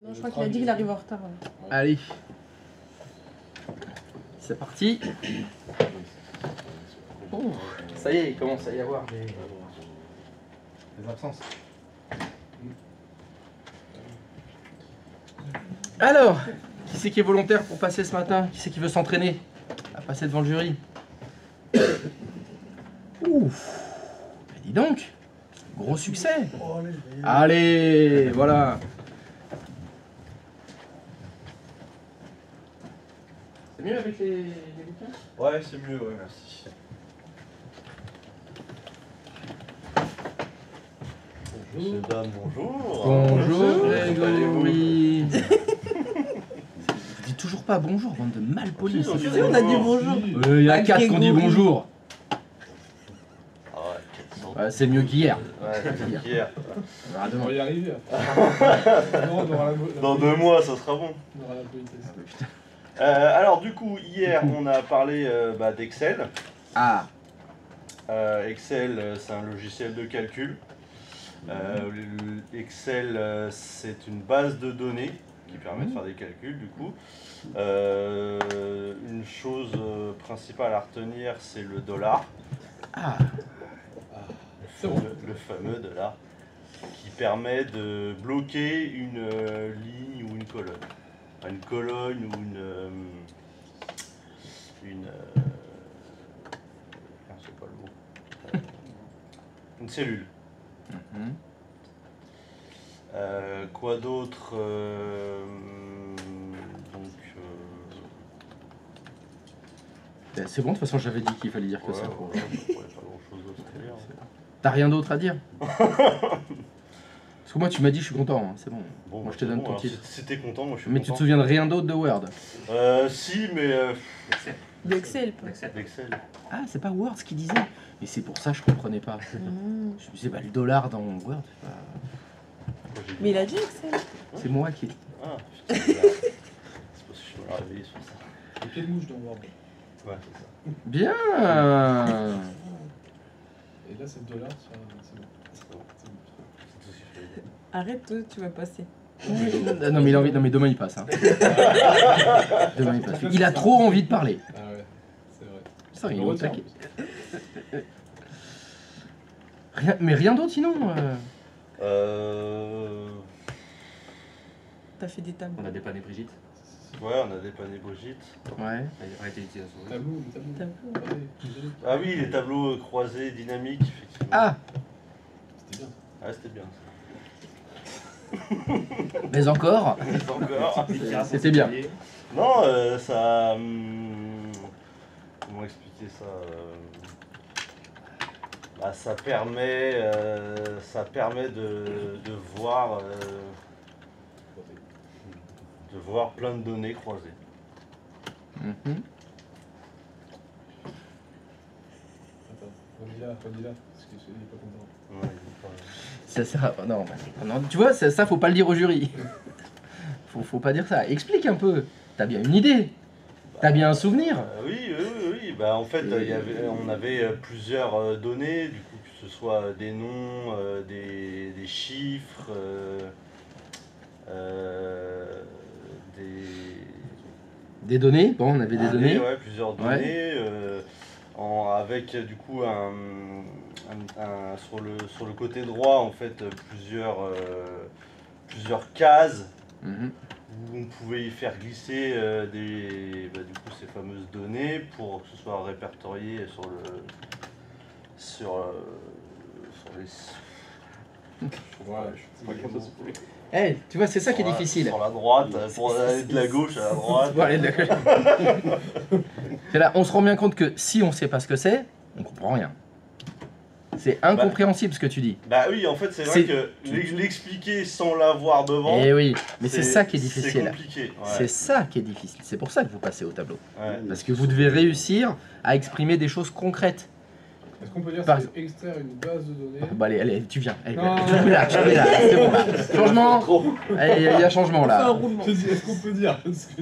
Non, je crois qu'il a dit qu'il arrive en retard. Allez. C'est parti. Oh, ça y est, il commence à y avoir des absences. Alors, qui c'est qui est volontaire pour passer ce matin? Qui c'est qui veut s'entraîner à passer devant le jury? Ouf. Ben dis donc, gros succès. Allez, voilà. C'est mieux avec les bouquins? Ouais, c'est mieux, ouais, merci. Monsieur, dame, bonjour. Bonjour Allez-vous? Grégory. Dis toujours pas bonjour, bande de malpolis. Si, Si, on a dit bonjour. Il y a 4 qu'on dit Grégory. bonjour. Ah ouais, 400. Ouais, c'est mieux qu'hier. Ouais, c'est hier. On verra On demain. va y arriver. Non, on aura la Dans 2 mois, ça sera bon. On aura la politesse. Alors, du coup, hier, on a parlé d'Excel. Ah, Excel, c'est un logiciel de calcul. Excel, c'est une base de données qui permet de faire des calculs, du coup. Une chose principale à retenir, c'est le dollar. ah. C'est bon. Le fameux dollar, qui permet de bloquer une ligne ou une colonne. Enfin, une colonne ou c'est pas le mot. Une cellule. Mhm. Quoi d'autre Ben, c'est bon, de toute façon j'avais dit qu'il fallait dire que ouais, ça. ouais, pas grand chose d'autre à dire. T'as rien d'autre à dire? Parce que moi tu m'as dit je suis content, hein, c'est bon. Bon, Moi, bah, je te donne ton alors, titre. si t'es content, moi je suis Mais content. tu te souviens de rien d'autre de Word? Si, mais D'Excel. d'Excel. Ah, c'est pas Word ce qu'il disait. Mais c'est pour ça que je comprenais pas. Mmh. Je me disais, bah le dollar dans Word, c'est pas... Pourquoi j'ai dit- Mais il a dit Excel. C'est moi qui... Ah, putain, c'est parce que je me réveillé sur ça. Les pieds de mouche dans Word. Ouais, c'est ça. Bien. Et là, c'est le dollar. C'est bon. C'est bon. C'est bon. C'est tout ce que je voulais dire. Arrête, toi, tu vas passer. Non mais, non mais demain il passe. Hein. Demain il passe. Il a trop envie de parler. Ah ouais, c'est vrai. Ça, il est On au retient. taquet. Mais rien d'autre sinon T'as fait des tables. On a dépanné Brigitte. Ouais, on a dépanné Brigitte. Ouais. Arrêtez d'utiliser la souris. Tableau, les tableaux. Tableau. Allez, désolé. Ah oui, les tableaux croisés dynamiques, effectivement. Ah, C'était bien. Ah, c'était bien ça. mais encore. Encore. C'était bien. Non, ça. Comment expliquer ça ça permet de voir plein de données croisées. Mhm. Attends, redis-la, parce que celui-là, il est pas content. Ouais, il est pas- Ça sert à... Non, non, tu vois, ça faut pas le dire au jury. Faut pas dire ça. Explique un peu. T'as bien une idée. T'as bien un souvenir. Oui. Bah, en fait, on avait plusieurs données, du coup, que ce soit des noms, des chiffres, Des données. Bon, on avait des données. Ouais, plusieurs données, avec du coup sur le côté droit, en fait, plusieurs cases Mhm. où on pouvait y faire glisser du coup, ces fameuses données pour que ce soit répertorié sur les... Ouais, je sais pas comment ça se fait. Eh, tu vois, c'est ça qui est sur la- difficile. Sur la droite, pour aller de la gauche à la droite. Bon, allez, d'accord. C'est là, on se rend bien compte que si on sait pas ce que c'est, on comprend rien. C'est incompréhensible ce que tu dis. Bah oui, en fait, c'est C'est- vrai que l'expliquer sans l'avoir devant, Eh oui, mais c'est ça qui est difficile. C'est compliqué. Ouais. C'est ça qui est difficile. C'est pour ça que vous passez au tableau. Ouais. Parce que vous devez réussir à exprimer des choses concrètes. Est-ce qu'on peut dire Par que c'est extraire une base de données? Bon, allez, tu viens. Allez, Non. tu te mets là, c'est bon là. Changement. Allez, il y a changement On fait un là. roulement. Je dis, est-ce qu'on peut dire? Parce que-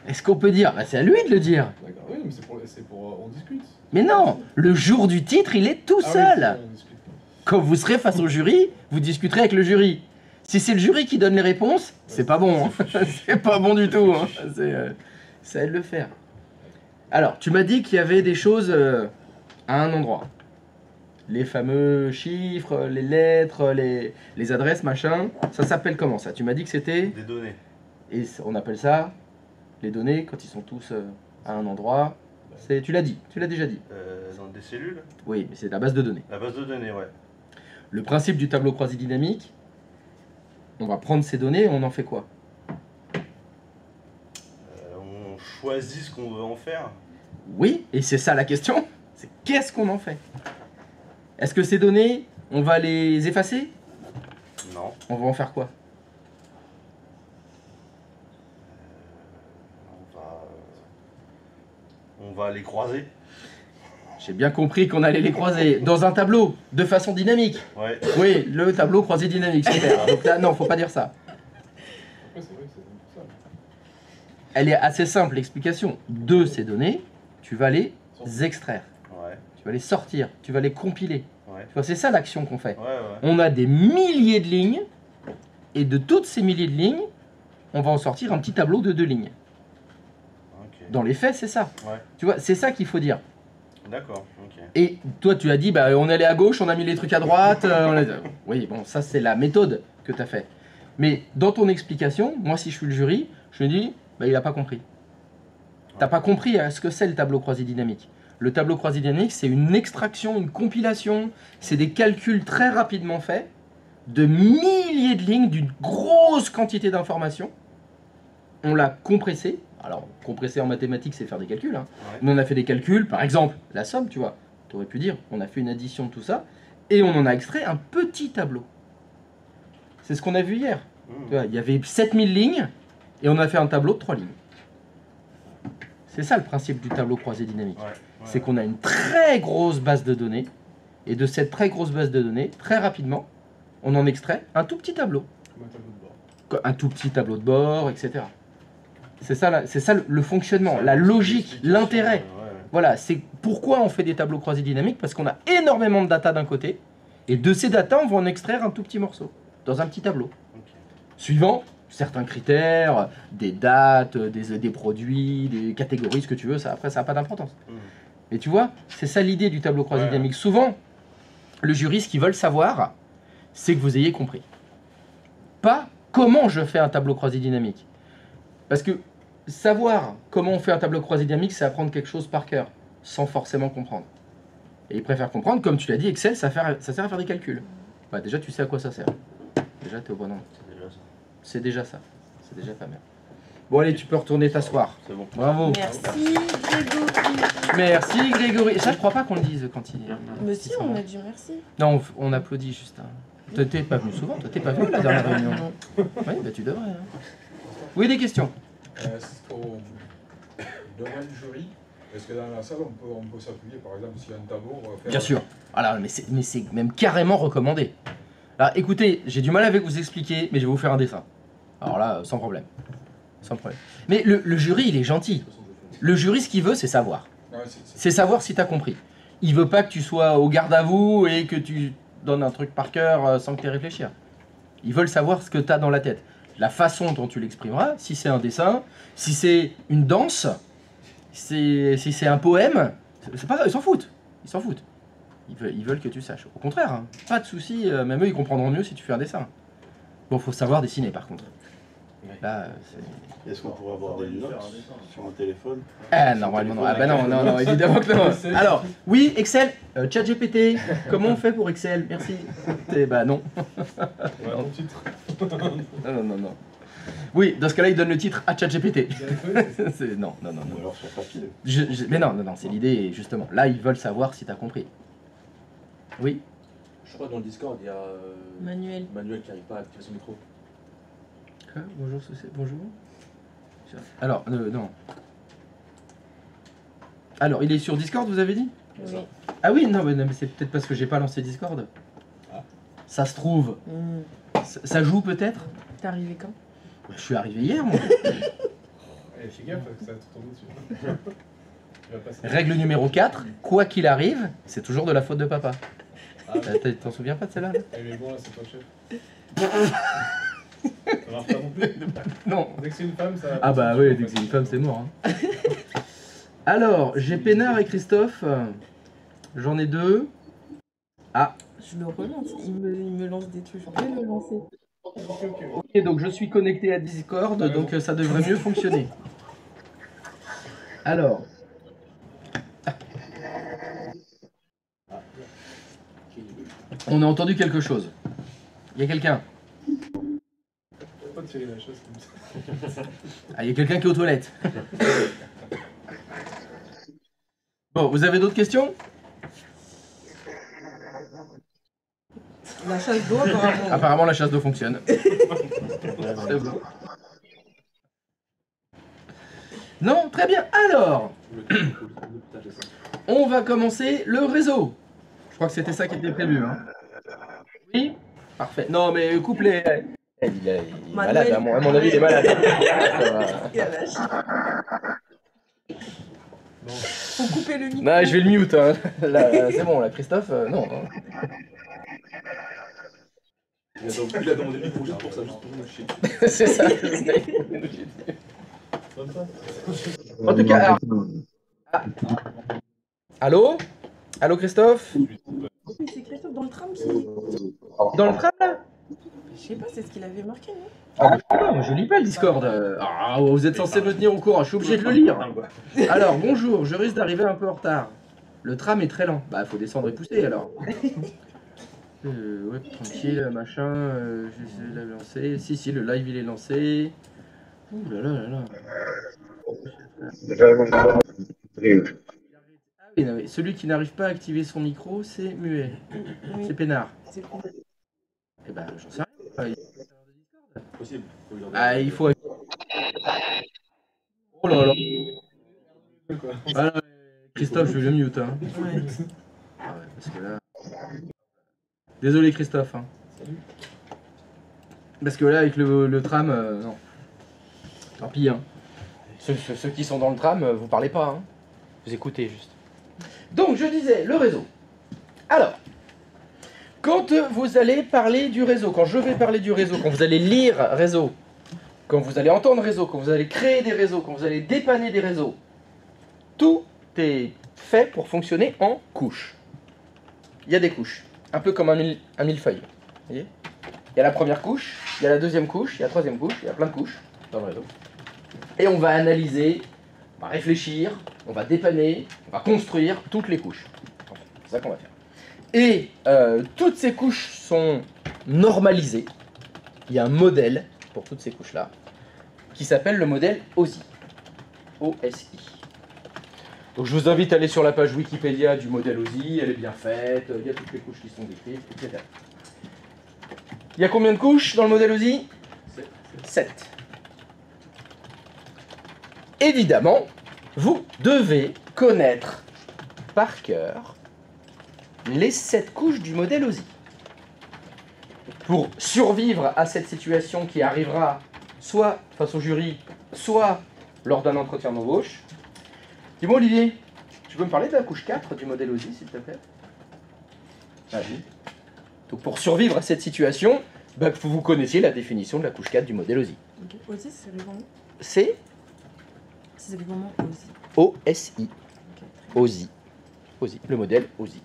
Est-ce qu'on peut dire? Bah, c'est à lui de le dire. D'accord, oui, mais c'est pour on discute. Mais non, le jour du titre, il est tout Ah oui, seul. c'est vrai, on discute. Quand vous serez face au jury, vous discuterez avec le jury. Si c'est le jury qui donne les réponses, c'est pas bon. Hein. C'est pas bon du tout. Hein. C'est à elle de le faire. Alors, tu m'as dit qu'il y avait des choses à un endroit. Les fameux chiffres, les lettres, les adresses, machin. Ça s'appelle comment ça? Tu m'as dit que c'était... Des données. Et on appelle ça les données quand ils sont tous à un endroit. Tu l'as dit, tu l'as déjà dit. Dans des cellules. Oui, mais c'est la base de données. La base de données, ouais. Le principe du tableau croisé dynamique, on va prendre ces données et on en fait quoi? On choisit ce qu'on veut en faire. Oui, et c'est ça la question. C'est qu'est-ce qu'on en fait? Est-ce que ces données, on va les effacer? Non. On va en faire quoi? On va les croiser. J'ai bien compris qu'on allait les croiser dans un tableau, de façon dynamique. Ouais. Oui, le tableau croisé dynamique, super. Donc là, non, faut pas dire ça. Après, c'est vrai que c'est ça. Elle est assez simple, l'explication. De ces données, tu vas les extraire, Ouais. tu vas les sortir, tu vas les compiler. Ouais. Tu vois, c'est ça l'action qu'on fait. Ouais, ouais. On a des milliers de lignes, et de toutes ces milliers de lignes, on va en sortir un petit tableau de 2 lignes. Ok. Dans les faits, c'est ça. Ouais. Tu vois, c'est ça qu'il faut dire. D'accord, ok. Et toi, tu as dit, bah, on est allé à gauche, on a mis les trucs à droite. Oui, bon, ça, c'est la méthode que tu as fait. Mais dans ton explication, moi, si je suis le jury, je me dis, bah, il n'a pas compris. T'as pas compris ce que c'est le tableau croisé dynamique. Le tableau croisé dynamique, c'est une extraction, une compilation, c'est des calculs très rapidement faits, de milliers de lignes, d'une grosse quantité d'informations. On l'a compressé. Alors, compresser en mathématiques, c'est faire des calculs. Hein. Ouais. Mais on a fait des calculs, par exemple, la somme, tu vois. Tu aurais pu dire, on a fait une addition de tout ça, et on en a extrait un petit tableau. C'est ce qu'on a vu hier. Mmh. Tu vois, il y avait 7000 lignes, et on a fait un tableau de 3 lignes. C'est ça le principe du tableau croisé dynamique. Ouais. Ouais. C'est qu'on a une très grosse base de données, et de cette très grosse base de données, très rapidement, on en extrait un tout petit tableau. Comme un tableau de bord. Un tout petit tableau de bord, etc. C'est ça le fonctionnement, Ça, la c'est logique, l'explication, l'intérêt. ouais. Voilà, c'est pourquoi on fait des tableaux croisés dynamiques, parce qu'on a énormément de data d'un côté, et de ces data, on va en extraire un tout petit morceau, dans un petit tableau. Ok. Suivant certains critères, des dates, des produits, des catégories, ce que tu veux, ça, après ça n'a pas d'importance. Mmh. Mais tu vois, c'est ça l'idée du tableau croisé Ouais. dynamique. Souvent, le jury, ce qu'ils veulent savoir, c'est que vous ayez compris. Pas comment je fais un tableau croisé dynamique. Parce que savoir comment on fait un tableau croisé dynamique, c'est apprendre quelque chose par cœur, sans forcément comprendre. Et ils préfèrent comprendre, comme tu l'as dit, Excel, ça sert à faire des calculs. Bah, déjà, tu sais à quoi ça sert. Déjà, tu es au bon endroit. C'est déjà ça. C'est déjà ça. C'est déjà pas mal. Bon, allez, tu peux retourner t'asseoir. C'est bon. Bravo. Merci Grégory. Merci, Grégory. Ça, je crois pas qu'on le dise quand il... Mais si, on a dit merci. Non, on applaudit juste. Hein. Toi, t'es pas venu souvent, toi, t'es pas venu là dans la réunion. Non. Oui, bah tu devrais. Hein. Oui, des questions. Devant le jury, est-ce que dans la salle on peut s'appuyer, par exemple, s'il y a un tableau, on va faire... Bien sûr. Alors, mais c'est même carrément recommandé. Alors, écoutez, j'ai du mal avec vous expliquer, mais je vais vous faire un dessin. Alors là, sans problème. Sans problème. Mais le jury, il est gentil. Le jury, ce qu'il veut, c'est savoir. Ouais, C'est savoir si tu as compris. Il veut pas que tu sois au garde à vous et que tu donnes un truc par cœur sans que tu aies réfléchir. Ils veulent savoir ce que tu as dans la tête. La façon dont tu l'exprimeras, si c'est un dessin, si c'est une danse, si c'est un poème, c'est pas grave, ils s'en foutent. Ils s'en foutent. Ils veulent que tu saches. Au contraire, hein, pas de souci, même eux ils comprendront mieux si tu fais un dessin. Bon, faut savoir dessiner par contre. Là, c'est... Est-ce qu'on pourrait avoir des notes sur un téléphone? Ah, normalement non. Ah bah non, non, non, évidemment que non. Alors, oui, Excel, ChatGPT, comment on fait pour Excel? Merci. Bah non. Ouais, mon titre. Non, non, non. Oui, dans ce cas-là, il donne le titre à ChatGPT. Non, non, non, Ou non. alors sur papier. Mais non, non, non, c'est l'idée, justement. Là, ils veulent savoir si t'as compris. Oui. Je crois que dans le Discord, il y a Manuel. Manuel qui n'arrive pas à activer son micro. Bonjour, bonjour. Alors, non. Alors, il est sur Discord, vous avez dit? Oui. Ah oui, non, mais c'est peut-être parce que j'ai pas lancé Discord. Ah. Ça se trouve. Ça joue peut-être? T'es arrivé quand? Je suis arrivé hier, moi. Allez, fais gaffe, ça va te tomber dessus. Tu vas passer. Règle numéro 4, quoi qu'il arrive, c'est toujours de la faute de papa. Ah, T'en souviens pas de celle-là là Eh, mais bon, là, c'est toi le chef. Ça marche pas non plus. Non. Dès que c'est une femme, ça. Ah bah oui, dès que c'est une femme, c'est mort. Hein. Alors, j'ai Pénard et Christophe. J'en ai deux. Ah, Je le relance, il me lance des trucs, je vais me lancer. ok, donc je suis connecté à Discord, donc ça devrait mieux fonctionner. Alors, on a entendu quelque chose. Il y a quelqu'un. Faut pas tirer la chasse comme ça. Ah, il y a quelqu'un qui est aux toilettes. Bon, vous avez d'autres questions? La chasse d'eau, apparemment. Apparemment, la chasse d'eau fonctionne. C'est bon. Non, très bien. Alors, on va commencer le réseau. Je crois que c'était ça qui était prévu. Hein. Oui? Parfait. Non, mais coupe-les. Il est malade, à mon avis, il est malade. Il a lâché. Faut couper le micro. Non, je vais le mute. Hein. Là, c'est bon, là, Christophe, non. Hein. Il a demandé le micro juste pour ça, juste pour nous chier. C'est ça. En tout cas, alors... Allô? Allô, Christophe? C'est Christophe dans le tram qui... Dans le tram, là? Je sais pas, c'est ce qu'il avait marqué, non? Ah, bah, je sais pas, moi je lis pas le Discord. Ah, vous êtes censé me tenir au courant, je suis obligé de le lire. Alors, bonjour, je risque d'arriver un peu en retard. Le tram est très lent. Bah, faut descendre et pousser alors. Ouais, tranquille, machin. J'essaie de la lancer. Si, le live il est lancé. Ouh là là là là. Ah oui, non, mais celui qui n'arrive pas à activer son micro, c'est muet. Oui, C'est peinard. c'est cool. Eh ben, j'en sais rien. Possible. Ah, il faut. Oh là là. Ah, là, Christophe, je vais le mute. Hein. Ouais. Ah ouais, parce que là. Désolé, Christophe. Hein. Parce que là, avec le tram, non. Tant pis. Hein. Ceux qui sont dans le tram, vous parlez pas. Hein. Vous écoutez juste. Donc, je disais, le réseau. Alors. Quand vous allez parler du réseau, quand je vais parler du réseau, quand vous allez lire réseau, quand vous allez entendre réseau, quand vous allez créer des réseaux, quand vous allez dépanner des réseaux, tout est fait pour fonctionner en couches. Il y a des couches, un peu comme un millefeuille. Vous voyez ? Il y a la première couche, il y a la deuxième couche, il y a la troisième couche, il y a plein de couches dans le réseau. Et on va analyser, on va réfléchir, on va dépanner, on va construire toutes les couches. Enfin, c'est ça qu'on va faire. Et toutes ces couches sont normalisées. Il y a un modèle pour toutes ces couches-là qui s'appelle le modèle OSI. OSI. Donc je vous invite à aller sur la page Wikipédia du modèle OSI, elle est bien faite, il y a toutes les couches qui sont décrites, etc. Il y a combien de couches dans le modèle OSI ? 7. Évidemment, vous devez connaître par cœur les 7 couches du modèle OSI. Pour survivre à cette situation qui arrivera soit face au jury, soit lors d'un entretien d'embauche. Dis-moi Olivier, tu peux me parler de la couche 4 du modèle OSI s'il te plaît ? Vas-y. Donc pour survivre à cette situation, bah, vous connaissiez la définition de la couche 4 du modèle OSI. Ok. OSI, c'est le comment? C'est C'est le comment OSI? OSI. Ok, très OSI. OSI. Le modèle OSI.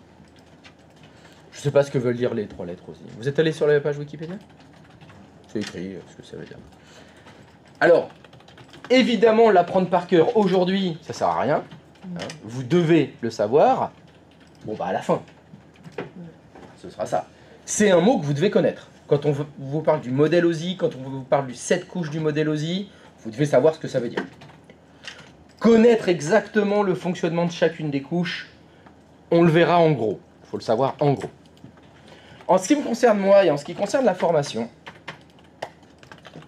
Je sais pas ce que veulent dire les 3 lettres OSI. Vous êtes allé sur la page Wikipédia ? C'est écrit ce que ça veut dire. Alors, évidemment, l'apprendre par cœur aujourd'hui, ça sert à rien. Hein, vous devez le savoir. Bon, bah à la fin. Ce sera ça. C'est un mot que vous devez connaître. Quand on vous parle du modèle OSI, quand on vous parle du 7 couches du modèle OSI, vous devez savoir ce que ça veut dire. Connaître exactement le fonctionnement de chacune des couches, on le verra en gros. Il faut le savoir en gros. En ce qui me concerne moi et en ce qui concerne la formation,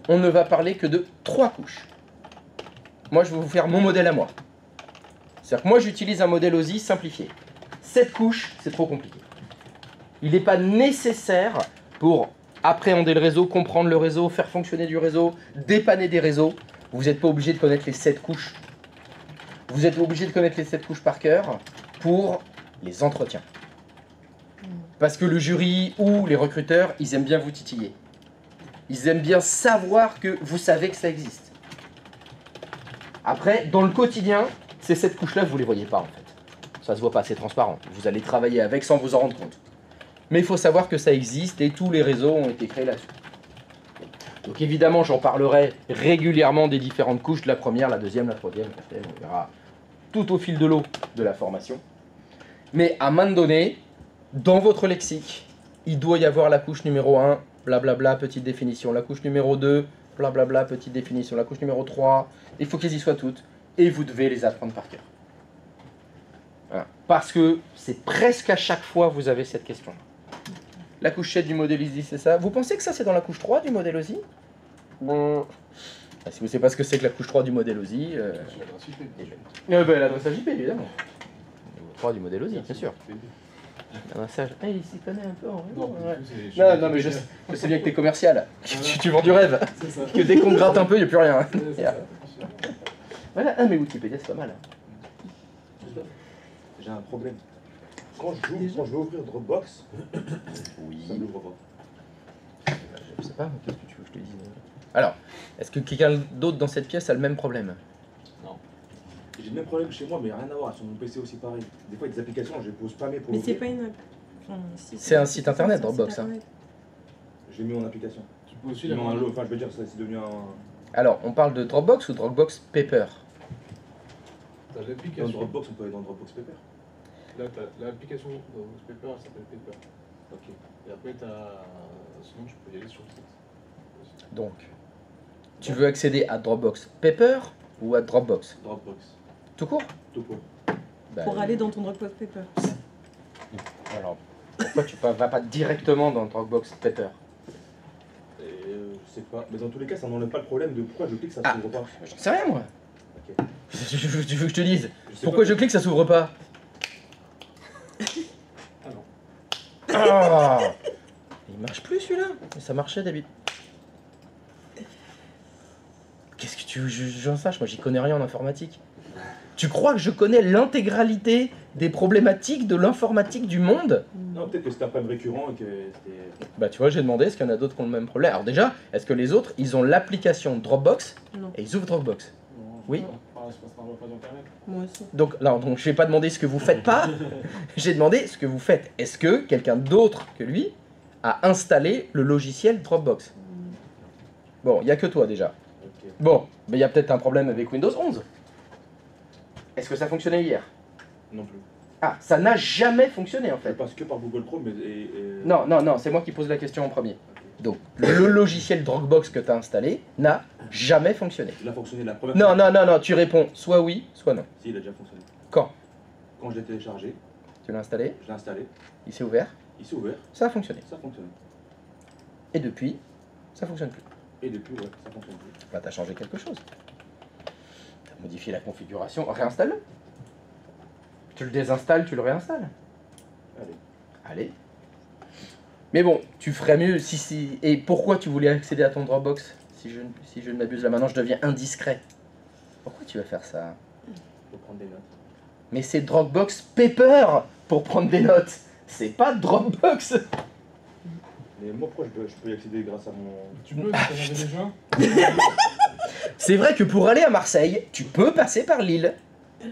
on ne va parler que de 3 couches. Moi, je vais vous faire mon modèle à moi. C'est-à-dire que moi, j'utilise un modèle OSI simplifié. 7 couches, c'est trop compliqué. Il n'est pas nécessaire pour appréhender le réseau, comprendre le réseau, faire fonctionner du réseau, dépanner des réseaux. Vous n'êtes pas obligé de connaître les 7 couches. Vous êtes obligé de connaître les 7 couches par cœur pour les entretiens. Parce que le jury ou les recruteurs, ils aiment bien vous titiller. Ils aiment bien savoir que vous savez que ça existe. Après, dans le quotidien, c'est cette couche-là, vous ne les voyez pas en fait. Ça se voit pas, c'est transparent. Vous allez travailler avec sans vous en rendre compte. Mais il faut savoir que ça existe et tous les réseaux ont été créés là-dessus. Donc évidemment, j'en parlerai régulièrement des différentes couches, de la première, la deuxième, la troisième, la quatrième, on verra tout au fil de l'eau de la formation. Mais à un moment donné, dans votre lexique, il doit y avoir la couche numéro 1, blablabla, petite définition. La couche numéro 2, blablabla, petite définition. La couche numéro 3, il faut qu'elles y soient toutes. Et vous devez les apprendre par cœur. Voilà. Parce que c'est presque à chaque fois vous avez cette question. La couche 7 du modèle OSI, c'est ça. Vous pensez que ça c'est dans la couche 3 du modèle OSI? Bon. Ah, si vous ne savez pas ce que c'est que la couche 3 du modèle OSI... l'adressage IP, évidemment. Le 3 du modèle OSI, bien sûr. L'adressage... Ah, il s'y connaît un peu en réseau. Non, mais je sais bien que t'es commercial. Tu vends du rêve. Que dès qu'on gratte un peu, il n'y a plus rien. Voilà, ah mais Wikipédia c'est pas mal. J'ai un problème. Quand je veux ouvrir Dropbox, Oui. ça ne l'ouvre pas. Je sais pas, mais qu'est-ce que tu veux que je te dise? Alors, est-ce que quelqu'un d'autre dans cette pièce a le même problème? Non. J'ai le même problème chez moi, mais rien à voir. Sur mon PC aussi pareil. Des fois, il y a des applications, je les pose spammer pour Mais c'est ouvrir. pas une. C'est un site internet, c'est un site Dropbox, hein. internet. J'ai mis en application. Tu peux aussi J'ai mis en l'avoir. lot, enfin, je veux dire, ça c'est devenu un. Alors, on parle de Dropbox ou Dropbox Paper? T'as Dans l'application. Dropbox, on peut aller dans Dropbox Paper. Là, t'as l'application Dropbox Paper, elle s'appelle Paper. Ok. Et après, sinon, tu peux y aller sur le site. Donc, tu veux accéder à Dropbox Paper ou à Dropbox? Dropbox. Tout court? Tout court. Bah, Pour aller dans ton Dropbox Paper. Alors, pourquoi tu vas pas directement dans Dropbox Paper? Et je sais pas. Mais dans tous les cas, ça n'enlève pas le problème de pourquoi je clique, ça Ah. s'ouvre pas. J'en sais rien, moi. Ok. Tu veux que je te dise? Je sais Pourquoi pas. je clique, ça s'ouvre pas? Ah non. Ah, il marche plus celui-là. Mais ça marchait d'habitude. Qu'est-ce que tu veux que j'en sache? Moi, j'y connais rien en informatique. Tu crois que je connais l'intégralité des problématiques de l'informatique du monde? Non, peut-être que c'était un problème récurrent et que c'était. Bah tu vois, j'ai demandé est-ce qu'il y en a d'autres qui ont le même problème. Alors déjà, est-ce que les autres, ils ont l'application Dropbox Non. et ils ouvrent Dropbox? Oui. Ah, c'est parce qu'on va pas d'internet. Moi aussi. Donc là, donc, je vais pas demander ce que vous faites pas, j'ai demandé ce que vous faites. Est-ce que quelqu'un d'autre que lui a installé le logiciel Dropbox? Bon, il n'y a que toi déjà. Ok. Bon, mais il y a peut-être un problème avec Windows 11. Est-ce que ça fonctionnait hier? Non plus. Ah, ça n'a jamais fonctionné en Je fait. passe que par Google Chrome et. Non, c'est moi qui pose la question en premier. Ok. Donc, le logiciel Dropbox que tu as installé n'a jamais fonctionné. Il a fonctionné la première Non, fois. non, tu réponds soit oui, soit non. Si, il a déjà fonctionné. Quand Quand je l'ai téléchargé, tu l'as installé, je l'ai installé, il s'est ouvert, il s'est ouvert, ça a fonctionné. ça fonctionne. Et depuis, ça fonctionne plus. Et depuis, ouais, ça fonctionne plus. Bah, t'as changé quelque chose. T'as modifié la configuration, réinstalle-le. Tu le désinstalles, tu le réinstalles. Allez. Allez. Mais bon, tu ferais mieux si... Et pourquoi tu voulais accéder à ton Dropbox? Si je ne m'abuse, là maintenant je deviens indiscret. Pourquoi tu vas faire ça? Faut prendre des notes. Mais c'est Dropbox Paper pour prendre des notes. C'est pas Dropbox. Mais moi, pourquoi je peux y accéder grâce à mon. Tu peux, si t'en avais déjà. C'est vrai que pour aller à Marseille, tu peux passer par Lille.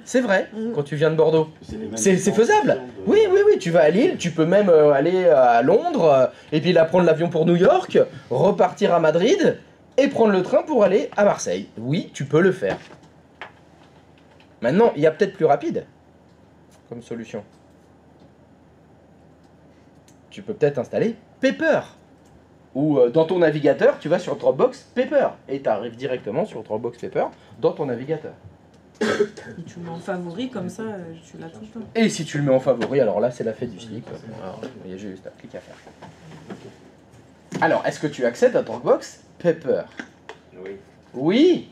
C'est vrai, quand tu viens de Bordeaux. C'est faisable. Oui, tu vas à Lille, tu peux même aller à Londres, et puis là prendre l'avion pour New York, repartir à Madrid, et prendre le train pour aller à Marseille. Oui, tu peux le faire. Maintenant, il y a peut-être plus rapide comme solution. Tu peux peut-être installer Paper. Ou dans ton navigateur, tu vas sur Dropbox Paper. Et tu arrives directement sur Dropbox Paper dans ton navigateur. Et tu mets en favori, comme ça, tu l'as tout le temps. Et si tu le mets en favori, alors là, c'est la fête du slip. Alors, il y a juste un clic à faire. Alors, est-ce que tu accèdes à Dropbox Paper? Oui. Oui.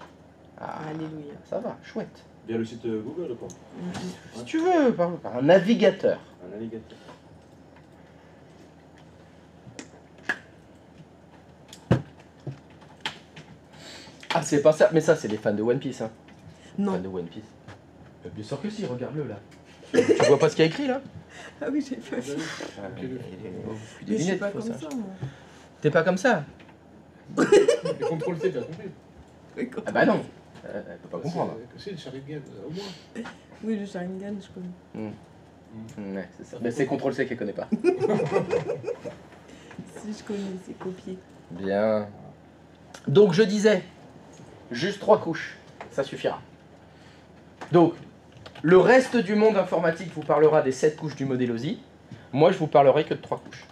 Ah, Alléluia. ça va, chouette. Via le site Google ou pas? Si tu veux, par un navigateur. Un navigateur. Ah, c'est pas ça, mais ça, c'est les fans de One Piece. Hein. Non. Fans de One Piece. Bien sûr que si, regarde-le là. Tu vois pas ce qu'il y a écrit là? Ah oui, j'ai pas vu. Des Mais je suis lunettes, pas faut comme ça. ça, moi. T'es pas comme ça? Les contrôles C, t'as compris? Oui, quand- Ah bah non, elle peut pas comprendre. C'est le Sharingan, au moins. Oui, le Sharingan, je connais. Ouais, c'est ça. Mais c'est CTRL-C qu'elle connaît pas. Si, je connais, c'est copié. Bien. Donc je disais, juste 3 couches, ça suffira. Donc, le reste du monde informatique vous parlera des 7 couches du modèle OSI. Moi, je vous parlerai que de 3 couches.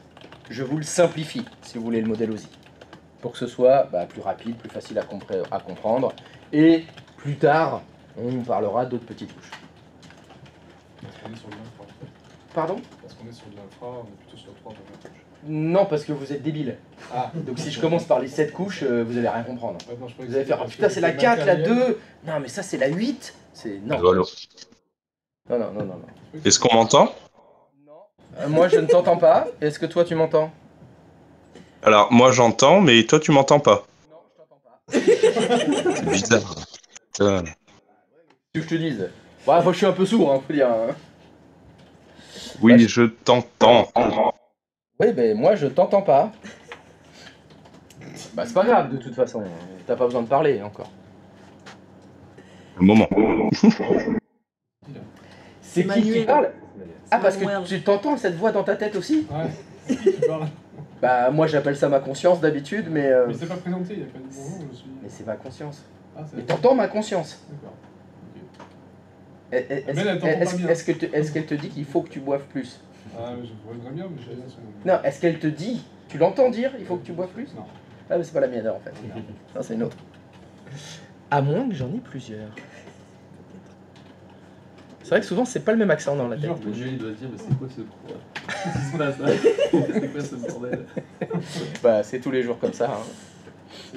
Je vous le simplifie, si vous voulez, le modèle OSI. Pour que ce soit plus rapide, plus facile à comprendre. Et plus tard, on vous parlera d'autres petites couches. Parce qu'on est sur de l'infra. Pardon? Parce qu'on est sur de l'infra, on est plutôt sur 3 premières couches. Non, parce que vous êtes débile. Ah, Donc si je commence par les 7 couches, vous allez rien comprendre. ouais, non, je croyais que Vous allez faire, c'était oh, putain, c'est la parce que 4, la matériel. 2. Non, mais ça, c'est la 8. C'est... Non. Allô, allô. Non, non, non, non. non. Est-ce qu'on m'entend? Moi, je ne t'entends pas. Est-ce que toi, tu m'entends? Alors, moi j'entends, mais toi tu m'entends pas. Non, je t'entends pas. C'est bizarre. Putain. Tu veux que je te dise? Bah, moi, je suis un peu sourd, faut dire. Hein. Oui, je t'entends. Oui, ben moi, je t'entends pas. Bah, c'est pas grave, de toute façon. T'as pas besoin de parler, encore. Un moment. C'est qui Manuel. parle? Ah, parce Manuel. que tu t'entends cette voix dans ta tête aussi? Ouais, c'est qui parle? Bah, moi, j'appelle ça ma conscience d'habitude, mais... Mais c'est pas présenté, il a pas dit bonjour, je suis. Mais c'est ma conscience. Ah, c'est. Mais t'entends ma conscience? D'accord. Est-ce Mais elle t'entend pas bien. est-ce qu'elle te dit qu'il faut que tu boives plus? Ah, mais je voudrais bien, mais je sais rien sur. Non, est-ce qu'elle te dit? Tu l'entends dire il faut que tu boives plus? Non. Ah, mais c'est pas la mienne en fait. Non, c'est une autre. À moins que j'en ai plusieurs. C'est vrai que souvent c'est pas le même accent dans la tête. Plusieurs. Le jeu il doit se dire mais c'est quoi ce quoi? Qu'est-ce qui se passe là? C'est quoi ce bordel? Bah, c'est tous les jours comme ça. hein.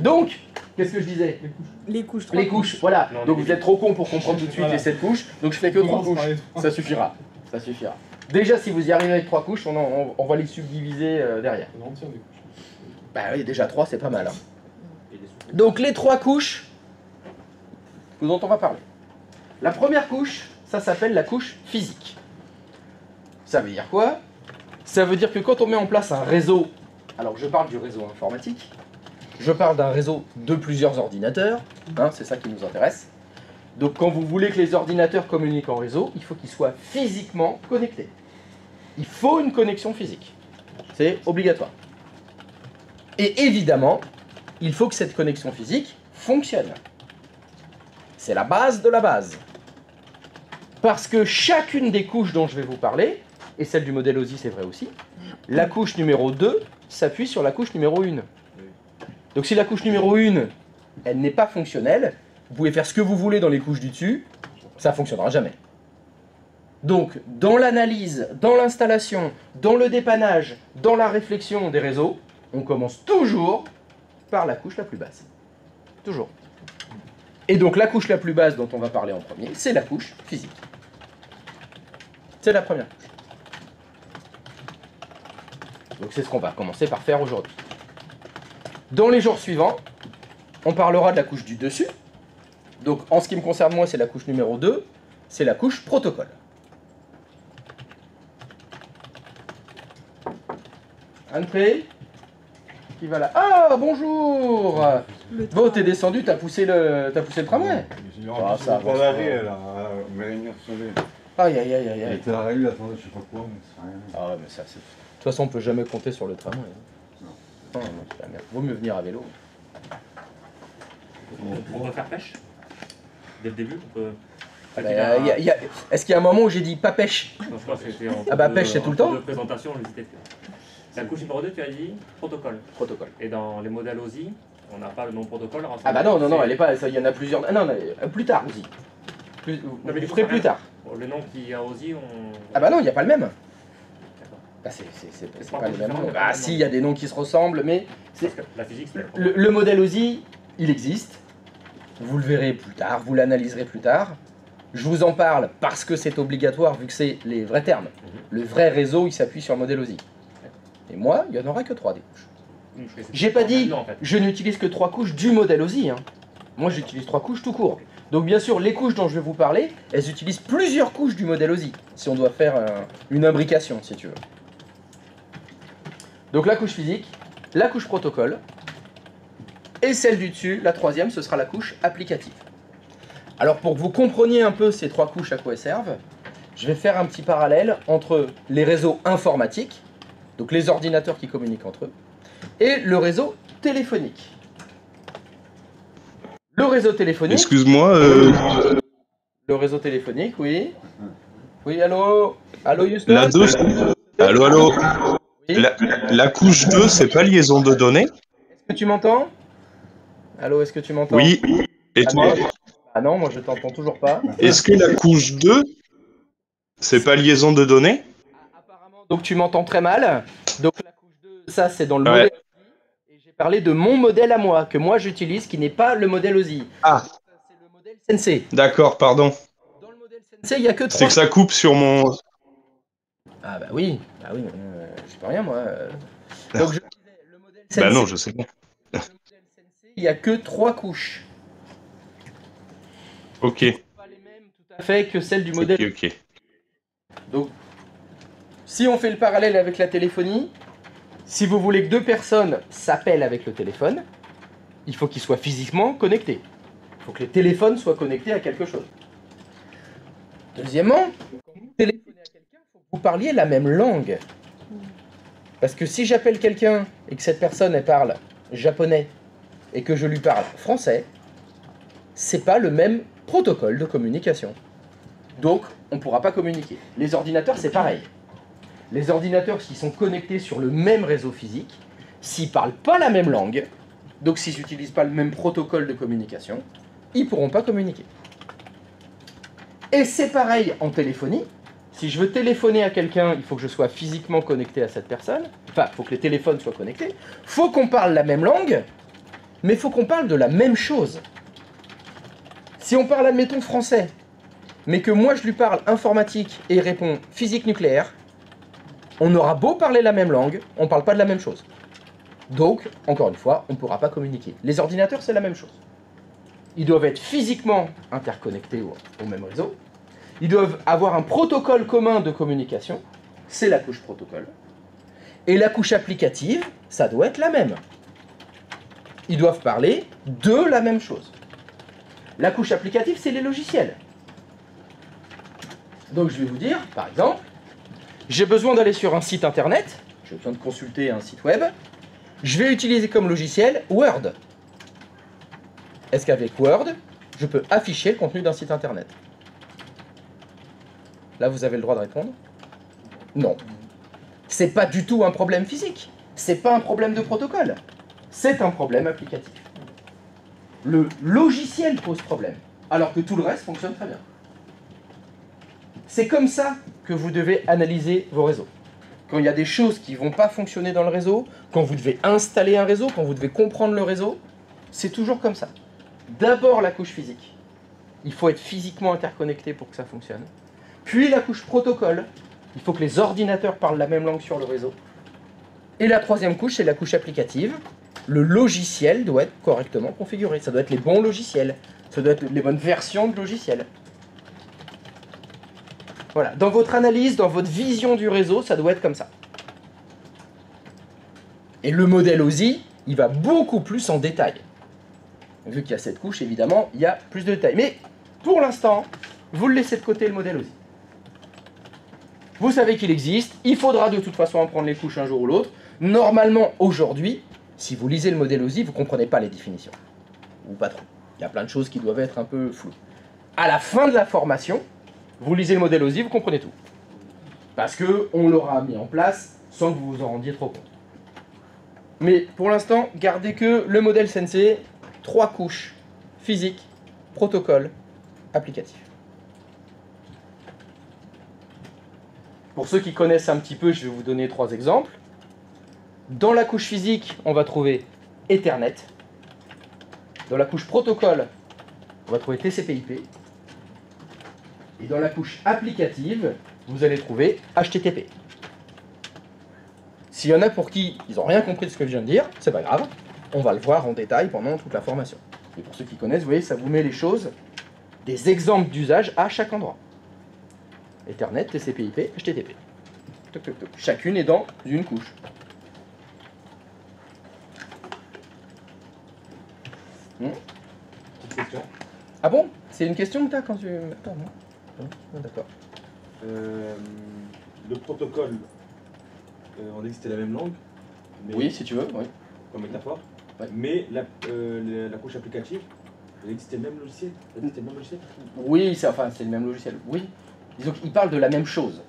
Donc, qu'est-ce que je disais? Les couches, 3 Les couches, voilà. Non, Donc les vous êtes trop con pour comprendre tout de suite Voilà. les 7 couches. Donc je fais que 3 Commence par couches. les trois. Ça suffira. Ça suffira. Déjà, si vous y arrivez avec 3 couches, on va les subdiviser derrière. On en tient des couches. Bah oui, déjà 3, c'est pas mal. hein. Donc les 3 couches dont on va parler. La première couche, ça s'appelle la couche physique. Ça veut dire quoi? Ça veut dire que quand on met en place un réseau, alors je parle du réseau informatique, je parle d'un réseau de plusieurs ordinateurs, hein, c'est ça qui nous intéresse. Donc quand vous voulez que les ordinateurs communiquent en réseau, il faut qu'ils soient physiquement connectés. Il faut une connexion physique. C'est obligatoire. Et évidemment, il faut que cette connexion physique fonctionne. C'est la base de la base. Parce que chacune des couches dont je vais vous parler, et celle du modèle OSI c'est vrai aussi, la couche numéro 2 s'appuie sur la couche numéro 1. Donc si la couche numéro 1, elle n'est pas fonctionnelle, vous pouvez faire ce que vous voulez dans les couches du dessus, ça ne fonctionnera jamais. Donc dans l'analyse, dans l'installation, dans le dépannage, dans la réflexion des réseaux, on commence toujours par la couche la plus basse. Toujours. Et donc la couche la plus basse dont on va parler en premier, c'est la couche physique. C'est la première couche. Donc c'est ce qu'on va commencer par faire aujourd'hui. Dans les jours suivants, on parlera de la couche du dessus. Donc en ce qui me concerne moi, c'est la couche numéro 2, c'est la couche protocole. Entrée. Qui va là? Ah, bonjour! Le Bon, train. t'es descendu, t'as poussé le tramway. Ah, ça Pas va. l'arrêt là, Mérignac Soleil. Aïe, aïe, aïe, aïe, Elle aïe. était arrêtée, elle attendait je sais pas quoi, mais c'est rien. Ah ouais, mais ça, c'est... De toute façon, on peut jamais compter sur le tramway. hein. Non, non, c'est la merde. Vaut mieux venir à vélo. On peut faire pêche dès le début. On peut... Ah bah, Est-ce qu'il y a un moment où j'ai dit pas pêche? Non, je crois que c'était en Ah bah, pêche, c'est tout le temps. De présentation, on hésitait. La couche numéro 2, tu as dit protocole. Protocole. Et dans les modèles OSI, on n'a pas le nom protocole. alors Ah bah non, non, non, c'est- elle est pas... Il y en a plusieurs... Ah non, non, plus tard aussi. mais Vous du coup, ferez ça plus rien. tard. Bon, le nom qui a OSI, on. Ah bah non, il n'y a pas le même. D'accord. Bah c'est Pas pas le même différent, nom. pas Ah le si, nom. il y a des noms qui se ressemblent, mais... Parce que la physique, c'est. Le modèle OSI, il existe. Vous le verrez plus tard, vous l'analyserez plus tard. Je vous en parle parce que c'est obligatoire vu que c'est les vrais termes. Le vrai réseau, il s'appuie sur le modèle OSI. Et moi, il n'y en aura que 3 des couches. J'ai pas dit, Non, en fait. je n'utilise que 3 couches du modèle OSI. Hein. Moi, j'utilise 3 couches tout court. Donc bien sûr, les couches dont je vais vous parler, elles utilisent plusieurs couches du modèle OSI, si on doit faire une imbrication, si tu veux. Donc la couche physique, la couche protocole, et celle du dessus, la troisième, ce sera la couche applicative. Alors pour que vous compreniez un peu ces trois couches à quoi elles servent, je vais faire un petit parallèle entre les réseaux informatiques, donc les ordinateurs qui communiquent entre eux, et le réseau téléphonique. Le réseau téléphonique... Excuse-moi, Le réseau téléphonique, oui. Oui, allô? Allô, Houston? la 2, allô, allô. Oui. La couche 2, c'est pas liaison de données? Est-ce que tu m'entends? Allô, est-ce que tu m'entends? Oui. Et Ah toi? non, ah non, moi je t'entends toujours pas. Est-ce que la couche 2, c'est pas liaison de données? Apparemment, donc tu m'entends très mal. Donc la couche 2, ça c'est dans le Ouais. modèle OSI. Et j'ai parlé de mon modèle à moi, que moi j'utilise, qui n'est pas le modèle OSI. Ah, C'est le modèle Sensei. d'accord, pardon. Dans le modèle Sensei, il n'y a que C'est 3. que ça coupe sur mon... Ah bah oui, je sais pas rien moi. Donc je disais, le modèle Sensei, Bah non, je sais bien. le modèle Sensei, il n'y a que 3 couches. Ok, Pas les mêmes tout à fait que celles du modèle. ok. Donc, si on fait le parallèle avec la téléphonie, si vous voulez que deux personnes s'appellent avec le téléphone, il faut qu'ils soient physiquement connectés. Il faut que les téléphones soient connectés à quelque chose. Deuxièmement, quand vous téléphonez à quelqu'un, il faut que vous parliez la même langue. Parce que si j'appelle quelqu'un et que cette personne elle parle japonais et que je lui parle français, c'est pas le même protocole de communication. Donc, on ne pourra pas communiquer. Les ordinateurs, c'est pareil. Les ordinateurs, s'ils sont connectés sur le même réseau physique, s'ils ne parlent pas la même langue, donc s'ils n'utilisent pas le même protocole de communication, ils ne pourront pas communiquer. Et c'est pareil en téléphonie. Si je veux téléphoner à quelqu'un, il faut que je sois physiquement connecté à cette personne. Enfin, il faut que les téléphones soient connectés. Il faut qu'on parle la même langue, mais il faut qu'on parle de la même chose. Si on parle, admettons, français, mais que moi je lui parle informatique et il répond physique nucléaire, on aura beau parler la même langue, on ne parle pas de la même chose. Donc, encore une fois, on ne pourra pas communiquer. Les ordinateurs, c'est la même chose. Ils doivent être physiquement interconnectés au même réseau. Ils doivent avoir un protocole commun de communication, c'est la couche protocole. Et la couche applicative, ça doit être la même. Ils doivent parler de la même chose. La couche applicative, c'est les logiciels. Donc je vais vous dire, par exemple, j'ai besoin d'aller sur un site internet, j'ai besoin de consulter un site web, je vais utiliser comme logiciel Word. Est-ce qu'avec Word, je peux afficher le contenu d'un site internet? Là, vous avez le droit de répondre. Non. C'est pas du tout un problème physique. C'est pas un problème de protocole. C'est un problème applicatif. Le logiciel pose problème, alors que tout le reste fonctionne très bien. C'est comme ça que vous devez analyser vos réseaux. Quand il y a des choses qui ne vont pas fonctionner dans le réseau, quand vous devez installer un réseau, quand vous devez comprendre le réseau, c'est toujours comme ça. D'abord la couche physique. Il faut être physiquement interconnecté pour que ça fonctionne. Puis la couche protocole. Il faut que les ordinateurs parlent la même langue sur le réseau. Et la troisième couche, c'est la couche applicative. Le logiciel doit être correctement configuré. Ça doit être les bons logiciels. Ça doit être les bonnes versions de logiciels. Voilà. Dans votre analyse, dans votre vision du réseau, ça doit être comme ça. Et le modèle OSI, il va beaucoup plus en détail. Vu qu'il y a cette couche, évidemment, il y a plus de détails. Mais pour l'instant, vous le laissez de côté, le modèle OSI. Vous savez qu'il existe, il faudra de toute façon en prendre les couches un jour ou l'autre. Normalement, aujourd'hui, si vous lisez le modèle OSI, vous ne comprenez pas les définitions. Ou pas trop. Il y a plein de choses qui doivent être un peu floues. À la fin de la formation, vous lisez le modèle OSI, vous comprenez tout. Parce qu'on l'aura mis en place sans que vous vous en rendiez trop compte. Mais pour l'instant, gardez que le modèle Sensei, 3 couches, physique, protocole, applicatif. Pour ceux qui connaissent un petit peu, je vais vous donner 3 exemples. Dans la couche physique, on va trouver Ethernet. Dans la couche protocole, on va trouver TCP/IP. Et dans la couche applicative, vous allez trouver HTTP. S'il y en a pour qui ils n'ont rien compris de ce que je viens de dire, c'est pas grave. On va le voir en détail pendant toute la formation. Et pour ceux qui connaissent, vous voyez, ça vous met les choses des exemples d'usage à chaque endroit. Ethernet, TCP/IP, HTTP. Toc, toc, toc. Chacune est dans une couche. Petite question. Ah bon? C'est une question que t'as quand tu... Attends, non? Ah, d'accord. Le protocole, on dit que c'était la même langue, mais, Oui, si tu veux, oui. comme métaphore, Ouais. mais la couche applicative, on dit que c'était le même logiciel. On dit que c'était le même logiciel. Oui, c'est le même logiciel. Oui. Disons qu'il parle de la même chose.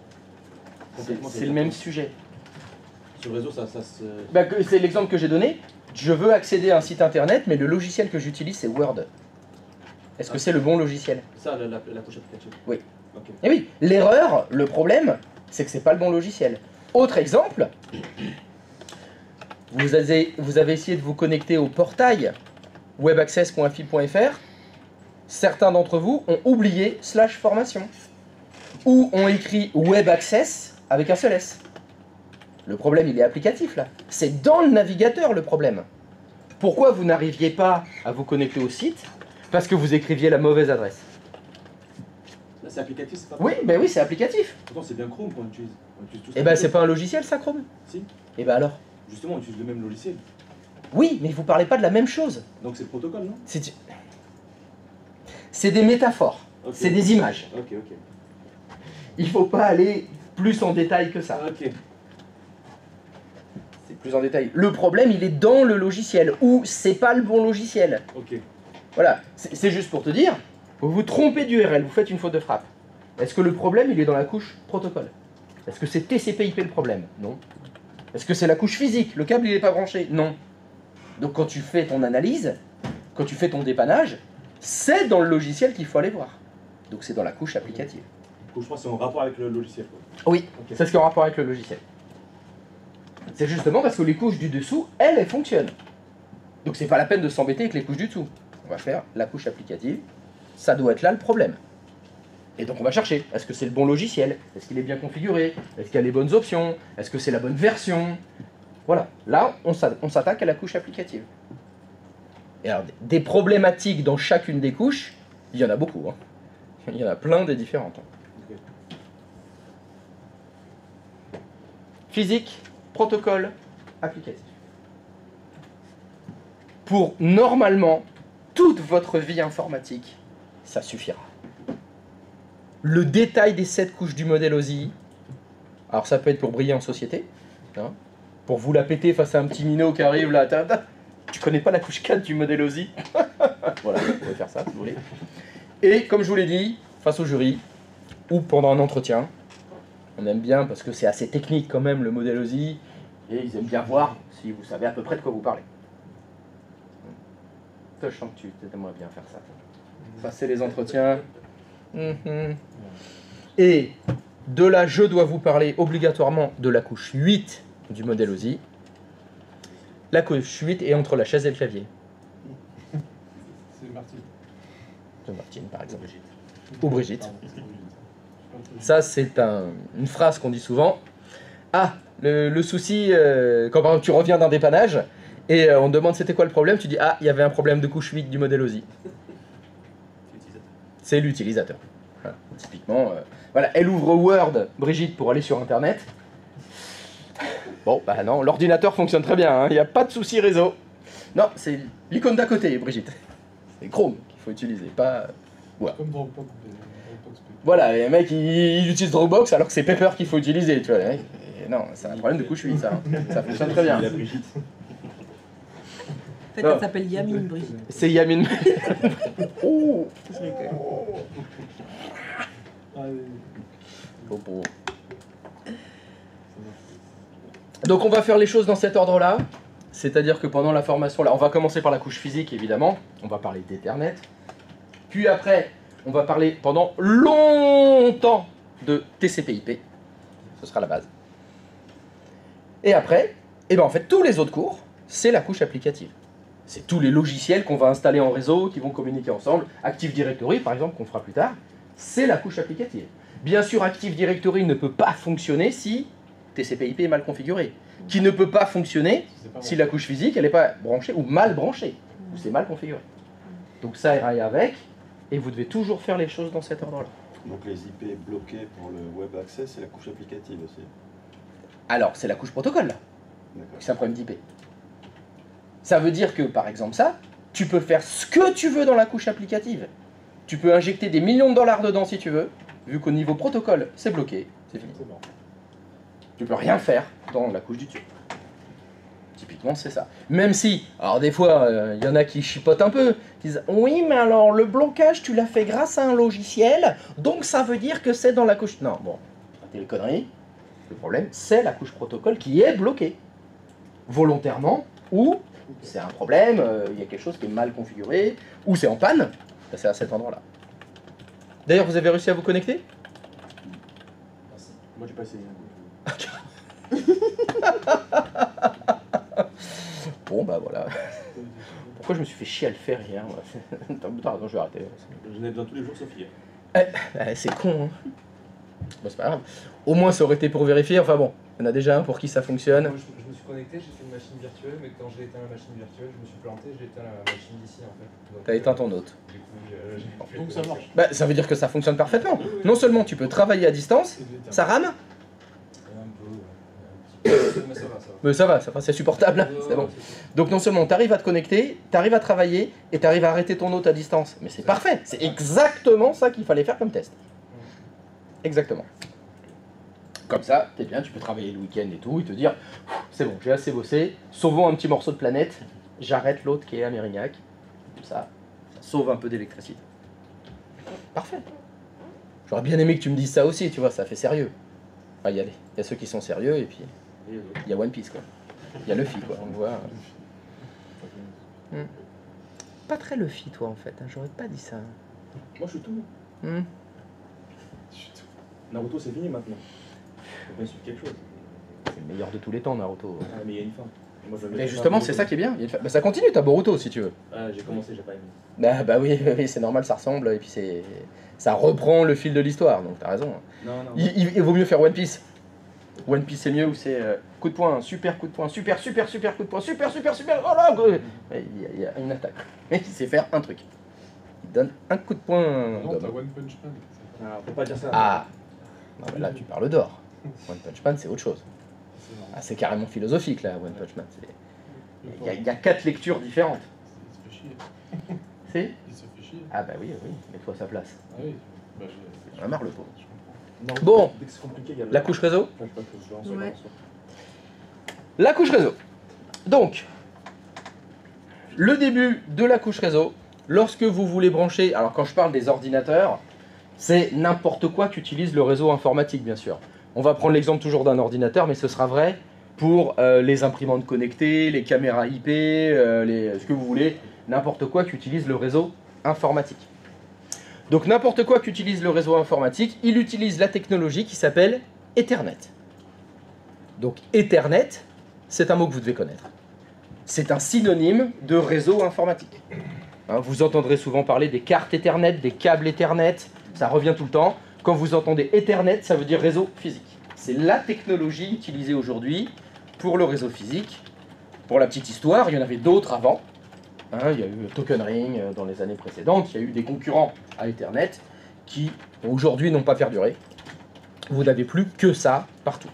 C'est le même sujet. Sur le réseau, ça se. Bah, c'est l'exemple que j'ai donné. Je veux accéder à un site internet, mais le logiciel que j'utilise, c'est Word. Est-ce que c'est le bon logiciel? Ça, la couche applicative. Oui. Ok. Eh oui, l'erreur, le problème, c'est que c'est pas le bon logiciel. Autre exemple, vous avez essayé de vous connecter au portail webaccess.fib.fr. Certains d'entre vous ont oublié /formation ou ont écrit webaccess avec un seul S. Le problème, il est applicatif là. C'est dans le navigateur le problème. Pourquoi vous n'arriviez pas à vous connecter au site? Parce que vous écriviez la mauvaise adresse. Là, c'est applicatif, c'est pas. Oui, ben oui, c'est applicatif. Pourtant, c'est bien Chrome qu'on utilise. On utilise tous Et la ben même c'est chose. pas un logiciel ça, Chrome? Si. Et ben alors? Justement, on utilise le même logiciel. Oui, mais vous parlez pas de la même chose. Donc c'est le protocole, non? C'est des métaphores, Ok. c'est des images. Ok, ok. Il faut pas aller plus en détail que ça. Ok. C'est plus en détail. Le problème, il est dans le logiciel, ou c'est pas le bon logiciel. Ok. Voilà, c'est juste pour te dire, vous vous trompez d'URL, vous faites une faute de frappe. Est-ce que le problème, il est dans la couche protocole? Est-ce que c'est TCP/IP le problème? Non. Est-ce que c'est la couche physique? Le câble, il n'est pas branché? Non. Donc quand tu fais ton analyse, quand tu fais ton dépannage, c'est dans le logiciel qu'il faut aller voir. Donc c'est dans la couche applicative. Donc, je pense que c'est en rapport avec le logiciel. Quoi. Oui, Ok. c'est ce qui est en rapport avec le logiciel. C'est justement parce que les couches du dessous, elles fonctionnent. Donc c'est pas la peine de s'embêter avec les couches du dessous. On va faire la couche applicative. Ça doit être là le problème. Et donc on va chercher. Est-ce que c'est le bon logiciel? Est-ce qu'il est bien configuré? Est-ce qu'il y a les bonnes options? Est-ce que c'est la bonne version? Voilà. Là, on s'attaque à la couche applicative. Et alors, des problématiques dans chacune des couches, il y en a beaucoup. Hein. Il y en a plein des différentes. Ok. Physique, protocole, applicatif. Pour normalement toute votre vie informatique, ça suffira. Le détail des 7 couches du modèle OSI, alors ça peut être pour briller en société, hein, pour vous la péter face à un petit minot qui arrive là, tu connais pas la couche 4 du modèle OSI? Voilà, vous pouvez faire ça si vous voulez. Et comme je vous l'ai dit, face au jury, ou pendant un entretien, on aime bien parce que c'est assez technique quand même le modèle OSI, et ils aiment bien voir si vous savez à peu près de quoi vous parlez. Toi, je sens que tu aimerais bien faire ça. Passer les entretiens. Et de là, je dois vous parler obligatoirement de la couche 8 du modèle OSI. La couche 8 est entre la chaise et le clavier. C'est Martine. De Martine, par exemple. Ou Brigitte. Ça, c'est une phrase qu'on dit souvent. Ah, le souci, quand par exemple tu reviens d'un dépannage et on te demande c'était quoi le problème, tu dis ah, il y avait un problème de couche 8 du modèle OSI. C'est l'utilisateur. Voilà, typiquement, voilà, elle ouvre Word, Brigitte, pour aller sur Internet. Bon, bah non, l'ordinateur fonctionne très bien, il n'y a pas de souci réseau. Non, c'est l'icône d'à côté, Brigitte. C'est Chrome qu'il faut utiliser, pas... Comme Dropbox. Voilà, les mecs, ils utilisent Dropbox alors que c'est Pepper qu'il faut utiliser, tu vois. Et non, c'est un problème de couche 8, ça. Hein. Ça fonctionne très bien. La Brigitte. En fait, elle s'appelle Yamine, Brigitte. C'est Yamine. Oh. Je rigole. Donc on va faire les choses dans cet ordre-là. C'est-à-dire que pendant la formation, là, on va commencer par la couche physique, évidemment. On va parler d'Ethernet. Puis après, on va parler pendant longtemps de TCP/IP. Ce sera la base. Et après, eh ben en fait, tous les autres cours, c'est la couche applicative. C'est tous les logiciels qu'on va installer en réseau, qui vont communiquer ensemble. Active Directory, par exemple, qu'on fera plus tard, c'est la couche applicative. Bien sûr, Active Directory ne peut pas fonctionner si TCP/IP est mal configuré. Qui ne peut pas fonctionner si la couche physique elle n'est pas branchée ou mal branchée, ou c'est mal configuré. Donc ça ira avec, et vous devez toujours faire les choses dans cet ordre-là. Donc les IP bloqués pour le web access, c'est la couche applicative aussi. Alors, c'est la couche protocole, là. D'accord. C'est un problème d'IP. Ça veut dire que, par exemple, ça, tu peux faire ce que tu veux dans la couche applicative. Tu peux injecter des millions de dollars dedans si tu veux, vu qu'au niveau protocole, c'est bloqué, c'est fini. Tu peux rien faire dans la couche du dessus. Typiquement, c'est ça. Même si, alors des fois, il y en a qui chipotent un peu, qui disent « Oui, mais alors, le blocage, tu l'as fait grâce à un logiciel, donc ça veut dire que c'est dans la couche... » Non, bon, arrêtez les conneries. Le problème, c'est la couche protocole qui est bloquée. Volontairement, ou c'est un problème, il y a quelque chose qui est mal configuré, ou c'est en panne, c'est à cet endroit-là. D'ailleurs, vous avez réussi à vous connecter? Moi, j'ai pas essayé. Bon, bah voilà. Pourquoi je me suis fait chier à le faire hier? Pardon, je vais arrêter. Je n'ai besoin tous les jours, Sophie. C'est con, hein. Bon, c'est pas grave. Au moins, ça aurait été pour vérifier. Enfin bon, il y en a déjà un pour qui ça fonctionne. Moi, je me suis connecté, j'ai fait une machine virtuelle, mais quand j'ai éteint la machine virtuelle, je me suis planté, j'ai éteint la machine d'ici en fait. Donc, T'as éteint ton autre. Du coup, j'ai fait Donc ça marche. Bah, ça veut dire que ça fonctionne parfaitement. Non seulement tu peux travailler à distance, ça rame, Un peu, un petit peu, mais ça va, ça va. mais ça va, c'est supportable, c'est bon. Donc non seulement tu arrives à te connecter, tu arrives à travailler et tu arrives à arrêter ton hôte à distance. Mais c'est parfait, c'est exactement ça qu'il fallait faire comme test. Exactement. Comme ça, t'es bien, tu peux travailler le week-end et tout, et te dire, c'est bon, j'ai assez bossé, sauvons un petit morceau de planète, j'arrête l'autre qui est à Mérignac. Comme ça sauve un peu d'électricité. Parfait. J'aurais bien aimé que tu me dises ça aussi, tu vois, ça fait sérieux. Enfin, il y a ceux qui sont sérieux, et puis il y a One Piece, quoi. Il y a Luffy, quoi, on voit. Pas très Luffy, toi, en fait, hein. J'aurais pas dit ça. Moi, je suis tout. Naruto, c'est fini maintenant. Faut bien suivre quelque chose. C'est le meilleur de tous les temps, Naruto. Ah, mais il y a une fin. Et moi, je Mais justement, c'est ça qui est bien. Bah, ça continue, t'as Boruto, si tu veux. Ah, j'ai commencé, j'ai pas aimé. Bah oui, c'est normal, ça ressemble, et puis ça reprend le fil de l'histoire, donc t'as raison. Non, non. Il vaut mieux faire One Piece. One Piece c'est mieux, où c'est coup de poing, super coup de poing, super coup de poing, super, oh là, il y a une attaque. Mais il sait faire un truc. Il donne un coup de poing. Non, t'as One Punch Man. Ah, faut pas dire ça. Ah, non, mais là tu parles d'or. One Punch Man c'est autre chose. Ah, c'est carrément philosophique là, One Punch Man. Il y a 4 lectures différentes. Il se fait chier. C'est Il se fait chier. Ah bah oui, mets-toi à sa place. Ah oui. Bah, On a marre le pauvre. Naruto, Bon. dès que c'est compliqué, il y a La couche réseau. Enfin, je sais pas, je lance, Ouais. je lance. La couche réseau. Donc, le début de la couche réseau, lorsque vous voulez brancher, alors quand je parle des ordinateurs, c'est n'importe quoi qu'utilise le réseau informatique, bien sûr. On va prendre l'exemple toujours d'un ordinateur, mais ce sera vrai pour les imprimantes connectées, les caméras IP, ce que vous voulez, n'importe quoi qu'utilise le réseau informatique. Donc n'importe quoi qu'utilise le réseau informatique, il utilise la technologie qui s'appelle Ethernet. Donc Ethernet, c'est un mot que vous devez connaître. C'est un synonyme de réseau informatique. Hein, vous entendrez souvent parler des cartes Ethernet, des câbles Ethernet, ça revient tout le temps. Quand vous entendez Ethernet, ça veut dire réseau physique. C'est la technologie utilisée aujourd'hui pour le réseau physique. Pour la petite histoire, il y en avait d'autres avant. Hein, il y a eu Token Ring dans les années précédentes, il y a eu des concurrents à Ethernet qui aujourd'hui n'ont pas perduré. Vous n'avez plus que ça partout.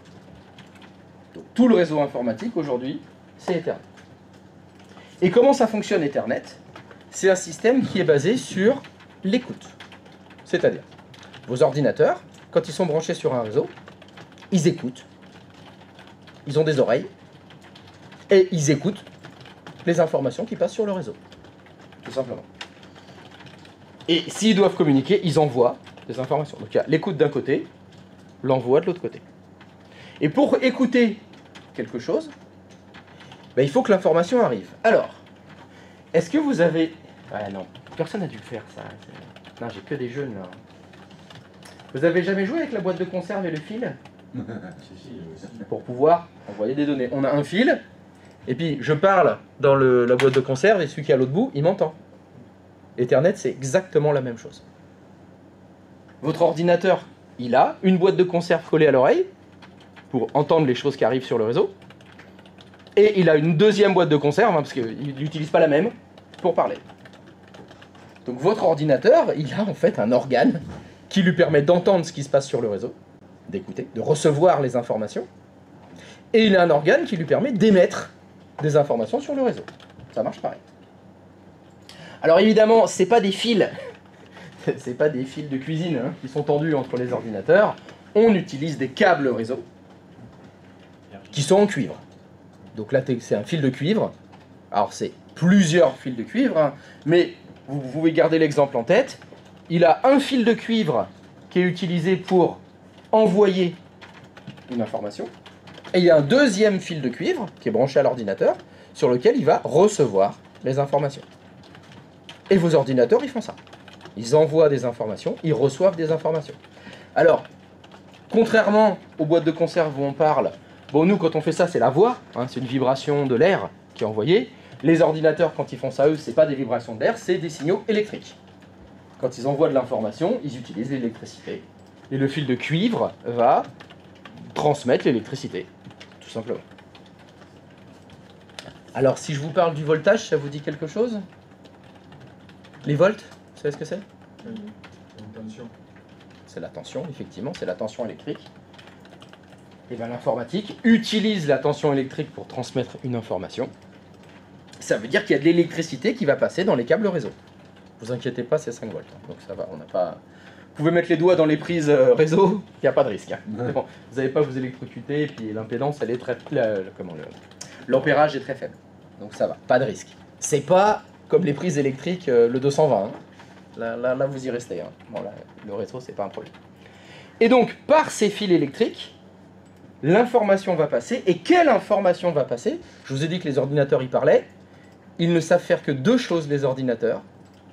Donc, tout le réseau informatique aujourd'hui, c'est Ethernet. Et comment ça fonctionne Ethernet? C'est un système qui est basé sur l'écoute. C'est-à-dire, vos ordinateurs, quand ils sont branchés sur un réseau, ils écoutent. Ils ont des oreilles. Et ils écoutent les informations qui passent sur le réseau. Tout simplement. Et s'ils doivent communiquer, ils envoient des informations. Donc il y a l'écoute d'un côté, l'envoi de l'autre côté. Et pour écouter quelque chose, ben, il faut que l'information arrive. Alors, est-ce que vous avez... Ah non, personne n'a dû le faire ça. Non, j'ai que des jeunes là. Vous avez jamais joué avec la boîte de conserve et le fil? Pour pouvoir envoyer des données. On a un fil, et puis je parle dans la boîte de conserve, et celui qui est à l'autre bout, il m'entend. Ethernet, c'est exactement la même chose. Votre ordinateur, il a une boîte de conserve collée à l'oreille, pour entendre les choses qui arrivent sur le réseau, et il a une deuxième boîte de conserve, hein, parce qu'il n'utilise pas la même, pour parler. Donc votre ordinateur, il a en fait un organe qui lui permet d'entendre ce qui se passe sur le réseau, d'écouter, de recevoir les informations, et il a un organe qui lui permet d'émettre des informations sur le réseau. Ça marche pareil. Alors évidemment, c'est pas des fils, c'est pas des fils de cuisine hein, qui sont tendus entre les ordinateurs. On utilise des câbles réseau qui sont en cuivre. Donc là, c'est un fil de cuivre. Alors c'est plusieurs fils de cuivre, hein, mais vous pouvez garder l'exemple en tête. Il a un fil de cuivre qui est utilisé pour envoyer une information. Et il y a un deuxième fil de cuivre qui est branché à l'ordinateur sur lequel il va recevoir les informations. Et vos ordinateurs, ils font ça. Ils envoient des informations, ils reçoivent des informations. Alors, contrairement aux boîtes de conserve où on parle, bon, nous, quand on fait ça, c'est la voix, hein, c'est une vibration de l'air qui est envoyée. Les ordinateurs, quand ils font ça, eux, c'est pas des vibrations d'air, c'est des signaux électriques. Quand ils envoient de l'information, ils utilisent l'électricité. Et le fil de cuivre va transmettre l'électricité, tout simplement. Alors, si je vous parle du voltage, ça vous dit quelque chose? Les volts, vous savez ce que c'est? Une tension. C'est la tension, effectivement, c'est la tension électrique. Et bien l'informatique utilise la tension électrique pour transmettre une information. Ça veut dire qu'il y a de l'électricité qui va passer dans les câbles réseau. Ne vous inquiétez pas, c'est 5 volts. Donc ça va, on n'a pas... Vous pouvez mettre les doigts dans les prises réseau, il n'y a pas de risque. Hein. Bon, vous n'allez pas vous électrocuter, et puis l'impédance, elle est très... L'ampérage est très faible. Donc ça va, pas de risque. C'est pas comme les prises électriques, le 220. Hein. Là, vous y restez. Hein. Bon, là, le réseau, c'est pas un problème. Et donc, par ces fils électriques, l'information va passer. Et quelle information va passer? Je vous ai dit que les ordinateurs y parlaient. Ils ne savent faire que deux choses, les ordinateurs.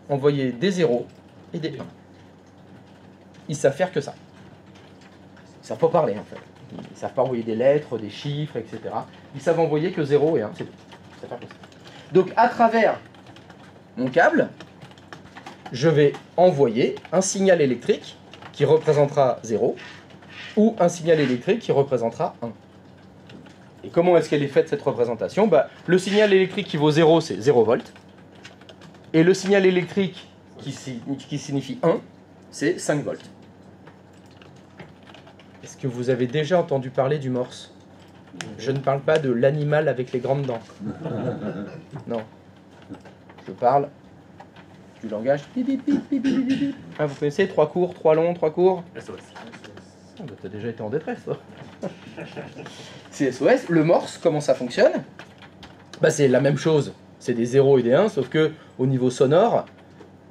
Envoyer des 0 et des 1. Ils savent faire que ça. Ils ne savent pas parler, en fait. Ils ne savent pas envoyer des lettres, des chiffres, etc. Ils savent envoyer que 0 et 1, c'est tout. Ils savent faire que ça. Donc, à travers mon câble, je vais envoyer un signal électrique qui représentera 0 ou un signal électrique qui représentera 1. Et comment est-ce qu'elle est faite cette représentation? Le signal électrique qui vaut 0, c'est 0 volts. Et le signal électrique qui signifie 1, c'est 5 volts. Est-ce que vous avez déjà entendu parler du Morse? Je ne parle pas de l'animal avec les grandes dents. Non. Je parle du langage. Ah, vous connaissez 3 courts, 3 longs, 3 courts? SOS. T'as déjà été en détresse, toi. C'est SOS. Le Morse, comment ça fonctionne? C'est la même chose. C'est des 0 et des 1, sauf que au niveau sonore,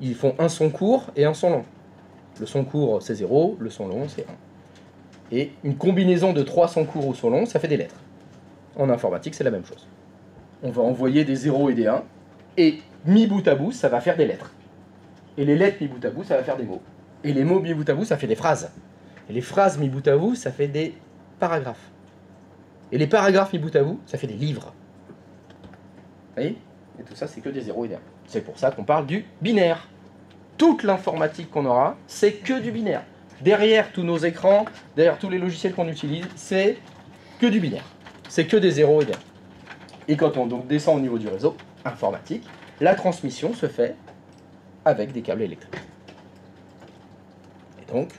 ils font un son court et un son long. Le son court, c'est 0, le son long, c'est 1. Et une combinaison de 3 sons courts ou sons longs, ça fait des lettres. En informatique, c'est la même chose. On va envoyer des 0 et des 1, et mis bout à bout, ça va faire des lettres. Et les lettres mis bout à bout, ça va faire des mots. Et les mots mis bout à bout, ça fait des phrases. Et les phrases mis bout à bout, ça fait des paragraphes. Et les paragraphes mis bout à bout, ça fait des livres. Vous voyez? Et tout ça, c'est que des 0 et des 1. C'est pour ça qu'on parle du binaire. Toute l'informatique qu'on aura, c'est que du binaire. Derrière tous nos écrans, derrière tous les logiciels qu'on utilise, c'est que du binaire. C'est que des 0 et des 1. Et quand on donc descend au niveau du réseau informatique, la transmission se fait avec des câbles électriques. Et donc,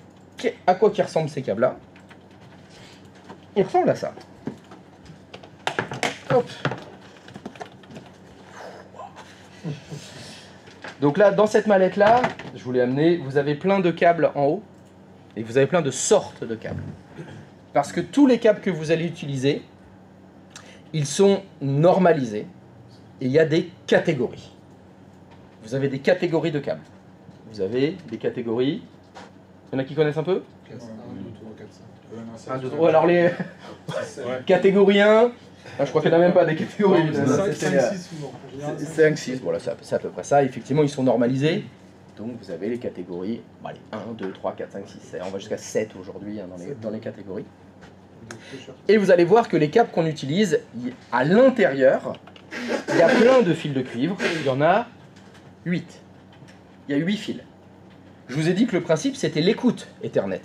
à quoi qui ressemblent ces câbles-là? Ils ressemblent à ça. Hop. Donc là, dans cette mallette-là, je vous l'ai amené, vous avez plein de câbles en haut, et vous avez plein de sortes de câbles. Parce que tous les câbles que vous allez utiliser, ils sont normalisés, et il y a des catégories. Vous avez des catégories de câbles. Vous avez des catégories... Il y en a qui connaissent un peu? 1, 2, 3, 4, 5. 1, 2, 3, alors les... Catégorie 1... je crois qu'il n'y en a même pas des catégories. 5, 6 souvent. 5, 6, voilà, c'est à peu près ça. Effectivement, ils sont normalisés. Donc vous avez les catégories, allez, 1, 2, 3, 4, 5, 6, 7. On va jusqu'à 7 aujourd'hui hein, dans les catégories. Et vous allez voir que les câbles qu'on utilise, à l'intérieur, il y a plein de fils de cuivre. Il y en a 8. Il y a 8 fils. Je vous ai dit que le principe, c'était l'écoute Ethernet.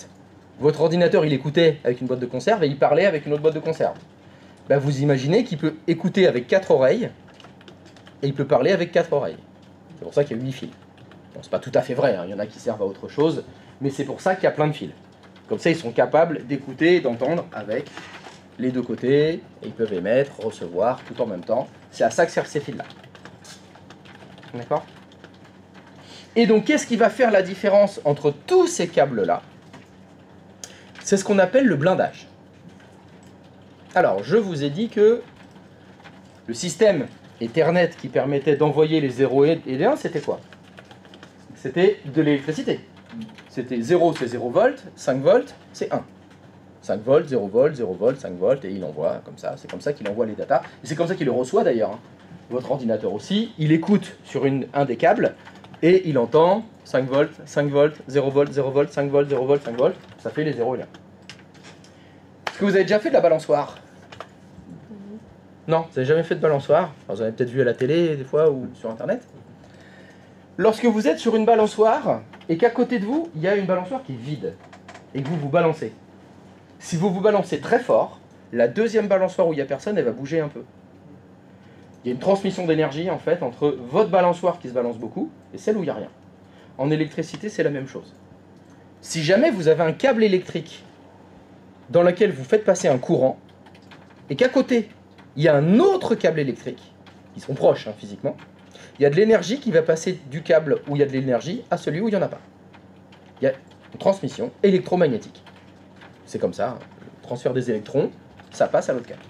Votre ordinateur, il écoutait avec une boîte de conserve et il parlait avec une autre boîte de conserve. Vous imaginez qu'il peut écouter avec 4 oreilles et il peut parler avec 4 oreilles. C'est pour ça qu'il y a 8 fils. Bon, c'est pas tout à fait vrai, hein, il y en a qui servent à autre chose, mais c'est pour ça qu'il y a plein de fils. Comme ça, ils sont capables d'écouter et d'entendre avec les deux côtés, et ils peuvent émettre, recevoir, tout en même temps. C'est à ça que servent ces fils-là. D'accord? Et donc, qu'est-ce qui va faire la différence entre tous ces câbles-là? C'est ce qu'on appelle le blindage. Alors, je vous ai dit que le système Ethernet qui permettait d'envoyer les 0 et les 1, c'était quoi? C'était de l'électricité. C'était 0, c'est 0 volts, 5 volts, c'est 1. 5 volts, 0 volts, 0 volts, 5 volts, et il envoie comme ça. C'est comme ça qu'il envoie les datas. Et c'est comme ça qu'il le reçoit d'ailleurs. Hein. Votre ordinateur aussi, il écoute sur un des câbles, et il entend 5 volts, 5 volts, 0 volts, 0 volts, 5 volts, 0 volts, 5 volts. Ça fait les 0 et les 1. Est-ce que vous avez déjà fait de la balançoire? Non, vous n'avez jamais fait de balançoire. Enfin, vous avez peut-être vu à la télé des fois ou sur internet. Lorsque vous êtes sur une balançoire et qu'à côté de vous, il y a une balançoire qui est vide et que vous vous balancez. Si vous vous balancez très fort, la deuxième balançoire où il n'y a personne, elle va bouger un peu. Il y a une transmission d'énergie en fait entre votre balançoire qui se balance beaucoup et celle où il n'y a rien. En électricité, c'est la même chose. Si jamais vous avez un câble électrique dans lequel vous faites passer un courant et qu'à côté, il y a un autre câble électrique, ils sont proches hein, physiquement, il y a de l'énergie qui va passer du câble où il y a de l'énergie à celui où il n'y en a pas. Il y a une transmission électromagnétique. C'est comme ça, le transfert des électrons, ça passe à l'autre câble.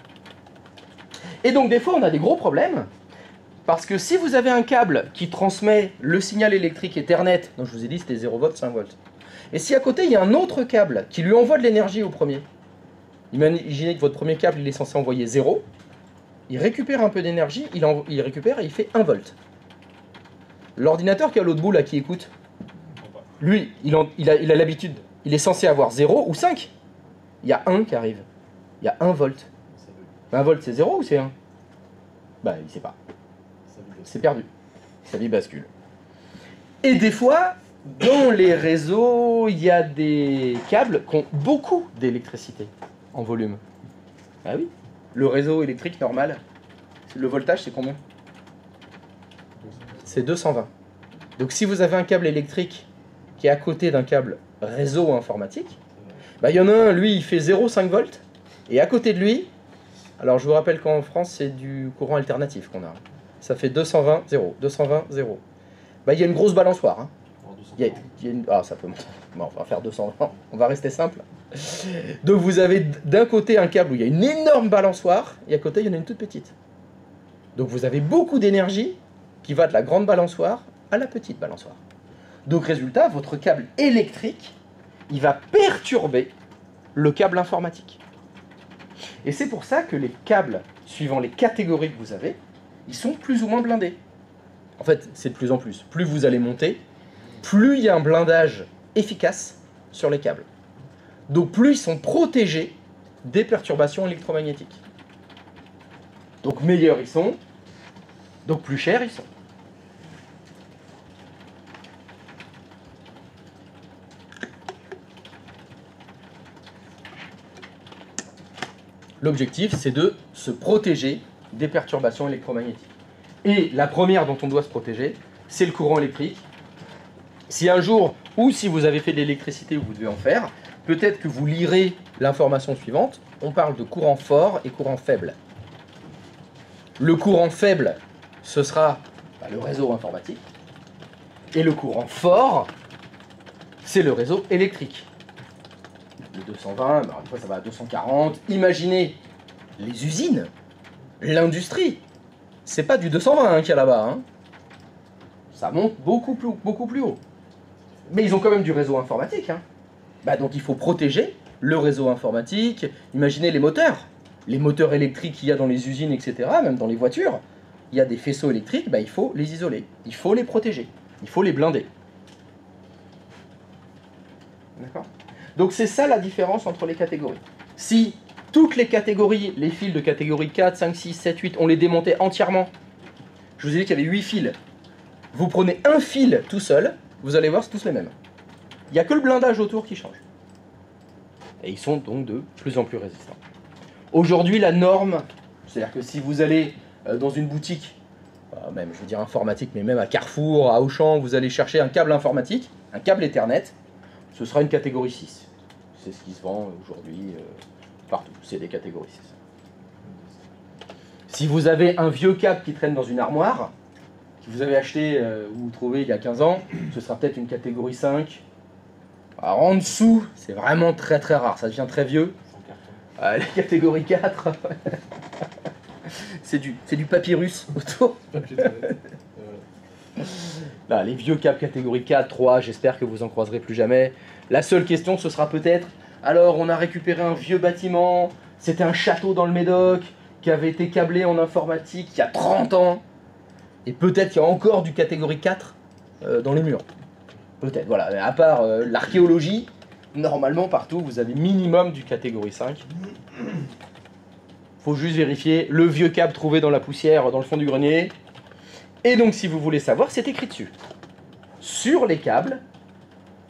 Et donc des fois on a des gros problèmes, parce que si vous avez un câble qui transmet le signal électrique Ethernet, donc je vous ai dit c'était 0 volts, 5 volts, et si à côté il y a un autre câble qui lui envoie de l'énergie au premier, imaginez que votre premier câble il est censé envoyer 0, il récupère un peu d'énergie, il récupère et il fait 1 volt. L'ordinateur qui est à l'autre bout là, qui écoute, lui, il a l'habitude, il est censé avoir 0 ou 5. Il y a 1 qui arrive. Il y a 1 volt. 1 volt c'est 0 ou c'est 1? Bah il sait pas. C'est perdu. Sa vie bascule. Et des fois, dans les réseaux, il y a des câbles qui ont beaucoup d'électricité en volume. Ah oui. Le réseau électrique normal, le voltage c'est combien? C'est 220. Donc si vous avez un câble électrique qui est à côté d'un câble réseau informatique, bah, il y en a un, lui, il fait 0,5 volts, et à côté de lui, alors je vous rappelle qu'en France, c'est du courant alternatif qu'on a. Ça fait 220, 0, 220, 0. Bah, il y a une grosse balançoire. Hein. Ah, ça peut monter. Bon, on va faire 220, on va rester simple. Donc vous avez d'un côté un câble où il y a une énorme balançoire, et à côté, il y en a une toute petite. Donc vous avez beaucoup d'énergie qui va de la grande balançoire à la petite balançoire. Donc résultat, votre câble électrique, il va perturber le câble informatique. Et c'est pour ça que les câbles, suivant les catégories que vous avez, ils sont plus ou moins blindés. En fait, c'est de plus en plus. Plus vous allez monter, plus il y a un blindage efficace sur les câbles. Donc plus ils sont protégés des perturbations électromagnétiques. Donc meilleurs ils sont, donc plus chers ils sont. L'objectif, c'est de se protéger des perturbations électromagnétiques. Et la première dont on doit se protéger, c'est le courant électrique. Si un jour, ou si vous avez fait de l'électricité ou vous devez en faire, peut-être que vous lirez l'information suivante. On parle de courant fort et courant faible. Le courant faible, ce sera le réseau informatique. Et le courant fort, c'est le réseau électrique. De 220, bah, une fois ça va à 240. Imaginez les usines, l'industrie. C'est pas du 220 qu'il y a là-bas. Hein. Ça monte beaucoup plus haut. Mais ils ont quand même du réseau informatique. Hein. Bah, donc il faut protéger le réseau informatique. Imaginez les moteurs électriques qu'il y a dans les usines, etc., même dans les voitures. Il y a des faisceaux électriques, bah, il faut les isoler. Il faut les protéger. Il faut les blinder. D'accord ? Donc c'est ça la différence entre les catégories. Si toutes les catégories, les fils de catégorie 4, 5, 6, 7, 8, on les démontait entièrement, je vous ai dit qu'il y avait 8 fils, vous prenez un fil tout seul, vous allez voir, c'est tous les mêmes. Il n'y a que le blindage autour qui change. Et ils sont donc de plus en plus résistants. Aujourd'hui, la norme, c'est-à-dire que si vous allez dans une boutique, même je veux dire informatique, mais même à Carrefour, à Auchan, vous allez chercher un câble informatique, un câble Ethernet, ce sera une catégorie 6. C'est ce qui se vend aujourd'hui partout, c'est des catégories 6. Si vous avez un vieux câble qui traîne dans une armoire, que vous avez acheté ou trouvé il y a 15 ans, ce sera peut-être une catégorie 5. Alors en dessous, c'est vraiment très très rare, ça devient très vieux. Les catégories 4, c'est du papyrus autour. Là, les vieux câbles catégorie 4, 3, j'espère que vous en croiserez plus jamais. La seule question, ce sera peut-être, alors on a récupéré un vieux bâtiment, c'était un château dans le Médoc, qui avait été câblé en informatique il y a 30 ans, et peut-être qu'il y a encore du catégorie 4 dans les murs. Peut-être, voilà. Mais à part l'archéologie, normalement partout vous avez minimum du catégorie 5. Faut juste vérifier le vieux câble trouvé dans la poussière dans le fond du grenier. Et donc si vous voulez savoir, c'est écrit dessus. Sur les câbles,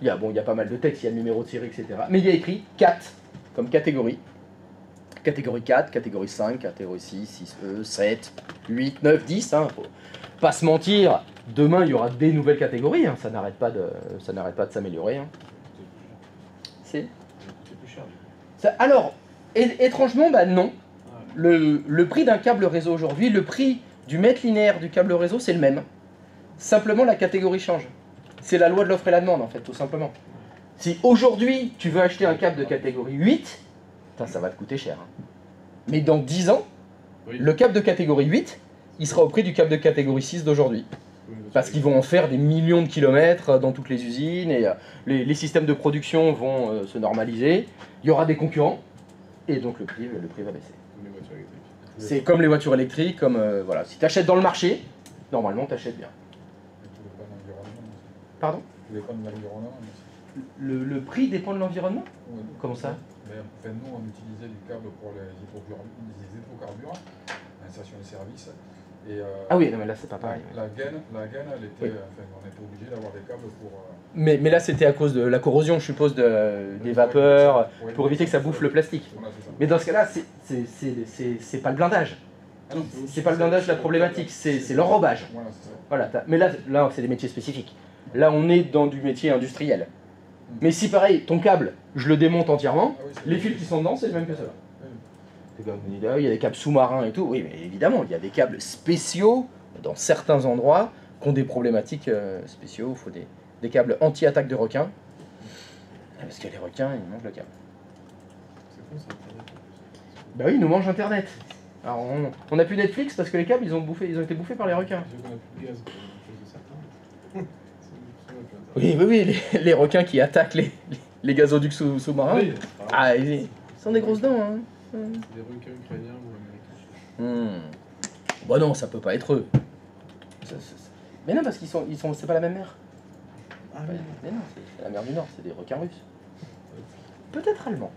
il y a pas mal de textes, il y a le numéro de série, etc. Mais il y a écrit 4 comme catégorie. Catégorie 4, catégorie 5, catégorie 6, 6E, 7, 8, 9, 10. Faut pas se mentir, demain il y aura des nouvelles catégories, hein. Ça n'arrête pas de s'améliorer. Hein. C'est plus cher. Alors, étrangement, non. Le prix d'un câble réseau aujourd'hui, le prix du mètre linéaire du câble réseau, c'est le même. Simplement, la catégorie change. C'est la loi de l'offre et la demande, en fait, tout simplement. Si aujourd'hui, tu veux acheter un câble de catégorie 8, ça va te coûter cher. Hein. Mais dans 10 ans, le câble de catégorie 8, il sera au prix du câble de catégorie 6 d'aujourd'hui. Parce qu'ils vont en faire des millions de kilomètres dans toutes les usines, et les systèmes de production vont se normaliser. Il y aura des concurrents, et donc le prix va baisser. C'est comme les voitures électriques, comme voilà. Si tu achètes dans le marché, normalement tu achètes bien. Pardon ? Ça dépend de l'environnement. Le prix dépend de l'environnement ? Oui. Comment ça ? Enfin, nous, on utilisait du câble pour les hydrocarbures, l'insertion de service. Et, ah oui, non, mais là c'est pas pareil. La gaine, elle était, on était obligé d'avoir des câbles pour... Mais là c'était à cause de la corrosion, je suppose, des vapeurs, pour éviter que ça bouffe le plastique. Voilà, c'est ça. Mais dans ce cas-là, c'est pas le blindage. C'est pas le blindage la problématique, c'est l'enrobage. Voilà, mais là c'est des métiers spécifiques. Là on est dans du métier industriel. Mais si pareil, ton câble, je le démonte entièrement, les fils qui sont dedans, c'est le même que cela. Il y a des câbles sous-marins et tout, oui, mais évidemment, il y a des câbles spéciaux dans certains endroits qui ont des problématiques spéciaux. Il faut des câbles anti-attaque de requins. Parce que les requins, ils mangent le câble. C'est con, ça, Internet. Bah oui, ils nous mangent Internet. Alors on n'a plus Netflix parce que les câbles, ils ont été bouffés par les requins. On n'a plus de gaz, pour chose de certain. Oui, les requins qui attaquent les gazoducs sous-marins. Oui, Ils sont des grosses dents, hein. des requins ukrainiens ou américains. Bah non, ça peut pas être eux. Mais non, parce qu'ils sont, c'est pas la même mer. Ah oui. Mais non, c'est la mer du Nord, c'est des requins russes. Peut-être allemands.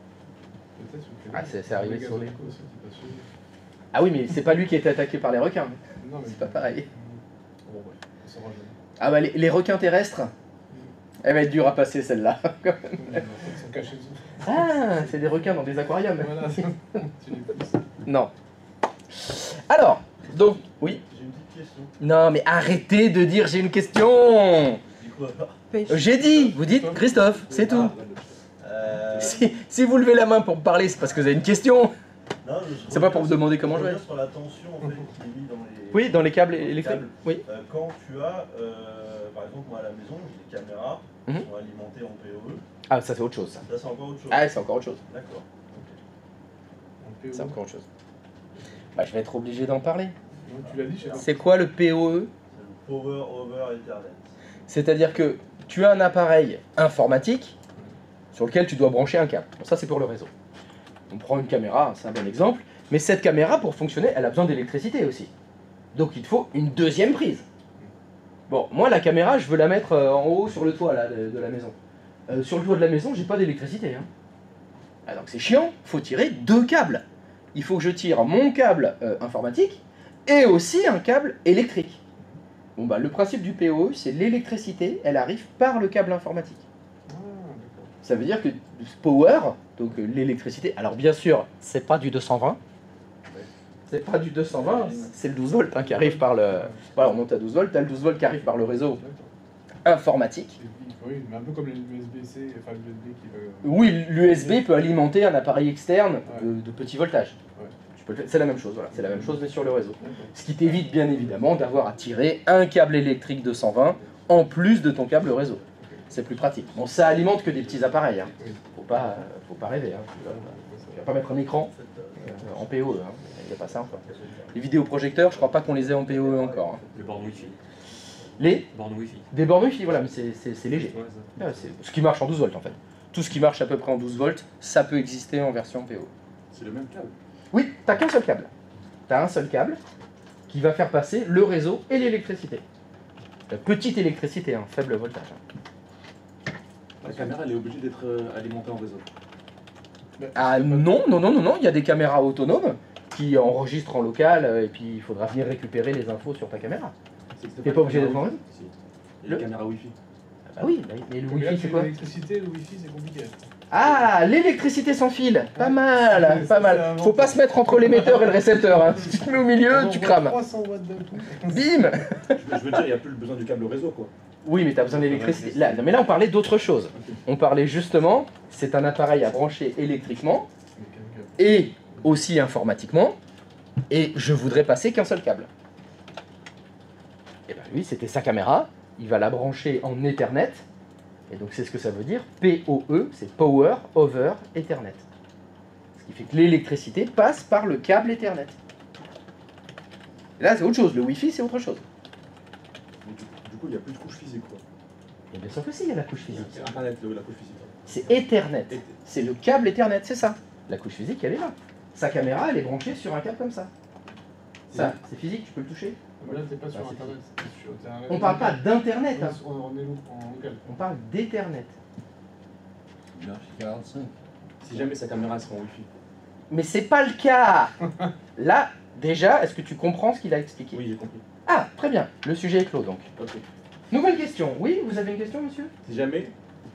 Peut-être ukrainien. C'est arrivé Les sur les... gazoducs aussi, c'est pas sûr. Ah oui, mais c'est pas lui qui a été attaqué par les requins. Non, mais C'est pas pareil. Bon, ouais, on saura jamais. Ah bah les requins terrestres, elle va être dure à passer celle-là. Ils sont cachés dessous. Ah, c'est des requins dans des aquariums. Voilà, tu les pousses. Non. Alors, donc, oui. J'ai une petite question. Non, mais arrêtez de dire j'ai une question. Du coup, J'ai dit, vous dites Christophe, c'est tout. Si vous levez la main pour me parler, c'est parce que vous avez une question. C'est pas pour vous demander comment je vais. Sur la tension en fait, qui est mise dans les... Oui, dans les câbles électriques. Oui. Quand tu as, par exemple, moi à la maison, j'ai des caméras qui sont alimentées en PoE. Ah, ça c'est autre chose. Ça, Ça c'est encore autre chose. Ah, c'est encore autre chose. D'accord. C'est encore autre chose. Bah, je vais être obligé d'en parler. Non, tu l'as dit, je sais pas. C'est quoi le PoE? C'est le Power over Ethernet. C'est-à-dire que tu as un appareil informatique sur lequel tu dois brancher un câble. Bon, ça c'est pour le réseau. On prend une caméra, c'est un bon exemple, mais cette caméra pour fonctionner, elle a besoin d'électricité aussi. Donc il te faut une deuxième prise. Bon, moi la caméra, je veux la mettre en haut sur le toit là, de la maison. Sur le toit de la maison, j'ai pas d'électricité. Hein. Ah, donc c'est chiant, faut tirer deux câbles. Il faut que je tire mon câble informatique et aussi un câble électrique. Bon bah le principe du PoE, c'est l'électricité, elle arrive par le câble informatique. Ça veut dire que power, donc l'électricité, alors bien sûr, c'est pas du 220, c'est pas du 220, c'est le 12 volts hein, qui arrive par le... Voilà, on monte à 12 volts, t'as le 12 volts qui arrive par le réseau informatique. Oui, mais un peu comme l'USB-C, enfin l'USB qui veut... Oui, l'USB peut alimenter un appareil externe Ouais. de petit voltage. Ouais. Tu peux le faire. C'est la même chose, voilà. C'est la même chose mais sur le réseau. Ce qui t'évite bien évidemment d'avoir à tirer un câble électrique 220 en plus de ton câble réseau. C'est plus pratique. Bon, ça alimente que des petits appareils. Hein. Faut pas rêver. Hein. Tu vas pas mettre un écran en PoE. Hein. Il n'y a pas ça encore. Les vidéoprojecteurs, je crois pas qu'on les ait en PoE encore. Hein. Les bornes Wi-Fi. Les Bornes Wi-Fi. Des bornes Wi-Fi, voilà, mais c'est léger. Ouais, ça. Ah, c'est ce qui marche en 12 volts en fait. Tout ce qui marche à peu près en 12 volts, ça peut exister en version PoE. C'est le même câble. Oui, t'as qu'un seul câble. T'as un seul câble qui va faire passer le réseau et l'électricité. Petite électricité, hein, faible voltage. Hein. La caméra, elle est obligée d'être alimentée en réseau. Ah non, non, non, non, non, il y a des caméras autonomes qui enregistrent en local et puis il faudra venir récupérer les infos sur ta caméra. T'es pas obligé d'être en réseau. Il y a une caméra Wi-Fi. Ah bah oui, mais le Mais là, Wi-Fi c'est quoi? L'électricité, le Wi-Fi, c'est compliqué. Ah, l'électricité sans fil. Pas mal, pas mal. Faut pas se mettre entre l'émetteur et le récepteur. Hein. Si tu te mets au milieu, tu crames. 300 watts d'un coup. Bim. Je veux dire, il n'y a plus besoin du câble réseau, quoi. Oui, mais tu as besoin d'électricité. Là, non, mais là, on parlait d'autre chose. On parlait justement, c'est un appareil à brancher électriquement et aussi informatiquement. Et je voudrais passer qu'un seul câble. Et bien lui, c'était sa caméra. Il va la brancher en Ethernet. Et donc c'est ce que ça veut dire. PoE, c'est Power over Ethernet. Ce qui fait que l'électricité passe par le câble Ethernet. Et là, c'est autre chose. Le Wi-Fi, c'est autre chose. Du coup, il n'y a plus de couche physique, quoi. Et bien sûr que si, il y a la couche physique. C'est Internet, la couche physique. C'est Ethernet. C'est le câble Ethernet, c'est ça. La couche physique, elle est là. Sa caméra, elle est branchée sur un câble comme ça. Ça, c'est physique, tu peux le toucher. Mais là, t'es pas sur Ah, c'est Internet. c'est sur Internet. On parle pas d'Internet. Hein. On est en local. On parle d'Ethernet. 45. Si jamais sa caméra serait en Wi-Fi. Mais c'est pas le cas. Là, déjà, est-ce que tu comprends ce qu'il a expliqué? Oui, j'ai compris. Ah, très bien. Le sujet est clos donc. Ok. Nouvelle question. Oui, vous avez une question, monsieur? Si jamais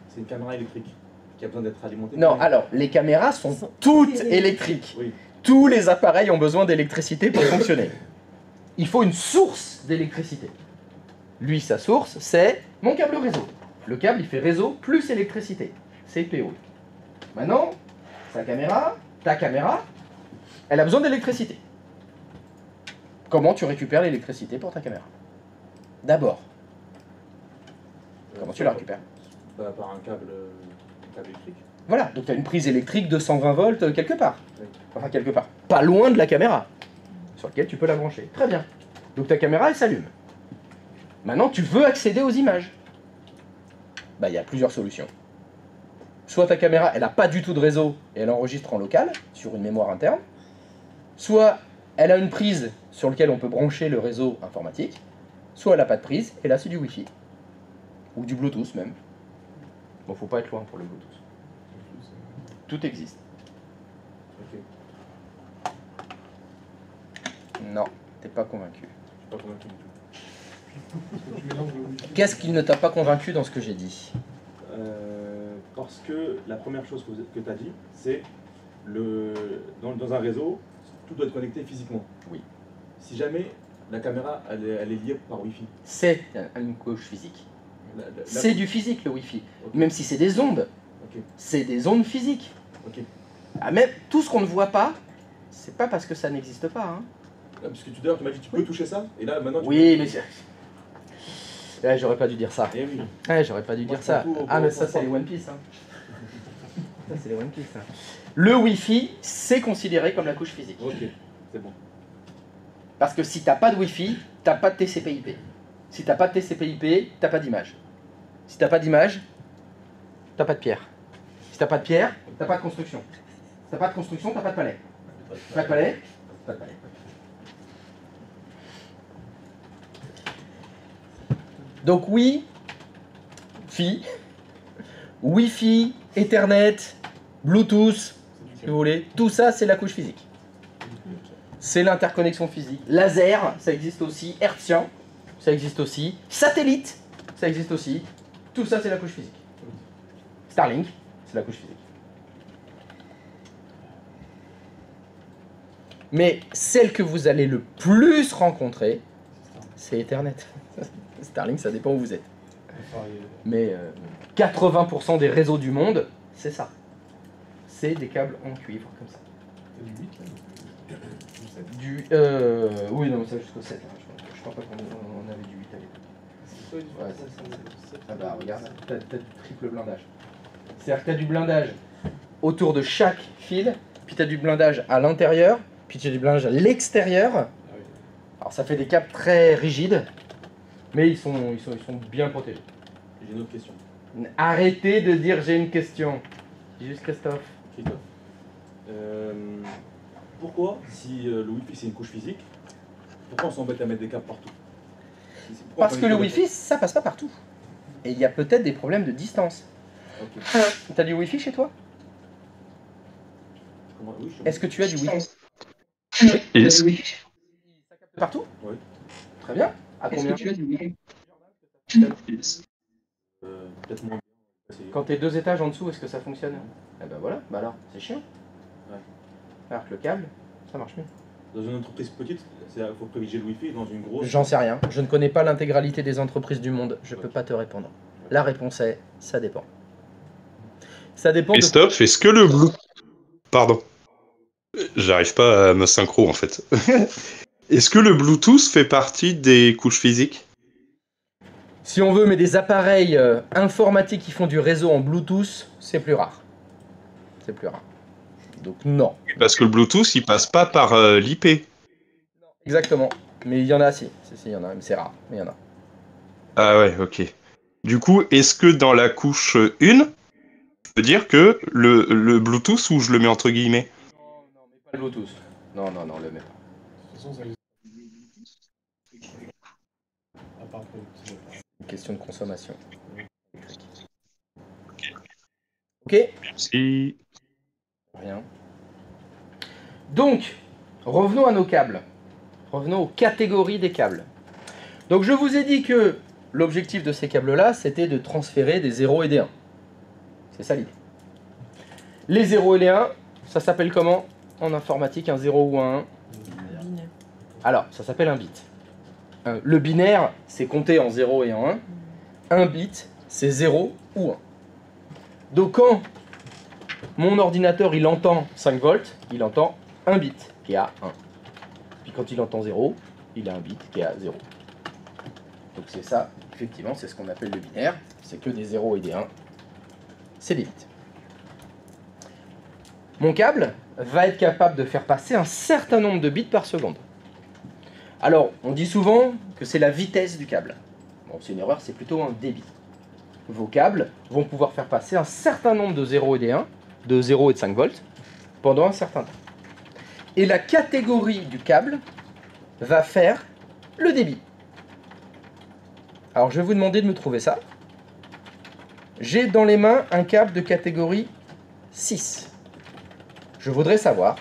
c'est une caméra électrique qui a besoin d'être alimentée. Non, alors, les caméras sont toutes électriques. Oui. Tous les appareils ont besoin d'électricité pour fonctionner. Il faut une source d'électricité. Lui, sa source, c'est mon câble réseau. Le câble, il fait réseau plus électricité. C'est PO. Maintenant, sa caméra, ta caméra, elle a besoin d'électricité. Comment tu récupères l'électricité pour ta caméra? D'abord, comment tu la récupères? Bah, par un câble électrique. Voilà, donc tu as une prise électrique de 120 volts quelque part. Oui. Enfin, quelque part. Pas loin de la caméra, sur laquelle tu peux la brancher. Très bien. Donc ta caméra, elle s'allume. Maintenant, tu veux accéder aux images. Bah, il y a plusieurs solutions. Soit ta caméra, elle n'a pas du tout de réseau et elle enregistre en local, sur une mémoire interne. Soit elle a une prise sur laquelle on peut brancher le réseau informatique. Soit elle n'a pas de prise, et là c'est du Wi-Fi. Ou du Bluetooth même. Bon, faut pas être loin pour le Bluetooth. Tout existe. Ok. Non, t'es pas convaincu. Je suis pas convaincu du tout. Tu mélanges le Wi-Fi. Qu'est-ce qui ne t'a pas convaincu dans ce que j'ai dit? Parce que la première chose que tu as dit, c'est dans un réseau, tout doit être connecté physiquement. Oui. Si jamais la caméra elle est liée par Wi-Fi. C'est une couche physique. La- C'est du physique le Wi-Fi. Ok. Même si c'est des ondes, Ok. c'est des ondes physiques. Ok. Ah, même tout ce qu'on ne voit pas, c'est pas parce que ça n'existe pas. Hein. Là, parce que d'ailleurs, tu m'as dit tu peux toucher ça, et là maintenant tu Oui, mais ouais, j'aurais pas dû dire ça. peux... Eh oui. Ouais, j'aurais pas dû Moi, dire je ça. prends tout au Ah, mais bon ça, sens. c'est les One Piece. Hein. Ça, c'est les One Piece. Hein. Le Wi-Fi, c'est considéré comme la couche physique. Ok, c'est bon. Parce que si t'as pas de Wi-Fi, t'as pas de TCP/IP. Si t'as pas de TCP/IP, t'as pas d'image. Si t'as pas d'image, t'as pas de pierre. Si t'as pas de pierre, t'as pas de construction. Si t'as pas de construction, t'as pas de palais. Pas de palais, pas de palais. Donc oui, Wi-Fi, Ethernet, Bluetooth, si vous voulez, tout ça c'est la couche physique. C'est l'interconnexion physique. Laser, ça existe aussi. Hertzien, ça existe aussi. Satellite, ça existe aussi. Tout ça c'est la couche physique. Starlink, c'est la couche physique. Mais celle que vous allez le plus rencontrer, c'est Ethernet. Starlink, ça dépend où vous êtes. Mais 80% des réseaux du monde, c'est ça. C'est des câbles en cuivre, comme ça. Oui, non, mais ça jusqu'au 7. Hein. Je crois pas qu'on avait du 8 à l'époque. Ouais, ça. Ah bah regarde, t'as du triple blindage. C'est-à-dire que t'as du blindage autour de chaque fil, puis t'as du blindage à l'intérieur, puis t'as du blindage à l'extérieur. Alors ça fait des câbles très rigides, mais ils sont bien protégés. J'ai une autre question. Arrêtez de dire j'ai une question. Dis juste Christophe. Christophe. Pourquoi, si le Wi-Fi c'est une couche physique, pourquoi on s'embête à mettre des câbles partout? Parce que le Wi-Fi, ça passe pas partout. Et il y a peut-être des problèmes de distance. Okay. T'as du Wi-Fi chez toi? Oui, est-ce que tu as du Wi-Fi? Ça capte partout? Oui. Très bien. À combien? tu as du Wi-Fi? Peut-être moins. Quand t'es 2 étages en dessous, est-ce que ça fonctionne? Eh ben voilà, bah alors, c'est chiant. Ouais. Alors que le câble, ça marche mieux. Dans une entreprise petite, il faut privilégier le Wi-Fi. Dans une grosse... J'en sais rien. Je ne connais pas l'intégralité des entreprises du monde. Je peux pas te répondre. La réponse est, ça dépend. Ça dépend Christophe, est-ce que le Blue... Pardon. J'arrive pas à me synchro, en fait. Est-ce que le Bluetooth fait partie des couches physiques? Si on veut, mais des appareils informatiques qui font du réseau en Bluetooth, c'est plus rare. C'est plus rare. Donc non. Parce que le Bluetooth, il passe pas par l'IP. Exactement. Mais il y en a, si. Il y en a, mais c'est rare. Mais il y en a. Ah ouais, ok. Du coup, est-ce que dans la couche 1, je peux dire que le Bluetooth, ou je le mets entre guillemets? Non, mais pas le Bluetooth. Non, le mets pas. De toute façon, ça les... À part que Une question de consommation. Ok. Merci. Rien. Donc, revenons à nos câbles. Revenons aux catégories des câbles. Donc je vous ai dit que l'objectif de ces câbles-là, c'était de transférer des 0 et des 1. C'est ça l'idée. Les 0 et les 1, ça s'appelle comment en informatique, un 0 ou un 1? Binaire. Alors, ça s'appelle un bit. Le binaire, c'est compté en 0 et en 1. Un bit, c'est 0 ou 1. Donc quand mon ordinateur il entend 5 volts, il entend un bit qui est à 1. Puis quand il entend 0, il a un bit qui est à 0. Donc c'est ça, effectivement, c'est ce qu'on appelle le binaire. C'est que des 0 et des 1. C'est des bits. Mon câble va être capable de faire passer un certain nombre de bits par seconde. Alors, on dit souvent que c'est la vitesse du câble. Bon, c'est une erreur, c'est plutôt un débit. Vos câbles vont pouvoir faire passer un certain nombre de 0 et des 1, de 0 et de 5 volts, pendant un certain temps. Et la catégorie du câble va faire le débit. Alors, je vais vous demander de me trouver ça. J'ai dans les mains un câble de catégorie 6. Je voudrais savoir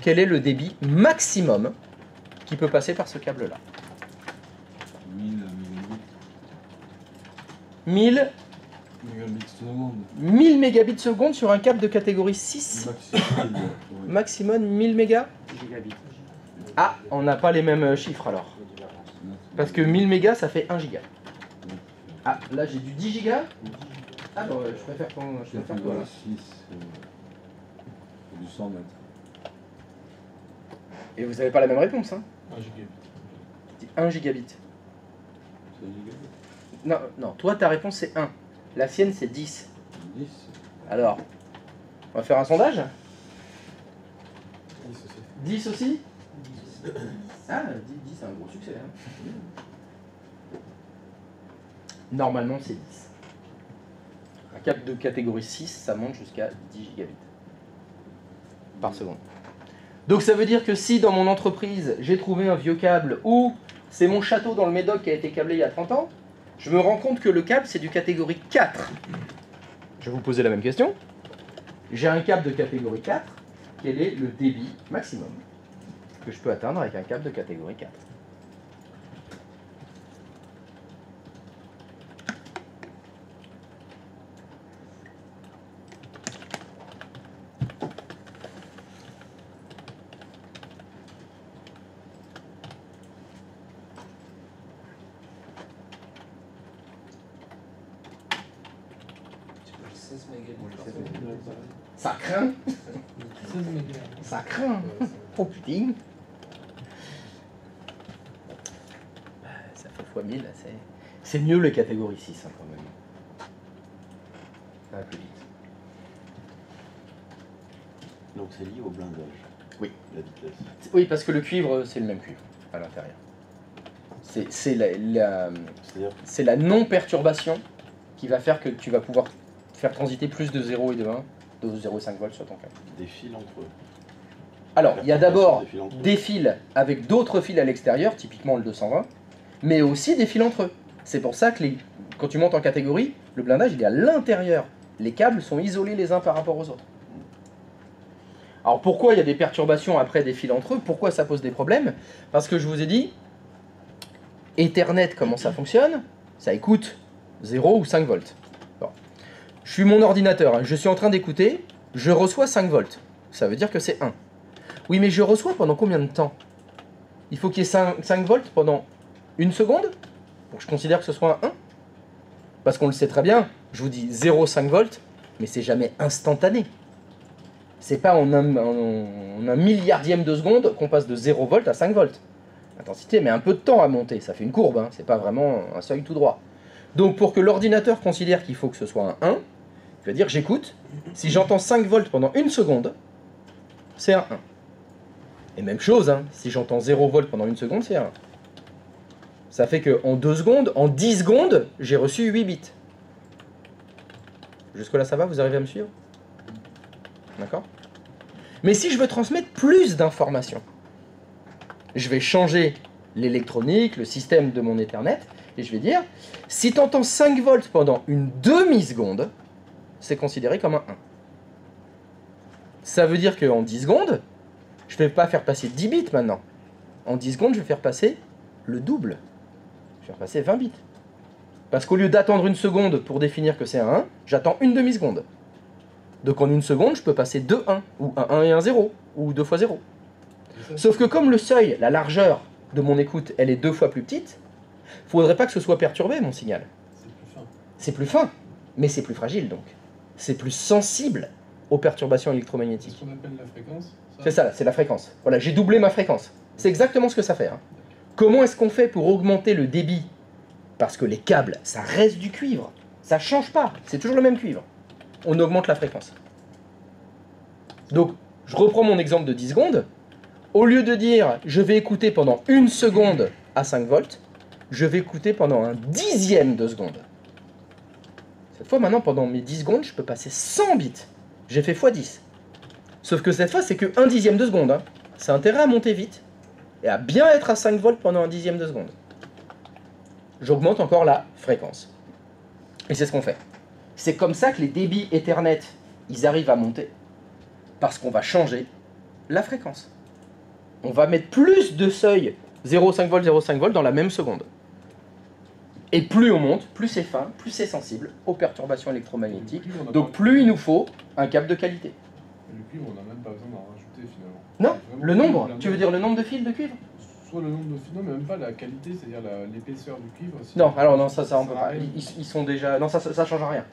quel est le débit maximum qui peut passer par ce câble-là. 1000 1000 mégabits seconde. 1000 mégabits seconde sur un câble de catégorie 6. Maximum 1000 mégas. Ah, on n'a pas les mêmes chiffres alors. Parce que 1000 mégas, ça fait 1 giga. Ah, là j'ai du 10 gigas. Ah bon, je préfère qu'on... Je préfère quoi là. 6, du 100 mètres. Et vous n'avez pas la même réponse, hein? 1 gigabit. 1 gigabit. C'est gigabit. Non, non, toi ta réponse c'est 1. La sienne c'est 10. 10. Alors, on va faire un sondage? 10 aussi. 10 aussi? Ah, 10 c'est un gros succès. Hein. Normalement c'est 10. Un câble de catégorie 6, ça monte jusqu'à 10 gigabits par seconde. Donc ça veut dire que si dans mon entreprise j'ai trouvé un vieux câble ou c'est mon château dans le Médoc qui a été câblé il y a 30 ans, je me rends compte que le câble c'est du catégorie 4. Je vais vous poser la même question. J'ai un câble de catégorie 4, quel est le débit maximum que je peux atteindre avec un câble de catégorie 4? 16 mégas. Ça craint. 16 mégas. Ça craint. Oh putain. Ça fait fois 1000, là, c'est mieux les catégories 6 hein, quand même. Ça va plus vite. Donc c'est lié au blindage. Oui. La vitesse. Oui, parce que le cuivre, c'est le même cuivre à l'intérieur. C'est la non-perturbation qui va faire que tu vas pouvoir faire transiter plus de 0 et de 1, de 0,5 volts sur ton câble. Des fils entre eux. Alors, il y a d'abord Des fils entre eux. des fils avec d'autres fils à l'extérieur, typiquement le 220, mais aussi des fils entre eux. C'est pour ça que quand tu montes en catégorie, le blindage il est à l'intérieur. Les câbles sont isolés les uns par rapport aux autres. Alors pourquoi il y a des perturbations après des fils entre eux? Pourquoi ça pose des problèmes? Parce que je vous ai dit, Ethernet, comment ça fonctionne? Ça écoute 0 ou 5 volts. Bon. Je suis mon ordinateur, hein, je suis en train d'écouter, je reçois 5 volts. Ça veut dire que c'est 1. Oui, mais je reçois pendant combien de temps? Il faut qu'il y ait 5 volts pendant une seconde pour que je considère que ce soit un 1. Parce qu'on le sait très bien, je vous dis 0,5 volts, mais c'est jamais instantané. C'est pas en un milliardième de seconde qu'on passe de 0 volts à 5 volts. L'intensité met un peu de temps à monter, ça fait une courbe, hein, c'est pas vraiment un seuil tout droit. Donc pour que l'ordinateur considère qu'il faut que ce soit un 1, il va dire j'écoute, si j'entends 5 volts pendant une seconde, c'est un 1. Et même chose, hein, si j'entends 0 volts pendant une seconde, c'est un 1. Ça fait qu'en 2 secondes, en 10 secondes, j'ai reçu 8 bits. Jusque là ça va, vous arrivez à me suivre? D'accord? Mais si je veux transmettre plus d'informations, je vais changer l'électronique, le système de mon Ethernet, et je vais dire, si tu entends 5 volts pendant une demi-seconde, c'est considéré comme un 1. Ça veut dire qu'en 10 secondes, je ne vais pas faire passer 10 bits maintenant. En 10 secondes, je vais faire passer le double. Je vais faire passer 20 bits. Parce qu'au lieu d'attendre une seconde pour définir que c'est un 1, j'attends une demi-seconde. Donc en une seconde, je peux passer 2 1, ou un 1 et un 0, ou 2 fois 0. Sauf que comme le seuil, la largeur de mon écoute, elle est 2 fois plus petite, il ne faudrait pas que ce soit perturbé, mon signal. C'est plus fin. C'est plus fin, mais c'est plus fragile donc. C'est plus sensible aux perturbations C'est électromagnétiques. ce qu'on appelle la fréquence. C'est ça, c'est la fréquence. Voilà, j'ai doublé ma fréquence. C'est exactement ce que ça fait. Hein. Comment est-ce qu'on fait pour augmenter le débit? Parce que les câbles, ça reste du cuivre. Ça change pas, c'est toujours le même cuivre. On augmente la fréquence. Donc, je reprends mon exemple de 10 secondes. Au lieu de dire je vais écouter pendant une seconde à 5 volts, je vais écouter pendant un dixième de seconde. Cette fois, maintenant, pendant mes 10 secondes, je peux passer 100 bits. J'ai fait x10. Sauf que cette fois, c'est que 1 dixième de seconde. Hein. C'est intérêt à monter vite et à bien être à 5 volts pendant un dixième de seconde. J'augmente encore la fréquence. Et c'est ce qu'on fait. C'est comme ça que les débits Ethernet, ils arrivent à monter. Parce qu'on va changer la fréquence. On va mettre plus de seuil 0,5 volts, 0,5 volts dans la même seconde. Et plus on monte, plus c'est fin, plus c'est sensible aux perturbations électromagnétiques. Donc plus il nous faut un câble de qualité. Le cuivre, on n'a même pas besoin d'en rajouter finalement. Non, Vraiment, le nombre, blindage. tu veux dire le nombre de fils de cuivre? Soit le nombre de fils, non, mais même pas la qualité, c'est-à-dire l'épaisseur du cuivre. Si Non, alors non, ça on peut sert à pas. rien. Ils sont déjà. Non, ça change rien.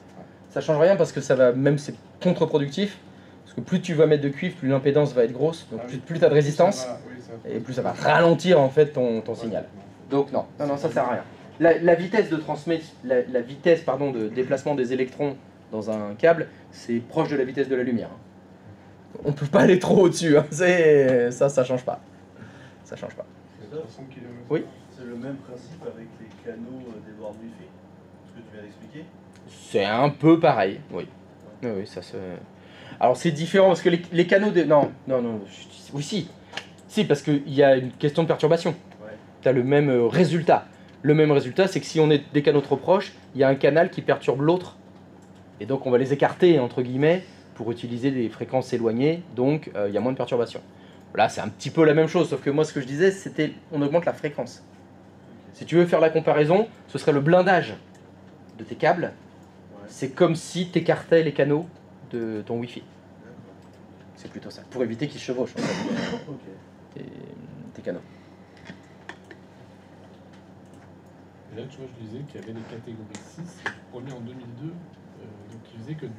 Ça change rien parce que ça va, même c'est contre-productif. Parce que plus tu vas mettre de cuivre, plus l'impédance va être grosse. Donc Ah oui. plus tu as de résistance. Ça va, oui, ça- Et plus ça va ralentir en fait ton signal. Donc non, ça sert à rien. La vitesse de la vitesse pardon, de déplacement des électrons dans un câble, c'est proche de la vitesse de la lumière. On peut pas aller trop au-dessus, hein. Ça change pas. Ça change pas. 300 km. Oui. C'est le même principe avec les canaux des bornes Wi-Fi, ce que tu viens d'expliquer. C'est un peu pareil, oui. Oui, ça se... Alors c'est différent parce que les canaux de... Non, oui si. Si, parce qu'il y a une question de perturbation. Ouais. Tu as le même résultat. Le même résultat, c'est que si on est des canaux trop proches, il y a un canal qui perturbe l'autre. Et donc on va les écarter, entre guillemets, pour utiliser des fréquences éloignées, donc il y a moins de perturbation. Là, c'est un petit peu la même chose, sauf que moi, ce que je disais, c'était on augmente la fréquence. Si tu veux faire la comparaison, ce serait le blindage de tes câbles. Ouais. C'est comme si tu écartais les canaux de ton Wi-Fi. C'est plutôt ça, pour éviter qu'ils se chevauchent, en fait, Ok. tes canaux. Et là, tu vois, je disais qu'il y avait les catégories 6, premier en 2002, donc utilisait que du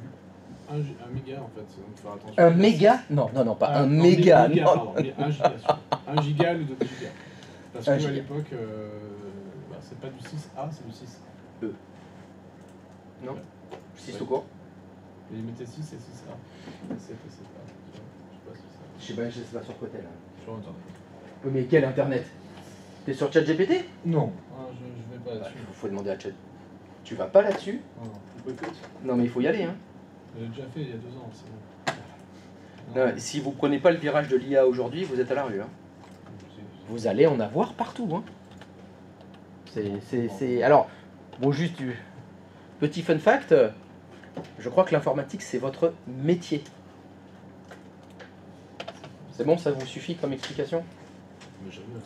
1 méga en fait. Donc faire attention. Un méga? Non, non, non, pas un non, méga. méga, Non. pardon, mais 1 giga. 1 giga ou 2 giga. Parce Un qu'à giga. l'époque, bah, c'est pas du 6A, c'est du 6E. Non. Ouais. 6 tout court. Et ils mettaient 6 et 6A. Et 7 et 7A. Je sais pas si ça. Je sais pas sur quoi t'es là. Sur Internet. Oui, mais quel internet? T'es sur ChatGPT? Non. Ah, je vais pas là-dessus. Il faut demander à Chat. Tu vas pas là-dessus? Non, Non, mais il faut y aller, hein. j'ai déjà fait il y a 2 ans, c'est bon. Non, si vous prenez pas le virage de l'IA aujourd'hui, vous êtes à la rue, hein. Vous allez en avoir partout, hein. Alors, bon, juste, petit fun fact, je crois que l'informatique, c'est votre métier. C'est bon, ça vous suffit comme explication?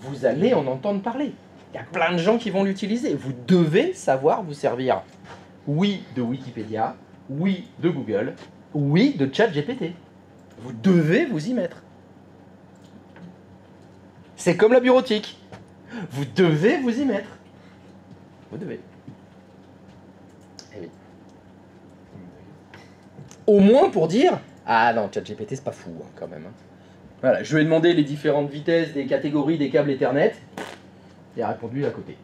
Vous allez en entendre parler. Il y a plein de gens qui vont l'utiliser. Vous devez savoir vous servir, oui, de Wikipédia, oui, de Google, oui, de ChatGPT. Vous devez vous y mettre. C'est comme la bureautique. Vous devez vous y mettre. Vous devez. Eh oui. Au moins pour dire, ah non, ChatGPT c'est pas fou hein, quand même. Hein. Voilà, je lui ai demandé les différentes vitesses des catégories des câbles Ethernet. Il a répondu à côté.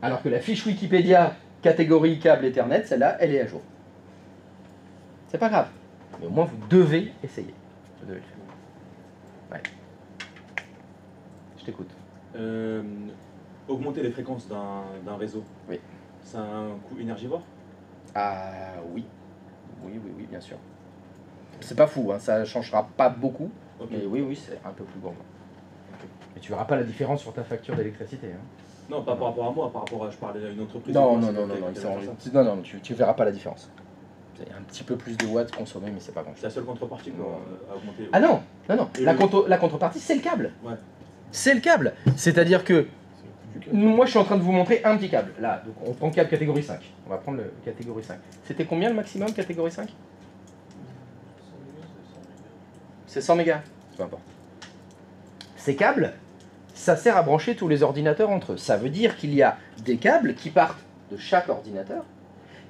Alors que la fiche Wikipédia catégorie câble Ethernet, celle-là, elle est à jour. C'est pas grave. Mais au moins vous devez essayer. Vous devez le faire. Ouais. Je t'écoute. Augmenter les fréquences d'un réseau, Oui. c'est un coût énergivore? Ah oui. Oui, oui, oui, bien sûr. C'est pas fou, hein, ça ne changera pas beaucoup. Ok. Mais oui, oui, c'est un peu plus gourmand. Mais tu verras pas la différence sur ta facture d'électricité. Hein. Non, pas par rapport à moi, par rapport à, je parlais à une entreprise. Non, ou quoi, non, non, non, c'est non, peut-être ça. non, non, tu verras pas la différence. Il y a un petit peu plus de watts consommés, mais c'est pas grand C'est chose. la seule contrepartie quoi, à augmenter. Ah non, non, non. Et La contrepartie, c'est le câble. Ouais. C'est le câble. C'est-à-dire que moi, je suis en train de vous montrer un petit câble. Là, donc on prend le câble catégorie 5. On va prendre le catégorie 5. C'était combien le maximum catégorie 5? C'est 100 mégas. Peu importe. Ces câbles, ça sert à brancher tous les ordinateurs entre eux. Ça veut dire qu'il y a des câbles qui partent de chaque ordinateur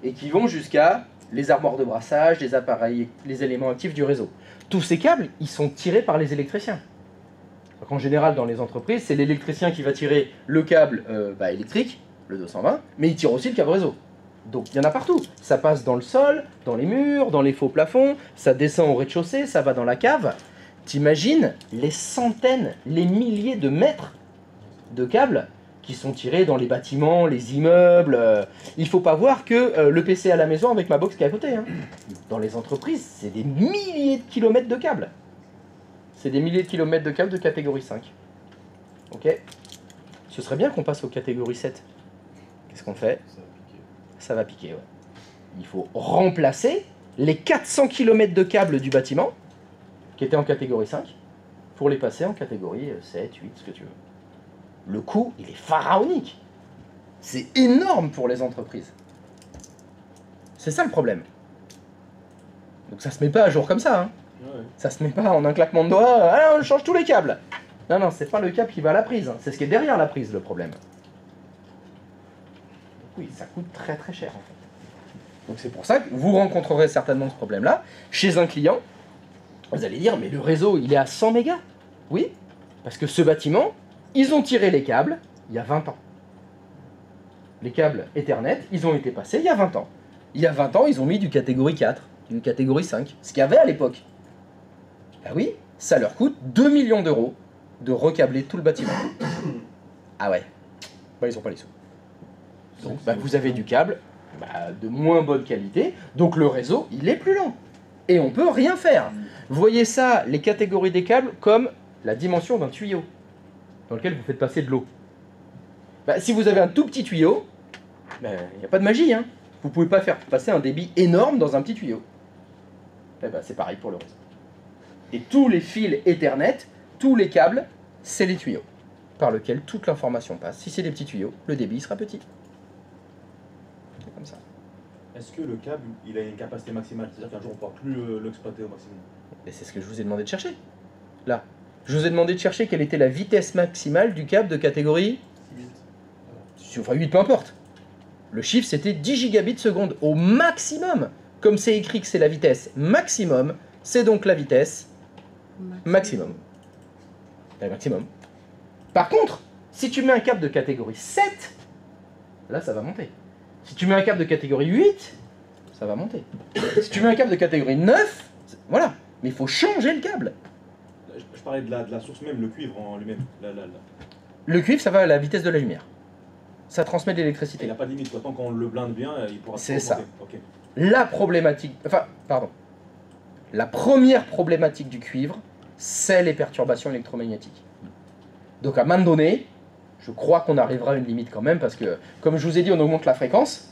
et qui vont jusqu'à les armoires de brassage, les appareils, les éléments actifs du réseau. Tous ces câbles, ils sont tirés par les électriciens. Donc, en général, dans les entreprises, c'est l'électricien qui va tirer le câble électrique, le 220, mais il tire aussi le câble réseau. Donc il y en a partout. Ça passe dans le sol, dans les murs, dans les faux plafonds, ça descend au rez-de-chaussée, ça va dans la cave. T'imagines les centaines, les milliers de mètres de câbles qui sont tirés dans les bâtiments, les immeubles. Il faut pas voir que le PC à la maison avec ma box qui est à côté. Hein. Dans les entreprises, c'est des milliers de kilomètres de câbles. C'est des milliers de kilomètres de câbles de catégorie 5. Ok. Ce serait bien qu'on passe aux catégories 7. Qu'est-ce qu'on fait? Ça va piquer, ouais. Il faut remplacer les 400 km de câbles du bâtiment, qui étaient en catégorie 5, pour les passer en catégorie 7, 8, ce que tu veux. Le coût, il est pharaonique. C'est énorme pour les entreprises. C'est ça le problème. Donc ça se met pas à jour comme ça. Hein. Ouais. Ça se met pas en un claquement de doigts, ah, on change tous les câbles. Non, non, c'est pas le câble qui va à la prise. Hein. C'est ce qui est derrière la prise, le problème. Oui, ça coûte très très cher en fait. Donc c'est pour ça que vous rencontrerez certainement ce problème-là chez un client. Vous allez dire, mais le réseau, il est à 100 mégas. Oui, parce que ce bâtiment, ils ont tiré les câbles il y a 20 ans. Les câbles Ethernet, ils ont été passés il y a 20 ans. Il y a 20 ans, ils ont mis du catégorie 4, du catégorie 5, ce qu'il y avait à l'époque. Ah oui, ça leur coûte 2 millions d'euros de recabler tout le bâtiment. Ah ouais, bah, ils n'ont pas les sous. Donc vous avez du câble de moins bonne qualité, donc le réseau il est plus lent. Et on peut rien faire. Voyez ça, les catégories des câbles, comme la dimension d'un tuyau dans lequel vous faites passer de l'eau. Si vous avez un tout petit tuyau, il n'y a pas de magie. Hein. Vous ne pouvez pas faire passer un débit énorme dans un petit tuyau. C'est pareil pour le réseau. Et tous les fils Ethernet, tous les câbles, c'est les tuyaux par lesquels toute l'information passe. Si c'est des petits tuyaux, le débit sera petit. Comme ça. Est-ce que le câble, il a une capacité maximale? C'est-à-dire qu'un jour, on ne pourra plus l'exploiter au maximum? Et c'est ce que je vous ai demandé de chercher. Là. Je vous ai demandé de chercher quelle était la vitesse maximale du câble de catégorie 8. Enfin 8, peu importe. Le chiffre, c'était 10 gigabits seconde au maximum. Comme c'est écrit que c'est la vitesse maximum, c'est donc la vitesse maximum. La maximum. Par contre, si tu mets un câble de catégorie 7, là, ça va monter. Si tu mets un câble de catégorie 8, ça va monter. Si tu mets un câble de catégorie 9, voilà. Mais il faut changer le câble. Je parlais de la source même, le cuivre en lui-même. Le cuivre, ça va à la vitesse de la lumière. Ça transmet de Il l'électricité. n'y a pas de limite, quoi. Tant qu'on le blinde bien, il pourra C'est ça. Ok. La problématique... Enfin, pardon. La première problématique du cuivre, c'est les perturbations électromagnétiques. Donc à un moment donné, je crois qu'on arrivera à une limite quand même, parce que, comme je vous ai dit, on augmente la fréquence.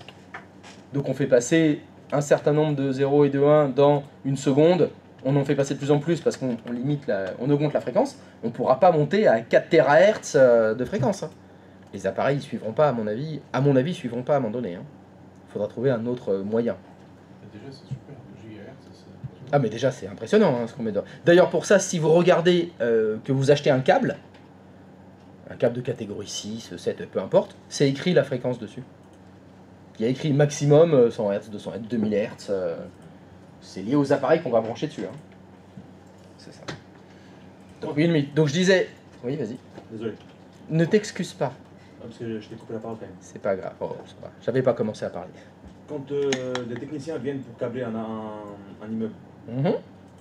Donc on fait passer un certain nombre de 0 et de 1 dans une seconde. On en fait passer de plus en plus parce qu'on on augmente la fréquence. On ne pourra pas monter à 4 THz de fréquence. Hein. Les appareils ne suivront pas, à mon avis, ils suivront pas à un moment donné. Il faudra trouver un autre moyen. Déjà, c'est super, 2 GHz. Ah mais déjà c'est impressionnant hein, ce qu'on met dedans. D'ailleurs pour ça, si vous regardez que vous achetez un câble de catégorie 6, 7, peu importe, c'est écrit la fréquence dessus. Il y a écrit maximum 100 Hz, 200 Hz, 2000 Hz. C'est lié aux appareils qu'on va brancher dessus. Hein. C'est ça. Donc, oui, donc je disais... Oui, vas-y. Désolé. Ne t'excuse pas. Parce que je t'ai coupé la parole quand même. C'est pas grave. Oh, ça va. J'avais pas commencé à parler. Quand des techniciens viennent pour câbler un immeuble,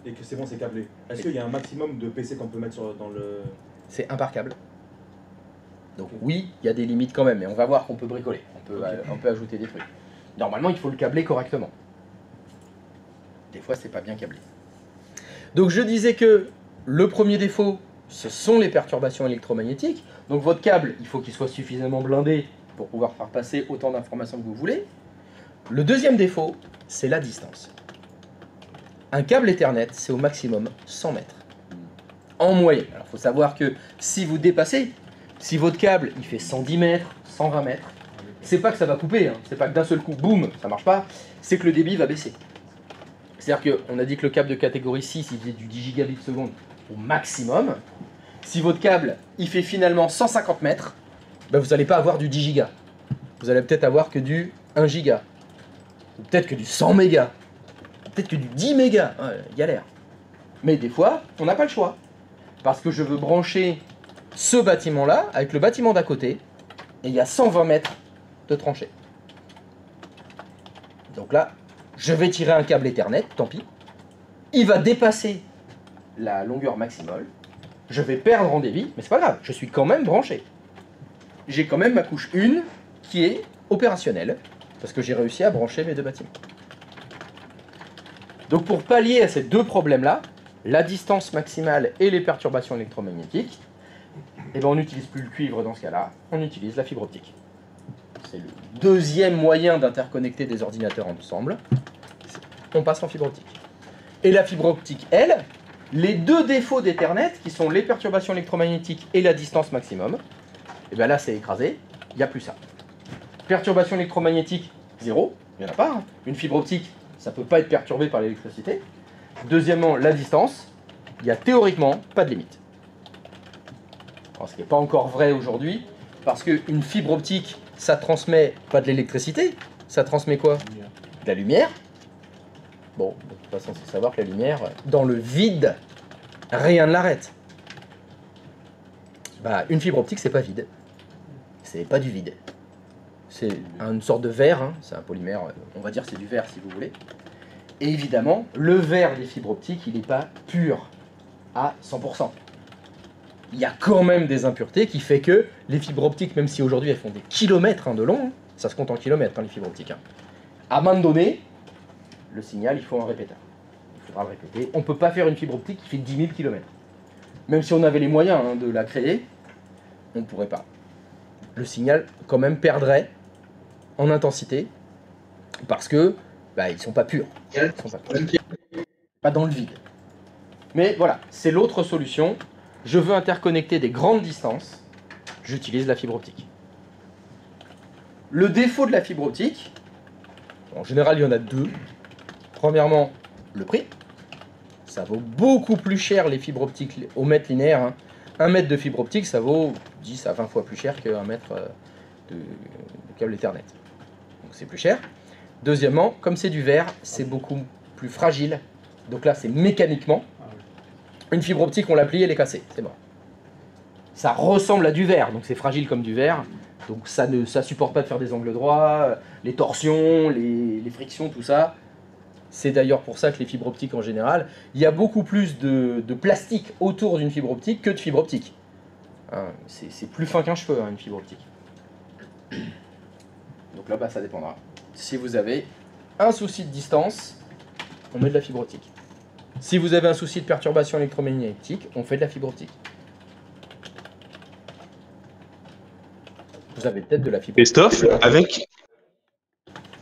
et que c'est bon, c'est câblé, est-ce qu'il y a un maximum de PC qu'on peut mettre dans le... C'est un par câble. Donc oui, il y a des limites quand même, mais on va voir qu'on peut bricoler. On peut ajouter des trucs. Normalement, il faut le câbler correctement. Des fois, c'est pas bien câblé. Donc je disais que le premier défaut, ce sont les perturbations électromagnétiques. Donc votre câble, il faut qu'il soit suffisamment blindé pour pouvoir faire passer autant d'informations que vous voulez. Le deuxième défaut, c'est la distance. Un câble Ethernet, c'est au maximum 100 mètres. En moyenne. Alors il faut savoir que si vous dépassez, si votre câble il fait 110 mètres, 120 mètres, c'est pas que ça va couper, hein. C'est pas que d'un seul coup, boum, ça marche pas, c'est que le débit va baisser. C'est-à-dire qu'on a dit que le câble de catégorie 6, il faisait du 10 gigabits seconde au maximum. Si votre câble, il fait finalement 150 mètres, ben vous n'allez pas avoir du 10 gigas. Vous allez peut-être avoir que du 1 giga. Ou peut-être que du 100 mégas. Peut-être que du 10 mégas. Ouais, galère. Mais des fois, on n'a pas le choix. Parce que je veux brancher ce bâtiment-là avec le bâtiment d'à côté. Et il y a 120 mètres de tranchée. Donc là, je vais tirer un câble Ethernet, tant pis. Il va dépasser la longueur maximale. Je vais perdre en débit, mais c'est pas grave, je suis quand même branché. J'ai quand même ma couche 1 qui est opérationnelle, parce que j'ai réussi à brancher mes deux bâtiments. Donc pour pallier à ces deux problèmes-là, la distance maximale et les perturbations électromagnétiques, eh ben on n'utilise plus le cuivre dans ce cas-là, on utilise la fibre optique. C'est le deuxième moyen d'interconnecter des ordinateurs ensemble. On passe en fibre optique. Et la fibre optique, elle, les deux défauts d'Ethernet, qui sont les perturbations électromagnétiques et la distance maximum, et bien là c'est écrasé, il n'y a plus ça. Perturbation électromagnétique, zéro, il n'y en a pas. Hein. Une fibre optique, ça ne peut pas être perturbé par l'électricité. Deuxièmement, la distance, il n'y a théoriquement pas de limite. Alors, ce qui n'est pas encore vrai aujourd'hui, parce qu'une fibre optique, ça transmet pas de l'électricité, ça transmet quoi? De la lumière. Bon, de toute façon, c'est savoir que la lumière, dans le vide, rien ne l'arrête. Bah, une fibre optique, c'est pas vide. C'est pas du vide. C'est une sorte de verre, hein. C'est un polymère, on va dire c'est du verre si vous voulez. Et évidemment, le verre des fibres optiques, il n'est pas pur à 100%. Il y a quand même des impuretés qui fait que les fibres optiques, même si aujourd'hui elles font des kilomètres hein, de long, hein, ça se compte en kilomètres hein, les fibres optiques, hein. À un moment donné, le signal, il faut un répéteur. Il faudra le répéter. On ne peut pas faire une fibre optique qui fait 10 000 km. Même si on avait les moyens hein, de la créer, on ne pourrait pas. Le signal, quand même, perdrait en intensité parce que bah, ils ne sont pas purs. Ils sont pas dans le vide. Mais voilà, c'est l'autre solution. Je veux interconnecter des grandes distances, j'utilise la fibre optique. Le défaut de la fibre optique, en général il y en a deux. Premièrement, le prix. Ça vaut beaucoup plus cher les fibres optiques au mètre linéaire. Hein. 1 mètre de fibre optique, ça vaut 10 à 20 fois plus cher qu'un mètre de câble Ethernet. donc c'est plus cher. Deuxièmement, comme c'est du verre, c'est beaucoup plus fragile. Donc là, c'est mécaniquement. Une fibre optique, on l'a pliée, elle est cassée, c'est mort. Ça ressemble à du verre, donc c'est fragile comme du verre. Donc ça supporte pas de faire des angles droits, les torsions, les frictions, tout ça. C'est d'ailleurs pour ça que les fibres optiques en général, il y a beaucoup plus de plastique autour d'une fibre optique que de fibre optique. Hein, c'est plus fin qu'un cheveu, hein, une fibre optique. Donc là, bah, ça dépendra. Si vous avez un souci de distance, on met de la fibre optique. Si vous avez un souci de perturbation électromagnétique, on fait de la fibre optique. Vous avez peut-être de la fibre optique. Christophe,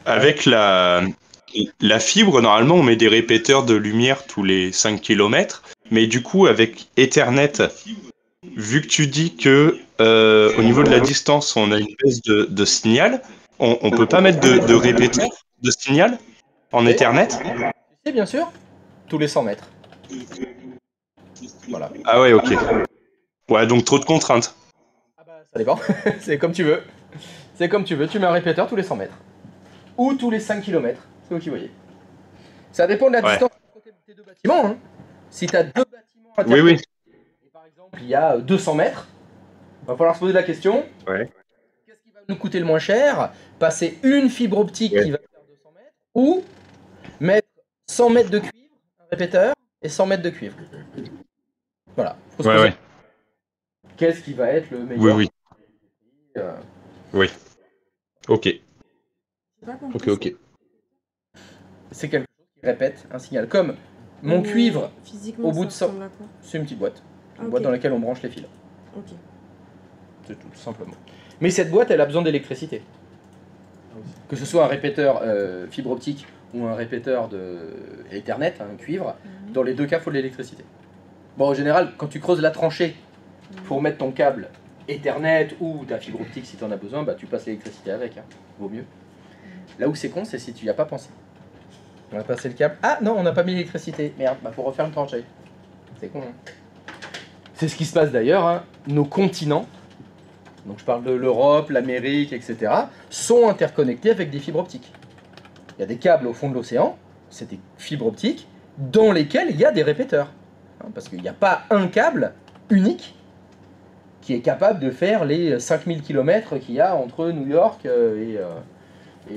avec la fibre, normalement, on met des répéteurs de lumière tous les 5 km. Mais du coup, avec Ethernet, vu que tu dis que au niveau de la distance, on a une baisse de signal, on peut pas mettre de répéteur de signal en Ethernet? Si, bien sûr. Tous les 100 mètres. Voilà. Ah ouais, ok. Ouais, donc trop de contraintes. Ça dépend. C'est comme tu veux. C'est comme tu veux. Tu mets un répéteur tous les 100 mètres. Ou tous les 5 km. C'est vous qui voyez. Ça dépend de la distance entre tes deux bâtiments. Hein. Si tu as deux bâtiments interconnectés, et par exemple, il y a 200 mètres, il va falloir se poser la question. Qu'est-ce qui va nous coûter le moins cher? Passer une fibre optique qui va faire 200 mètres ou mettre 100 mètres de cuivre, un répéteur, et 100 mètres de cuivre. Voilà. Faut se poser. Qu'est-ce qui va être le meilleur? Oui. Oui. Ok. Ok. C'est quelque chose qui répète un signal. Comme mon cuivre, physiquement, au bout de 100... C'est une petite boîte. Une boîte dans laquelle on branche les fils. Ok. C'est tout simplement. Mais cette boîte, elle a besoin d'électricité. Que ce soit un répéteur fibre optique ou un répéteur de Ethernet, un cuivre, dans les deux cas, il faut de l'électricité. Bon, en général, quand tu creuses la tranchée pour mettre ton câble Ethernet ou ta fibre optique si tu en as besoin, bah, tu passes l'électricité avec, hein. Vaut mieux. Là où c'est con, c'est si tu n'y as pas pensé. On a passé le câble. Ah non, on n'a pas mis l'électricité. Merde, bah faut refaire une tranchée. C'est con, hein. C'est ce qui se passe d'ailleurs, hein. Nos continents, donc je parle de l'Europe, l'Amérique, etc., sont interconnectés avec des fibres optiques. Il y a des câbles au fond de l'océan, c'est des fibres optiques, dans lesquelles il y a des répéteurs. Hein, parce qu'il n'y a pas un câble unique qui est capable de faire les 5000 km qu'il y a entre New York et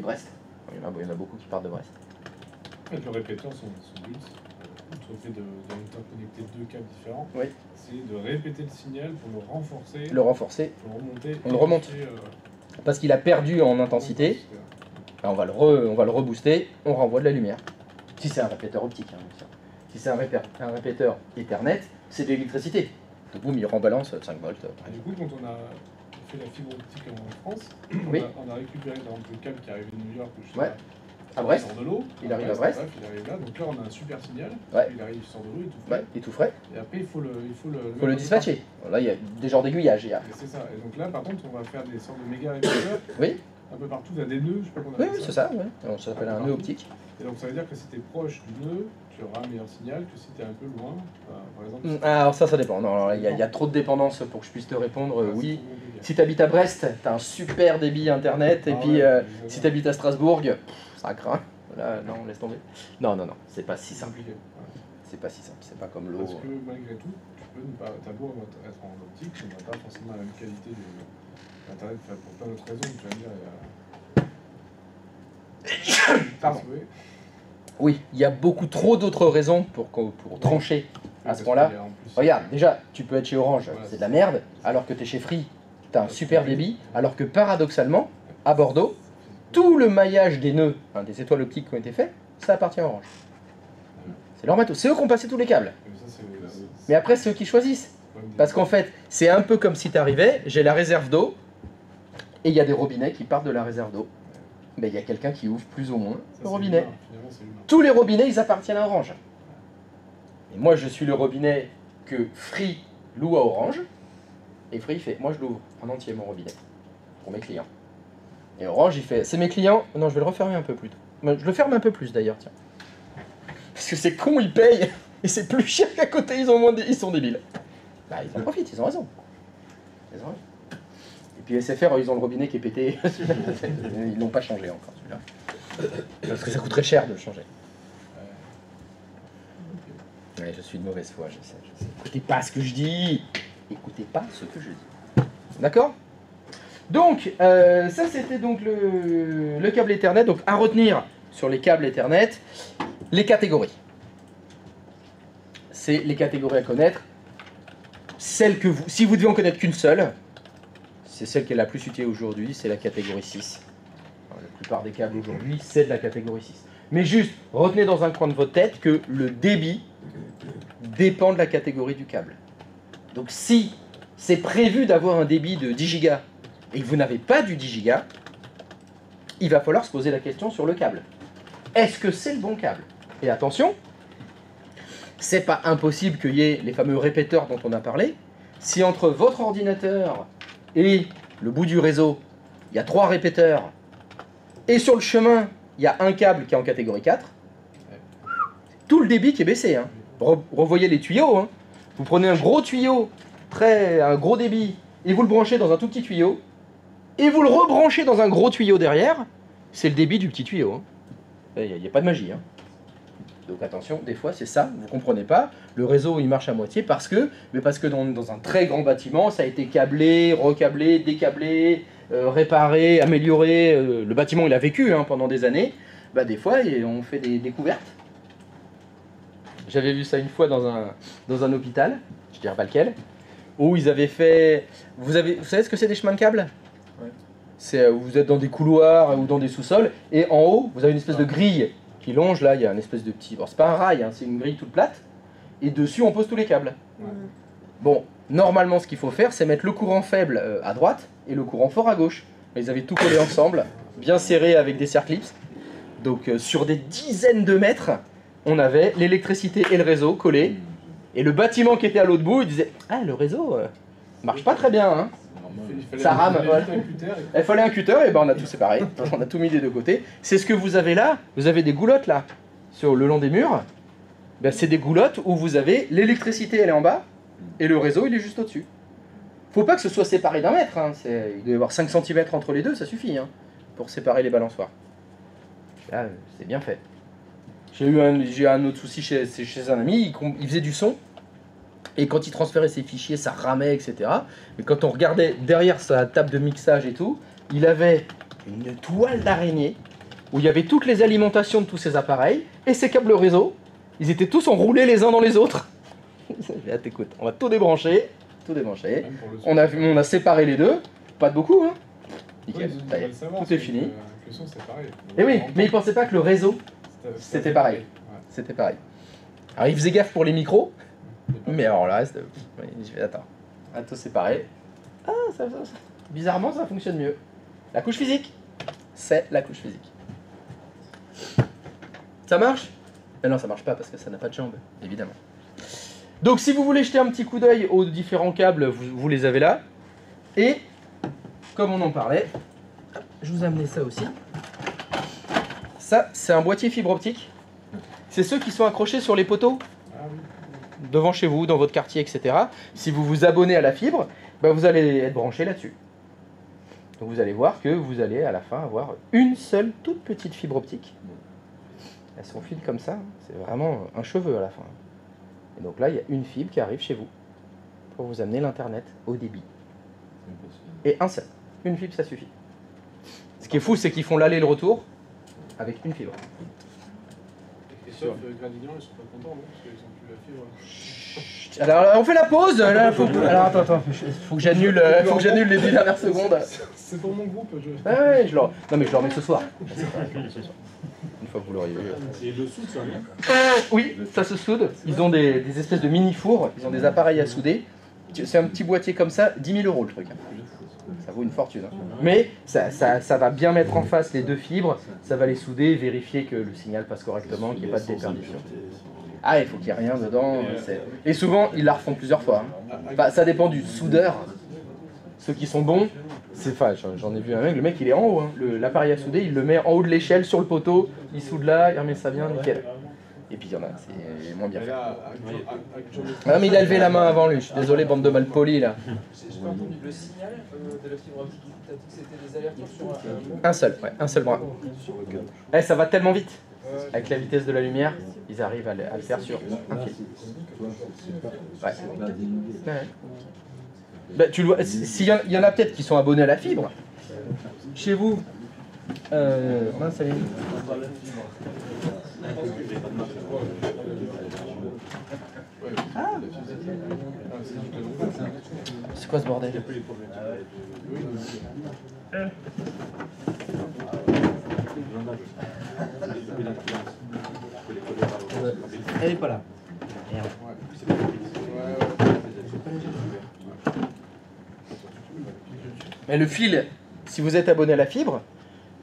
Brest. Il y en a beaucoup qui partent de Brest. Le répéteur, son but, outre le fait d'interconnecter deux câbles différents, c'est de répéter le signal pour le renforcer. Le renforcer. Pour le remonter. On le remonte. Parce qu'il a perdu en intensité. Ben, on va le rebooster, on renvoie de la lumière. Si c'est un répéteur optique, hein, bien sûr. Si c'est un répéteur Ethernet, c'est de l'électricité. Donc boum, il rembalance 5 volts. Du coup, quand on a fait la fibre optique en France, on a récupéré par exemple le câble qui arrive de New York, je sais pas, à Brest. Il sort de l'eau. Il arrive à Brest. Il arrive là, donc là on a un super signal. Il arrive, il sort de l'eau, il est tout frais. Et après il faut le dispatcher. Là il y a des genres d'aiguillage. C'est ça. Et donc là par contre on va faire des sortes de méga répéteurs. Un peu partout, il y a des nœuds, je sais pas comment on appelle ça. Oui, c'est ça, ouais. Ça s'appelle un nœud optique. Et donc ça veut dire que si tu es proche du nœud, tu auras un meilleur signal que si tu es un peu loin. Par exemple. Alors ça dépend. Non, il y a trop de dépendance pour que je puisse te répondre. Oui. Si tu habites à Brest, tu as un super débit internet. Et puis si tu habites à Strasbourg, ça craint. Là, non, laisse tomber. Non, c'est pas si simple. C'est pas si simple, c'est pas comme l'eau. Parce que malgré tout, t'as beau être en optique, tu n'as pas forcément la même qualité d'Internet pour plein d'autres raisons. Tu vas dire, Pardon. Oui, il y a beaucoup trop d'autres raisons pour trancher à ce point-là. Regarde, déjà, tu peux être chez Orange, c'est de la merde, alors que tu es chez Free, tu as un super débit, alors que paradoxalement, à Bordeaux, tout le maillage des nœuds, des étoiles optiques qui ont été faits, ça appartient à Orange. C'est leur matos. C'est eux qui ont passé tous les câbles. Mais après, c'est eux qui choisissent. Parce qu'en fait, c'est un peu comme si tu arrivais, j'ai la réserve d'eau, et il y a des robinets qui partent de la réserve d'eau. Mais il y a quelqu'un qui ouvre plus ou moins le robinet. Tous les robinets, ils appartiennent à Orange. Et moi, je suis le robinet que Free loue à Orange. Et Free fait, moi je l'ouvre en entier mon robinet, pour mes clients. Et Orange, il fait, c'est mes clients. Non, je vais le refermer un peu plus tôt. Je le ferme un peu plus d'ailleurs, tiens. Parce que c'est con, ils payent. Et c'est plus cher qu'à côté, ils sont débiles. Bah, ils en profitent, ils ont raison. Et Puis SFR, ils ont le robinet qui est pété. Ils l'ont pas changé encore celui-là. Parce que ça coûterait cher de le changer. Ouais, je suis de mauvaise foi, je sais. Écoutez pas ce que je dis. Écoutez pas ce que je dis. D'accord? Donc, ça c'était donc le câble Ethernet. Donc, à retenir sur les câbles Ethernet, les catégories. C'est les catégories à connaître. Celle que vous, si vous devez en connaître qu'une seule, c'est celle qui est la plus utilisée aujourd'hui, c'est la catégorie 6. Alors, la plupart des câbles aujourd'hui, c'est de la catégorie 6. Mais juste, retenez dans un coin de votre tête que le débit dépend de la catégorie du câble. Donc si c'est prévu d'avoir un débit de 10 Go et que vous n'avez pas du 10 Go, il va falloir se poser la question sur le câble. Est-ce que c'est le bon câble? Et attention, c'est pas impossible qu'il y ait les fameux répéteurs dont on a parlé. Si entre votre ordinateur et le bout du réseau, il y a 3 répéteurs, et sur le chemin, il y a un câble qui est en catégorie 4, tout le débit qui est baissé. Hein. Revoyez les tuyaux. Hein. Vous prenez un gros tuyau, un gros débit, et vous le branchez dans un tout petit tuyau, et vous le rebranchez dans un gros tuyau derrière, c'est le débit du petit tuyau. Hein. Il n'y a pas de magie. Hein. Donc attention, des fois c'est ça, vous ne comprenez pas, le réseau il marche à moitié parce que dans un très grand bâtiment, ça a été câblé, recablé, décablé, réparé, amélioré, le bâtiment il a vécu hein, pendant des années, bah, des fois on fait des découvertes. J'avais vu ça une fois dans un hôpital, je dirais pas lequel, où ils avaient fait... Vous savez ce que c'est des chemins de câbles? Ouais. Vous êtes dans des couloirs ou dans des sous-sols, et en haut, vous avez une espèce de grille qui longe, là, il y a une espèce de petit... Bon, c'est pas un rail, hein, c'est une grille toute plate, et dessus, on pose tous les câbles. Ouais. Bon, normalement, ce qu'il faut faire, c'est mettre le courant faible à droite et le courant fort à gauche. Ils avaient tout collé ensemble, bien serré avec des circlips. Donc, sur des dizaines de mètres, on avait l'électricité et le réseau collés, et le bâtiment qui était à l'autre bout, il disait « Ah, le réseau marche pas très bien, hein ». Ça rame. Il fallait un cutter, et ben on a tout séparé. On a tout mis des deux côtés. C'est ce que vous avez là. Vous avez des goulottes là, sur le long des murs. Ben, c'est des goulottes où vous avez l'électricité, elle est en bas, et le réseau, il est juste au-dessus. Faut pas que ce soit séparé d'un mètre. Hein. Il doit y avoir 5 cm entre les deux, ça suffit hein, pour séparer les balançoires. Là, c'est bien fait. J'ai eu un autre souci chez un ami, il faisait du son. Et quand il transférait ses fichiers, ça ramait, etc. Mais quand on regardait derrière sa table de mixage et tout, il avait une toile d'araignée où il y avait toutes les alimentations de tous ces appareils et ces câbles réseau. Ils étaient tous enroulés les uns dans les autres. Là, t'écoutes, on va tout débrancher. On a séparé les deux, pas de beaucoup, hein. Nickel, oui, tout est fini. Le son, c'est pareil. Et oui, mais il pensait pas que le réseau, c'était pareil. Ouais. C'était pareil. Alors il faisait gaffe pour les micros. Mais alors là, attends, tout séparé. Ah, bizarrement, ça fonctionne mieux. La couche physique, c'est la couche physique. Ça marche? Mais non, ça marche pas parce que ça n'a pas de jambes, évidemment. Donc, si vous voulez jeter un petit coup d'œil aux différents câbles, vous les avez là. Et, comme on en parlait, je vous ai amené ça aussi. Ça, c'est un boîtier fibre optique. C'est ceux qui sont accrochés sur les poteaux. Devant chez vous, dans votre quartier, etc. Si vous vous abonnez à la fibre, bah vous allez être branché là-dessus. Donc vous allez voir que vous allez à la fin avoir une seule toute petite fibre optique. Elles sont fines comme ça, c'est vraiment un cheveu à la fin. Et donc là, il y a une fibre qui arrive chez vous pour vous amener l'internet au débit. Et un seul. Une fibre, ça suffit. Ce qui est fou, c'est qu'ils font l'aller et le retour avec une fibre. Et sauf Gradignan, ils sont pas contents, non? Parce qu'ils ont plus la fibre. Alors on fait la pause. Là, alors attends, faut que j'annule les 10 dernières secondes. C'est pour mon groupe. Ah ouais, non mais je leur mets ce soir. Une fois que vous l'auriez vu. Et le soude, ça oui, ça se soude. Ils ont des espèces de mini fours. Ils ont des appareils à souder. C'est un petit boîtier comme ça, 10 000 € le truc. Ça vaut une fortune. Hein. Mais ça va bien mettre en face les deux fibres. Ça va les souder, vérifier que le signal passe correctement, qu'il n'y ait pas de déperdition. Ah, il faut qu'il n'y ait rien dedans. Et souvent, ils la refont plusieurs fois. Hein. Enfin, ça dépend du soudeur. Ceux qui sont bons, j'en ai vu un mec, le mec il est en haut. Hein. L'appareil à souder, il le met en haut de l'échelle sur le poteau, il soude là, il remet ça bien, nickel. Et puis il y en a, c'est moins bien Mais fait. là, Ah mais il a levé la main avant lui, je suis désolé, bande de malpolis là. J'ai pas entendu. Le signal de la fibre optique, t'as dit que c'était des allers-retours sur Un seul bras. Eh, ça va tellement vite. Avec la vitesse de la lumière, ils arrivent à le faire sur un fil. Ouais. Ouais. Bah, tu le vois, s'il y en a peut-être qui sont abonnés à la fibre, chez vous, mince, elle est où ? C'est quoi ce bordel ? Elle est pas là. Merde. Mais le fil, si vous êtes abonné à la fibre,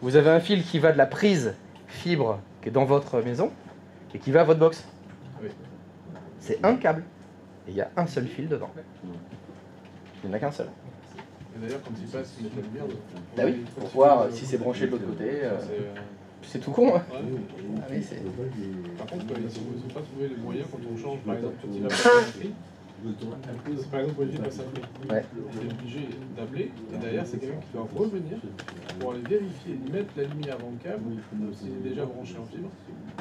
vous avez un fil qui va de la prise fibre qui est dans votre maison et qui va à votre box. C'est un câble. Et il y a un seul fil dedans. Il n'y en a qu'un seul. Et d'ailleurs, quand il passe, il met la lumière. Bah oui, pour voir si c'est branché de l'autre côté. C'est tout con, hein. Ouais. Ah oui, c'est... Par contre, ils n'ont pas trouvé les moyens quand on change, par exemple, quand il a pas appelé. Par exemple, Olivier passe appeler. Ouais. Il est obligé d'appeler, et derrière, c'est quelqu'un qui doit revenir pour aller vérifier, ils mettent la lumière dans le câble, s'il est déjà branché en fibre.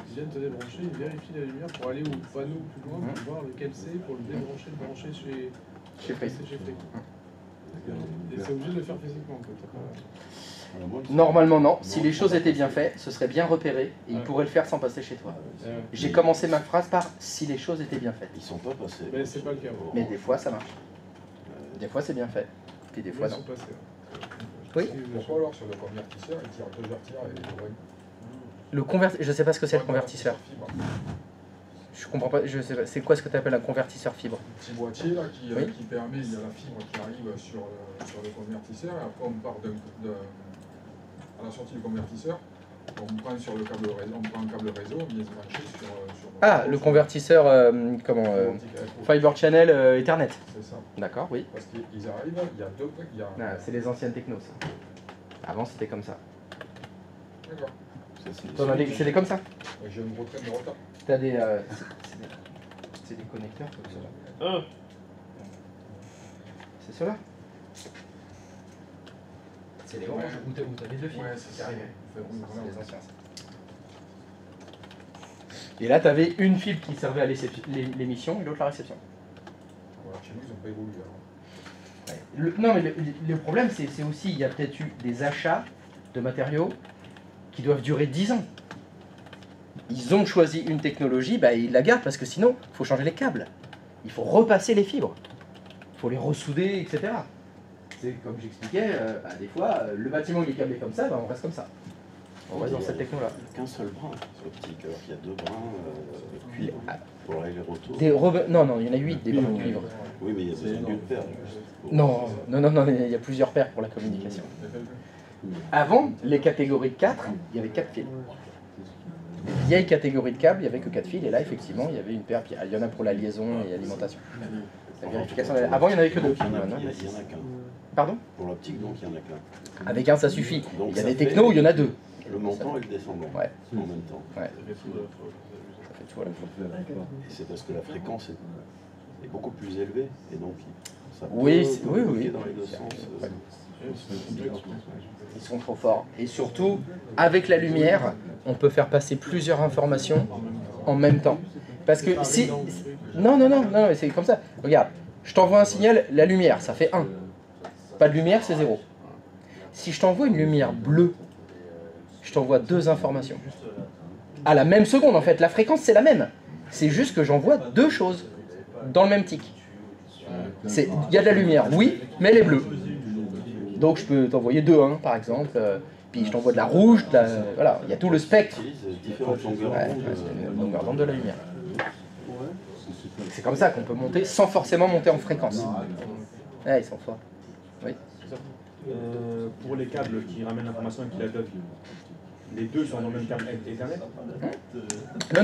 Ils viennent te débrancher, ils vérifient la lumière pour aller au panneau plus loin, pour voir lequel c'est, pour le débrancher, le brancher chez Free. Et c'est obligé de le faire physiquement. Normalement non, si les choses étaient bien faites, ce serait bien repéré et il pourrait le faire sans passer chez toi. J'ai commencé ma phrase par « si les choses étaient bien faites ». Ils sont pas passés. Mais c'est pas le cas. Mais des fois ça marche. Des fois c'est bien fait, puis des fois non. Oui. Pourquoi alors sur le convertisseur, il tire deux vertilleurs et Le convertisseur, je sais pas ce que c'est le convertisseur. Je comprends pas, je sais pas, c'est quoi ce que tu appelles un convertisseur fibre? Petit boîtier là qui permet, il y a la fibre qui arrive sur le convertisseur et après on part à la sortie du convertisseur, on prend sur le câble réseau, on prend un câble réseau, on vient se brancher sur Ah, le convertisseur Fiber Channel Ethernet. C'est ça. D'accord, oui. Parce qu'ils arrivent, il y a deux. Ah, c'est les anciennes technos ça. Avant c'était comme ça. D'accord. C'était comme ça. J'ai une retraite de retard. T'as des. C'est des connecteurs comme ça. C'est cela. C'est les oranges où t'avais deux fils. Ouais, c'est ça. C'est les anciens. Et là, t'avais une fibre qui servait à l'émission et l'autre la réception. Voilà, chez nous, ils n'ont pas évolué alors. Non, mais le problème, c'est aussi, il y a peut-être eu des achats de matériaux qui doivent durer 10 ans. Ils ont choisi une technologie, bah, ils la gardent parce que sinon, il faut changer les câbles. Il faut repasser les fibres. Il faut les ressouder, etc. C'est comme j'expliquais, des fois, le bâtiment il est câblé comme ça, bah, on reste comme ça. On reste dans cette techno-là. Qu'un seul brin optique, alors qu'il y a deux brins cuivre pour les retours. Non, il y en a 8 des brins de cuivre. Oui, mais il y a besoin d'une paire. Non, il y a plusieurs paires pour la communication. Avant, les catégories de 4, il y avait 4 fils. Les vieilles catégories de câbles, il n'y avait que 4 fils, et là, effectivement, il y avait une paire. Puis il y en a pour la liaison et l'alimentation. La vérification. Avant, il n'y en avait que 2. Il n'y en a qu'un. Pardon? Pour l'optique, donc, il n'y en a qu'un. Avec un, ça suffit. Donc, il y a des technos où il y en a 2. Le montant et le descendant. Ouais. En même temps. Ouais. Ça fait tout à la fois. Et c'est parce que la fréquence est beaucoup plus élevée, et donc ça peut oui. bloquer dans les deux sens. Ouais. Ils sont trop forts. Et surtout, avec la lumière, on peut faire passer plusieurs informations en même temps. Parce que si... Non, c'est comme ça. Regarde, je t'envoie un signal, la lumière, ça fait 1. Pas de lumière, c'est 0. Si je t'envoie une lumière bleue, je t'envoie 2 informations. À la même seconde, en fait. La fréquence, c'est la même. C'est juste que j'envoie 2 choses dans le même tic. Il y a de la lumière, oui, mais elle est bleue. Donc je peux t'envoyer 2, par exemple. Puis je t'envoie de la rouge, voilà, il y a tout le spectre. Longueur d'onde de la lumière. C'est comme ça qu'on peut monter sans forcément monter en fréquence. Ouais, ils sont forts. Oui. Pour les câbles qui ramènent l'information et qui la donnent, les deux sont dans le même câble Ethernet?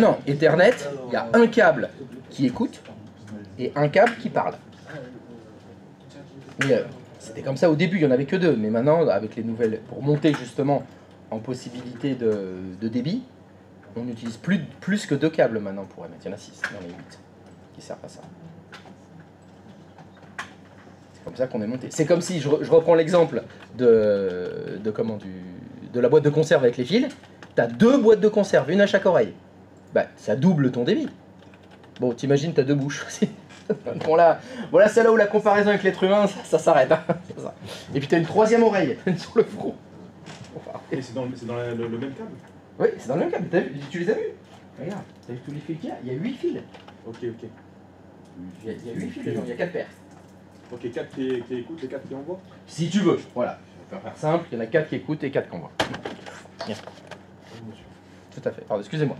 Non, Ethernet, il y a un câble qui écoute et un câble qui parle. C'était comme ça au début, il n'y en avait que 2, mais maintenant, avec les nouvelles, pour monter justement en possibilité de débit, On n'utilise plus que 2 câbles maintenant pour émettre. Il y en a 6 dans les 8 qui servent à ça. C'est comme ça qu'on est monté. C'est comme si, je reprends l'exemple de la boîte de conserve avec les fils. Tu as 2 boîtes de conserve, une à chaque oreille. Bah, ça double ton débit. Bon, t'imagines, tu as 2 bouches aussi. Bon, voilà, c'est là où la comparaison avec l'être humain, ça s'arrête. Hein. Et puis tu as une 3e oreille sur le front. Et c'est dans le même câble? Oui, c'est dans le même câble. Tu les as vus? Regarde, t'as vu tous les fils qu'il y a? Il y a 8 fils. Ok. Il y a 8 fils dedans, il y a 4 paires. Ok, 4 qui écoutent et 4 qui envoient? Si tu veux, voilà. Je vais faire simple, il y en a 4 qui écoutent et 4 qui envoient. Bien. Tout à fait. Pardon, excusez-moi.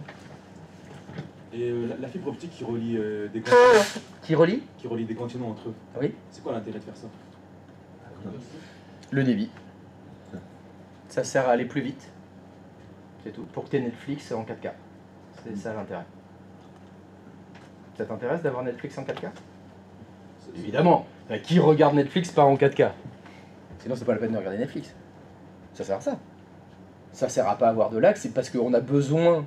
Et la fibre optique qui relie des continents. Qui relie? Qui relie des continents entre eux. Oui. C'est quoi l'intérêt de faire ça? Le débit. Ça sert à aller plus vite. C'est tout. Pour que tu aies Netflix en 4K. C'est ça l'intérêt. Ça t'intéresse d'avoir Netflix en 4K? Évidemment. Qui regarde Netflix pas en 4K? Sinon c'est pas la peine de regarder Netflix. Ça sert à ça. Ça sert à pas avoir de lag, c'est parce qu'on a besoin.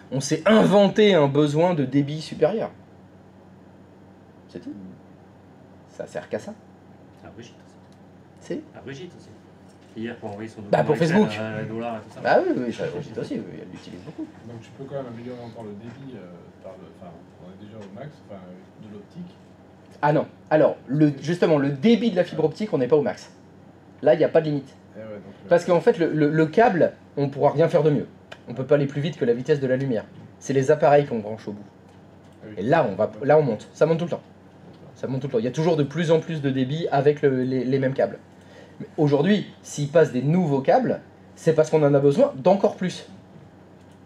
On s'est inventé un besoin de débit supérieur. C'est tout. Ça sert qu'à ça. À Brigitte aussi. C'est À Brigitte aussi. Hier pour envoyer son Bah pour Facebook. Dollar et tout ça. Bah oui, Brigitte aussi, elle l'utilise beaucoup. Donc tu peux quand même améliorer encore le débit on est déjà au max, de l'optique. Ah non, alors justement le débit de la fibre optique, on n'est pas au max. Là, il n'y a pas de limite. Parce qu'en fait, le câble, on ne pourra rien faire de mieux. On ne peut pas aller plus vite que la vitesse de la lumière. C'est les appareils qu'on branche au bout. Et là, on monte. Ça monte tout le temps. Il y a toujours de plus en plus de débit avec les mêmes câbles. Mais aujourd'hui, s'ils passent des nouveaux câbles, c'est parce qu'on en a besoin d'encore plus.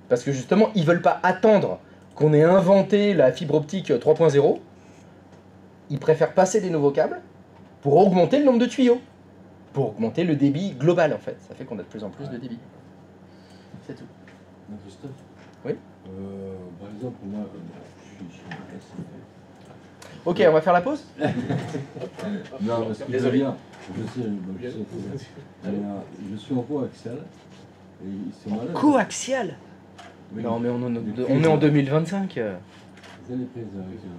Parce que justement, ils ne veulent pas attendre qu'on ait inventé la fibre optique 3.0. Ils préfèrent passer des nouveaux câbles pour augmenter le nombre de tuyaux. Pour augmenter le débit global, en fait. Ça fait qu'on a de plus en plus de débit. C'est tout. Christophe? Oui. Par exemple, moi, je suis cassé. Ok, on va faire la pause. Non, parce que Désolé. Je suis en coaxial. Et ils sont malades. Coaxial? Oui. Non, mais on est en 2025. Vous allez prises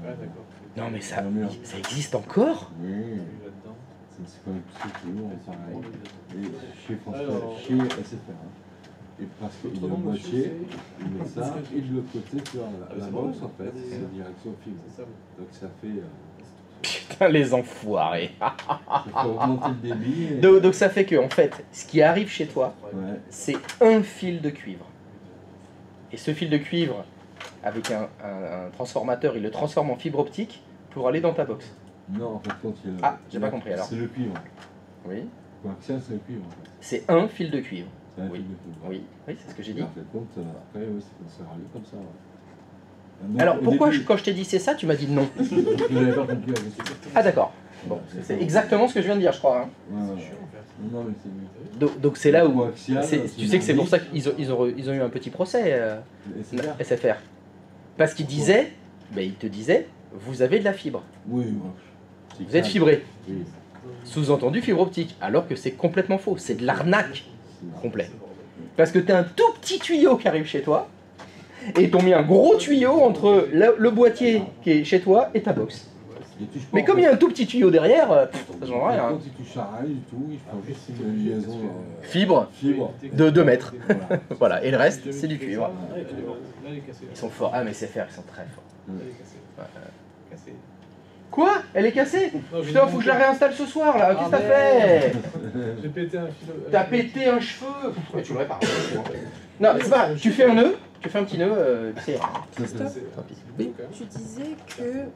avec. Non, mais ça existe encore? Oui. C'est quand même plus lourd, pareil. Et chez SFR. Et parce qu'il y a un boîtier, il met ça, et de l'autre côté, sur la box, en fait, c'est direction fibre. Donc ça fait... Putain, les enfoirés. Ça fait augmenter le débit. Donc ça fait que, en fait, ce qui arrive chez toi, c'est un fil de cuivre. Et ce fil de cuivre, avec un transformateur, il le transforme en fibre optique pour aller dans ta box. Non, en fait, quand il y a... Ah, j'ai pas compris alors. C'est le cuivre. Oui. Coaxial, c'est le cuivre, en fait. C'est un fil de cuivre. C'est un fil de cuivre. Oui, c'est ce que j'ai dit. En fait, compte, après, oui, ça rallie comme ça. Donc, alors, pourquoi, quand je t'ai dit c'est ça, tu m'as dit non? Je n'avais pas compris. Ah, d'accord. Bon, c'est exactement ce que je viens de dire, je crois. Hein. Non, mais c'est... Donc c'est là où... Coaxial, tu sais que c'est pour ça qu'ils ont eu un petit procès, SFR. Parce qu'ils disaient, ils te disaient, vous avez de la fibre. Oui, vous êtes fibré. Oui. Sous-entendu fibre optique, alors que c'est complètement faux. C'est de l'arnaque complet. Parce que tu as un tout petit tuyau qui arrive chez toi, et ils t'ont mis un gros tuyau entre le boîtier qui est chez toi et ta box. Mais comme il y a un tout petit tuyau derrière, ça change rien. Quand il touche à rien du tout, il faut juste une liaison... Fibre de 2 mètres. Voilà, et le reste, c'est du cuivre. Ils sont forts. Ah, mais c'est faire, ils sont très forts. Quoi? Elle est cassée? Putain, faut que je la réinstalle ce soir là. Qu'est-ce que t'as fait? J'ai pété un fil. T'as pété un cheveu? Ouais, tu le répares. Non, c'est pas grave. Tu fais un nœud, tu fais un petit nœud, c'est... Oui. Tu disais que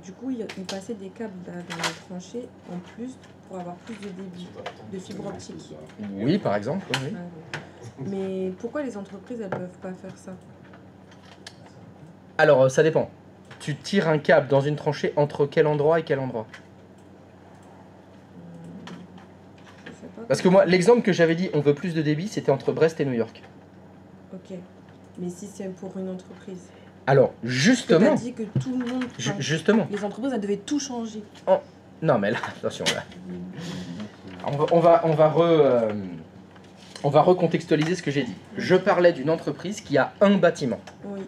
du coup, ils passaient des câbles dans les tranchées en plus pour avoir plus de débit de fibre optique. Oui, par exemple. Oui. Mais pourquoi les entreprises, elles peuvent pas faire ça? Alors, ça dépend. Tu tires un câble dans une tranchée entre quel endroit et quel endroit? Parce que moi, l'exemple que j'avais dit, on veut plus de débit, c'était entre Brest et New York. Ok. Mais si c'est pour une entreprise? Alors, justement... Tu as dit que tout le monde... Justement. Les entreprises, elles devaient tout changer. Non, mais là, attention, là. On va on va recontextualiser ce que j'ai dit. Je parlais d'une entreprise qui a un bâtiment. Oui.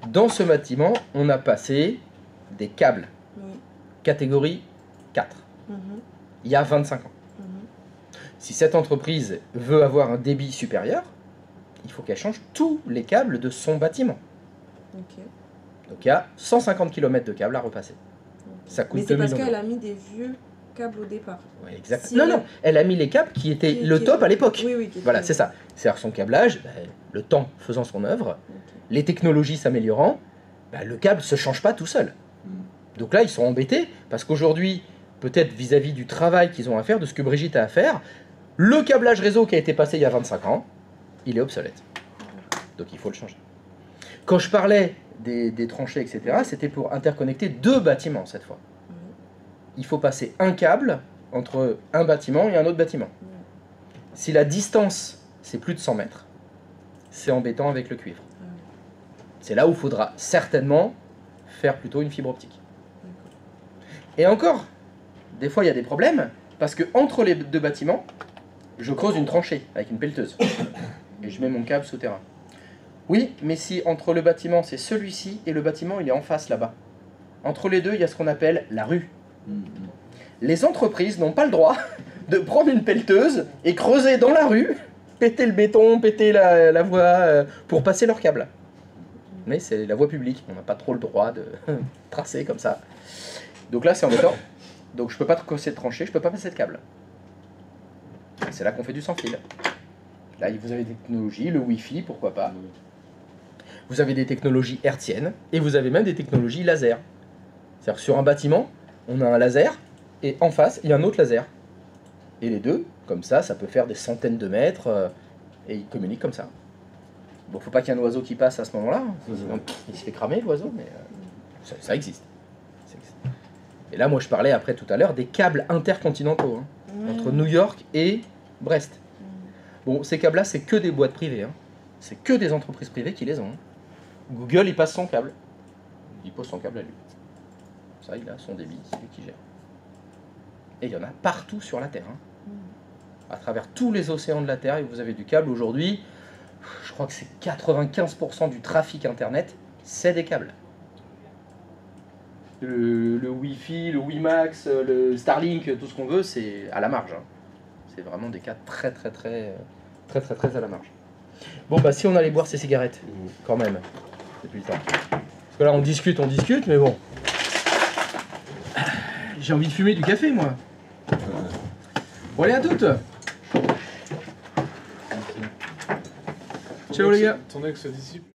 Dans ce bâtiment, on a passé des câbles. Oui. Catégorie 4. Il y a 25 ans. Si cette entreprise veut avoir un débit supérieur, il faut qu'elle change tous les câbles de son bâtiment. Ok. Donc il y a 150 km de câbles à repasser. Ça coûte Mais c'est 2 parce millions qu'elle d'euros. a mis des vieux câbles au départ. Ouais, exact. Si non, elle- non, elle a mis les câbles qui étaient Qui- le qui- top à l'époque. Oui, oui, qui Voilà, étaient- c'est ça. C'est-à-dire son câblage, le temps faisant son œuvre, les technologies s'améliorant, le câble ne se change pas tout seul. Donc là, ils sont embêtés parce qu'aujourd'hui, peut-être vis-à-vis du travail qu'ils ont à faire, de ce que Brigitte a à faire, le câblage réseau qui a été passé il y a 25 ans, il est obsolète. Donc il faut le changer. Quand je parlais des tranchées, etc., c'était pour interconnecter 2 bâtiments cette fois. Il faut passer un câble entre un bâtiment et un autre bâtiment. Si la distance, c'est plus de 100 mètres, c'est embêtant avec le cuivre. C'est là où il faudra certainement faire plutôt une fibre optique. Et encore, des fois il y a des problèmes, parce que entre les 2 bâtiments, je creuse une tranchée avec une pelleteuse. Et je mets mon câble souterrain. Oui, mais si entre le bâtiment c'est celui-ci et le bâtiment il est en face là-bas. Entre les deux, il y a ce qu'on appelle la rue. Les entreprises n'ont pas le droit de prendre une pelleteuse et creuser dans la rue, péter le béton, péter la voie pour passer leur câble. Mais c'est la voie publique, on n'a pas trop le droit de tracer comme ça. Donc là c'est embêtant. Donc je peux pas casser de tranchée, je peux pas passer de câble. C'est là qu'on fait du sans fil. Là vous avez des technologies, le Wi-Fi, pourquoi pas. Vous avez des technologies hertziennes et vous avez même des technologies laser. C'est-à-dire que sur un bâtiment, on a un laser et en face, il y a un autre laser. Et les deux, comme ça peut faire des centaines de mètres et ils communiquent comme ça. Bon, faut pas qu'il y ait un oiseau qui passe à ce moment-là. Sinon, il se fait cramer l'oiseau, mais ça existe. Ça existe. Et là, moi, je parlais après tout à l'heure des câbles intercontinentaux entre New York et Brest. Bon, ces câbles-là, c'est que des boîtes privées. C'est que des entreprises privées qui les ont. Google, il passe son câble. Il pose son câble à lui. Ça, il a son débit, c'est lui qui gère. Et il y en a partout sur la Terre. À travers tous les océans de la Terre, et vous avez du câble aujourd'hui. Je crois que c'est 95% du trafic Internet, c'est des câbles. Le Wi-Fi, le WiMAX, le Starlink, tout ce qu'on veut, c'est à la marge. C'est vraiment des cas très à la marge. Bon, bah si on allait boire ces cigarettes, quand même, depuis le temps. Parce que là, on discute, mais bon. J'ai envie de fumer du café, moi. Bon, allez, à toutes. Ciao, les gars. Ton ex-disciple.